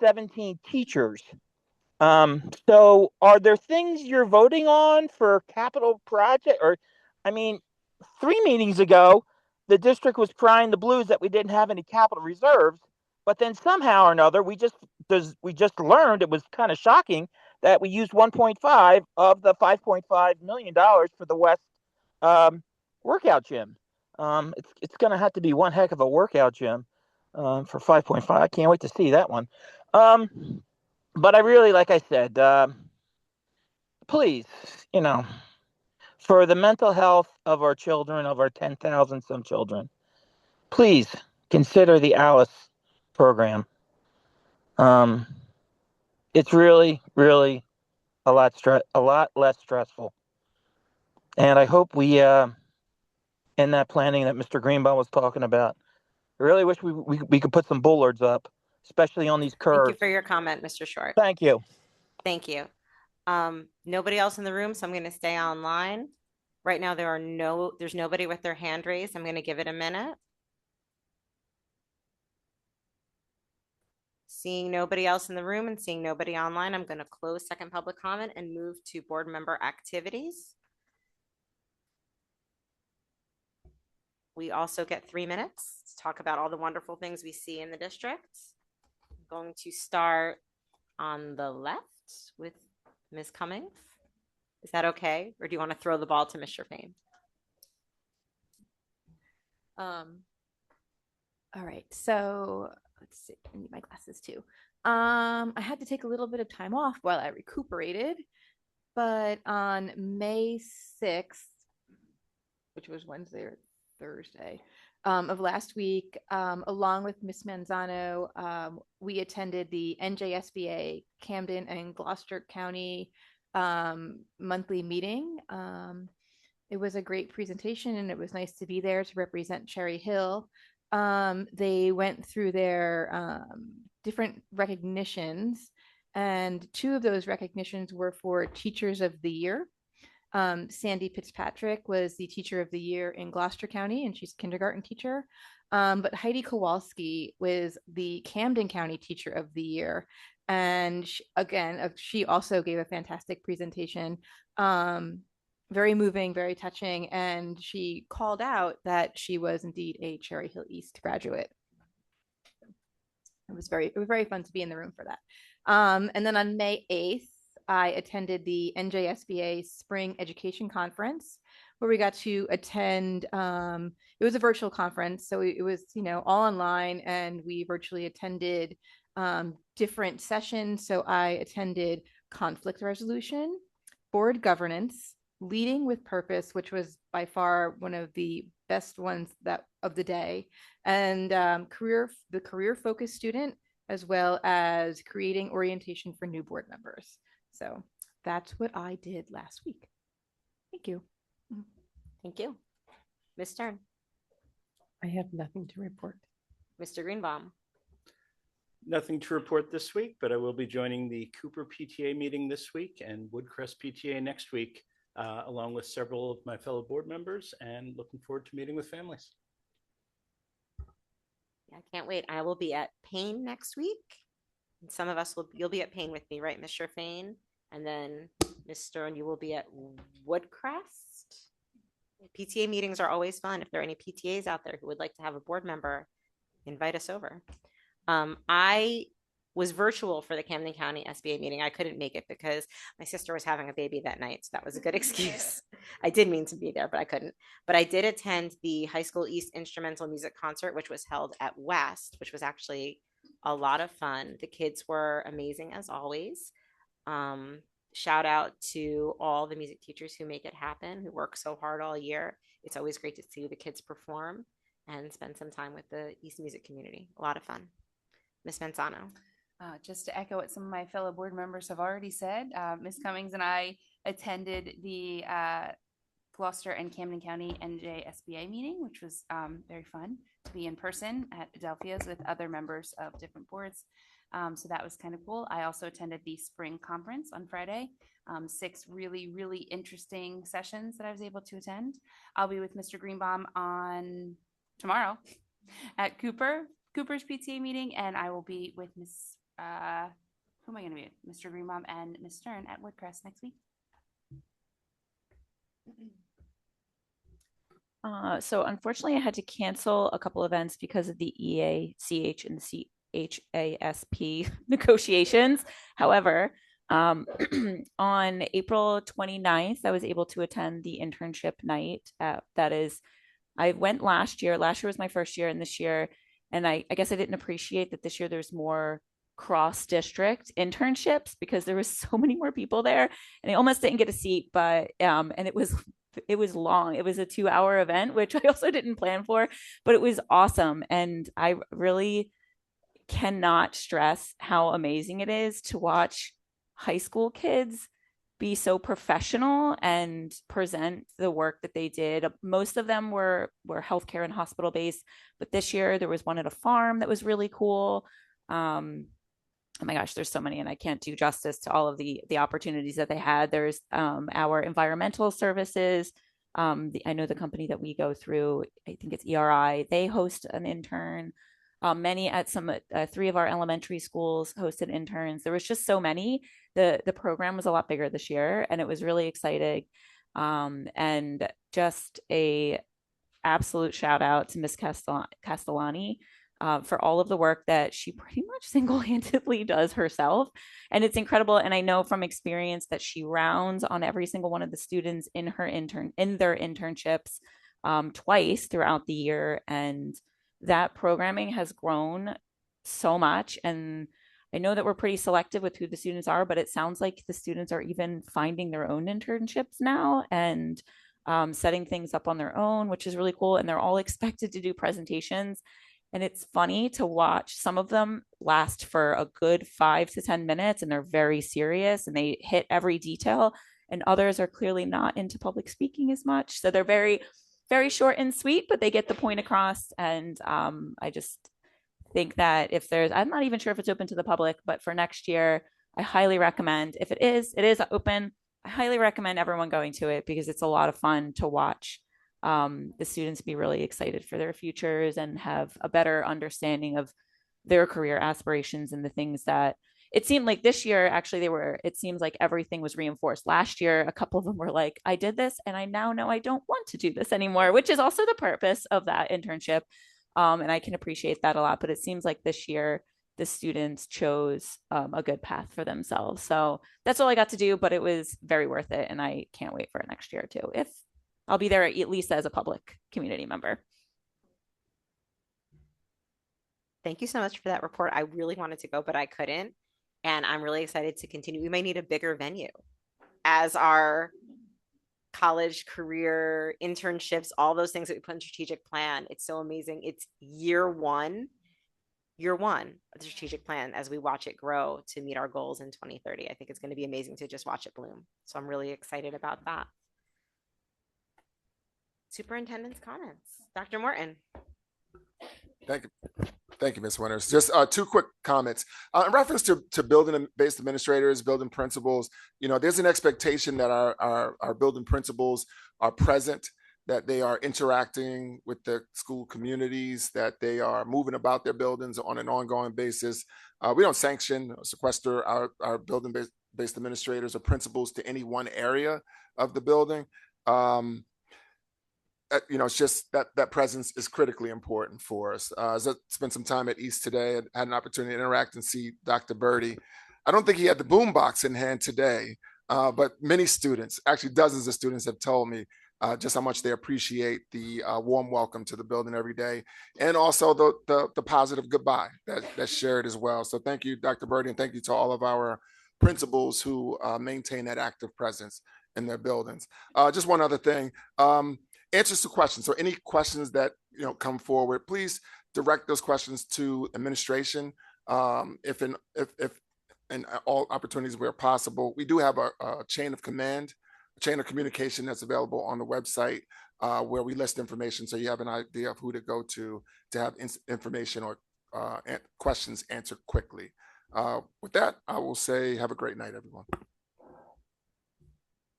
17 teachers. So are there things you're voting on for capital project? Or, I mean, 3 meetings ago, the district was crying the blues that we didn't have any capital reserves, but then somehow or another, we just learned, it was kind of shocking, that we used 1.5 of the $5.5 million for the West workout gym. It's going to have to be one heck of a workout gym for 5.5. I can't wait to see that one. But I really, like I said, please, for the mental health of our children, of our 10,000 some children, please consider the ALICE program. It's really, really a lot less stressful. And I hope we, in that planning that Mr. Greenbaum was talking about, I really wish we could put some bullards up, especially on these curves. Thank you for your comment, Mr. Short. Thank you. Thank you. Nobody else in the room, so I'm going to stay online. Right now, there's nobody with their hand raised. I'm going to give it a minute. Seeing nobody else in the room and seeing nobody online, I'm going to close second public comment and move to board member activities. We also get 3 minutes to talk about all the wonderful things we see in the district. I'm going to start on the left with Ms. Cummings. Is that okay? Or do you want to throw the ball to Mr. Fain? All right, so let's see, I need my glasses too. I had to take a little bit of time off while I recuperated, but on May 6th, which was Wednesday or Thursday of last week, along with Miss Manzano, we attended the NJSBA Camden and Gloucester County monthly meeting. It was a great presentation and it was nice to be there to represent Cherry Hill. They went through their different recognitions, and 2 of those recognitions were for Teachers of the Year. Sandy Fitzpatrick was the Teacher of the Year in Gloucester County, and she's a kindergarten teacher. But Heidi Kowalski was the Camden County Teacher of the Year. And she also gave a fantastic presentation. Very moving, very touching, and she called out that she was indeed a Cherry Hill East graduate. It was very fun to be in the room for that. And then on May 8th, I attended the NJSBA Spring Education Conference, where we got to attend. It was a virtual conference, so it was all online, and we virtually attended different sessions. So I attended conflict resolution, board governance, leading with purpose, which was by far one of the best ones of the day, and the career focused student, as well as creating orientation for new board members. So that's what I did last week. Thank you. Thank you. Ms. Stern, I have nothing to report. Mr. Greenbaum, Nothing to report this week, but I will be joining the Cooper PTA meeting this week and Woodcrest PTA next week, along with several of my fellow board members, and looking forward to meeting with families. yeah, I can't wait. I will be at Payne next week. And some of us you'll be at Payne with me, right, Mr. Fain? And then Ms. Stern, you will be at Woodcrest. PTA meetings are always fun. If there are any PTAs out there who would like to have a board member, invite us over. I was virtual for the Camden County SBA meeting. I couldn't make it because my sister was having a baby that night. So that was a good excuse. I did mean to be there, but I couldn't. But I did attend the High School East Instrumental Music Concert, which was held at West, which was actually a lot of fun. The kids were amazing as always. Shout out to all the music teachers who make it happen, who work so hard all year. It's always great to see the kids perform and spend some time with the East music community. A lot of fun. Ms. Manzano. Just to echo what some of my fellow board members have already said, Ms. Cummings and I attended the Gloucester and Camden County NJSBA meeting, which was very fun to be in person at Adelphia's with other members of different boards. So that was kind of cool. I also attended the spring conference on Friday. 6 really, really interesting sessions that I was able to attend. I'll be with Mr. Greenbaum on tomorrow at Cooper's PTA meeting, and I will be with who am I going to be with? Mr. Greenbaum and Ms. Stern at Woodcrest next week. So unfortunately, I had to cancel a couple events because of the EACH and the CHASP negotiations. However, on April 29th, I was able to attend the internship night. I went last year. Last year was my first year, and this year, and I guess I didn't appreciate that this year there's more cross-district internships because there was so many more people there, and I almost didn't get a seat, but and it was long. It was a 2-hour event, which I also didn't plan for, but it was awesome. And I really cannot stress how amazing it is to watch high school kids be so professional and present the work that they did. Most of them were healthcare and hospital based, but this year there was one at a farm that was really cool. Oh my gosh, there's so many, and I can't do justice to all of the opportunities that they had. There's our environmental services. I know the company that we go through, I think it's ERI, they host an intern. Many at 3 of our elementary schools hosted interns. There was just so many. The program was a lot bigger this year, and it was really exciting. And just a absolute shout out to Miss Castellani for all of the work that she pretty much single-handedly does herself. And it's incredible. And I know from experience that she rounds on every single one of the students in their internships twice throughout the year. And that programming has grown so much. And I know that we're pretty selective with who the students are, but it sounds like the students are even finding their own internships now and setting things up on their own, which is really cool. And they're all expected to do presentations. And it's funny to watch. Some of them last for a good 5 to 10 minutes, and they're very serious and they hit every detail. And others are clearly not into public speaking as much. So they're very, very short and sweet, but they get the point across. And I just think that I'm not even sure if it's open to the public, but for next year, I highly recommend, if it is open, I highly recommend everyone going to it because it's a lot of fun to watch the students be really excited for their futures and have a better understanding of their career aspirations and the things that it seemed like this year, actually, it seems like everything was reinforced. Last year, a couple of them were like, I did this and I now know I don't want to do this anymore, which is also the purpose of that internship. And I can appreciate that a lot, but it seems like this year, the students chose a good path for themselves. So that's all I got to do, but it was very worth it. And I can't wait for next year too, if I'll be there at least as a public community member. Thank you so much for that report. I really wanted to go, but I couldn't. And I'm really excited to continue. We might need a bigger venue as our college career internships, all those things that we put in strategic plan. It's so amazing. It's year one of the strategic plan as we watch it grow to meet our goals in 2030. I think it's going to be amazing to just watch it bloom. So I'm really excited about that. Superintendent's comments. Dr. Morton. Thank you. Thank you, Ms. Winters. Just two quick comments. In reference to building-based administrators, building principals, there's an expectation that our building principals are present, that they are interacting with the school communities, that they are moving about their buildings on an ongoing basis. We don't sanction or sequester our building-based administrators or principals to any one area of the building. It's just that presence is critically important for us. As I spent some time at East today and had an opportunity to interact and see Dr. Birdie. I don't think he had the boom box in hand today, but many students, actually dozens of students, have told me just how much they appreciate the warm welcome to the building every day, and also the positive goodbye that's shared as well. So thank you, Dr. Birdie, and thank you to all of our principals who maintain that active presence in their buildings. Just one other thing. Answers to questions. So any questions that come forward, please direct those questions to administration. If in all opportunities where possible, we do have a chain of command, a chain of communication that's available on the website where we list information, so you have an idea of who to go to have information or questions answered quickly. With that, I will say have a great night, everyone.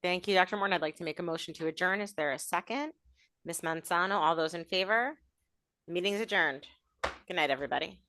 Thank you, Dr. Morton. I'd like to make a motion to adjourn. Is there a second? Ms. Manzano, all those in favor? The meeting is adjourned. Good night, everybody.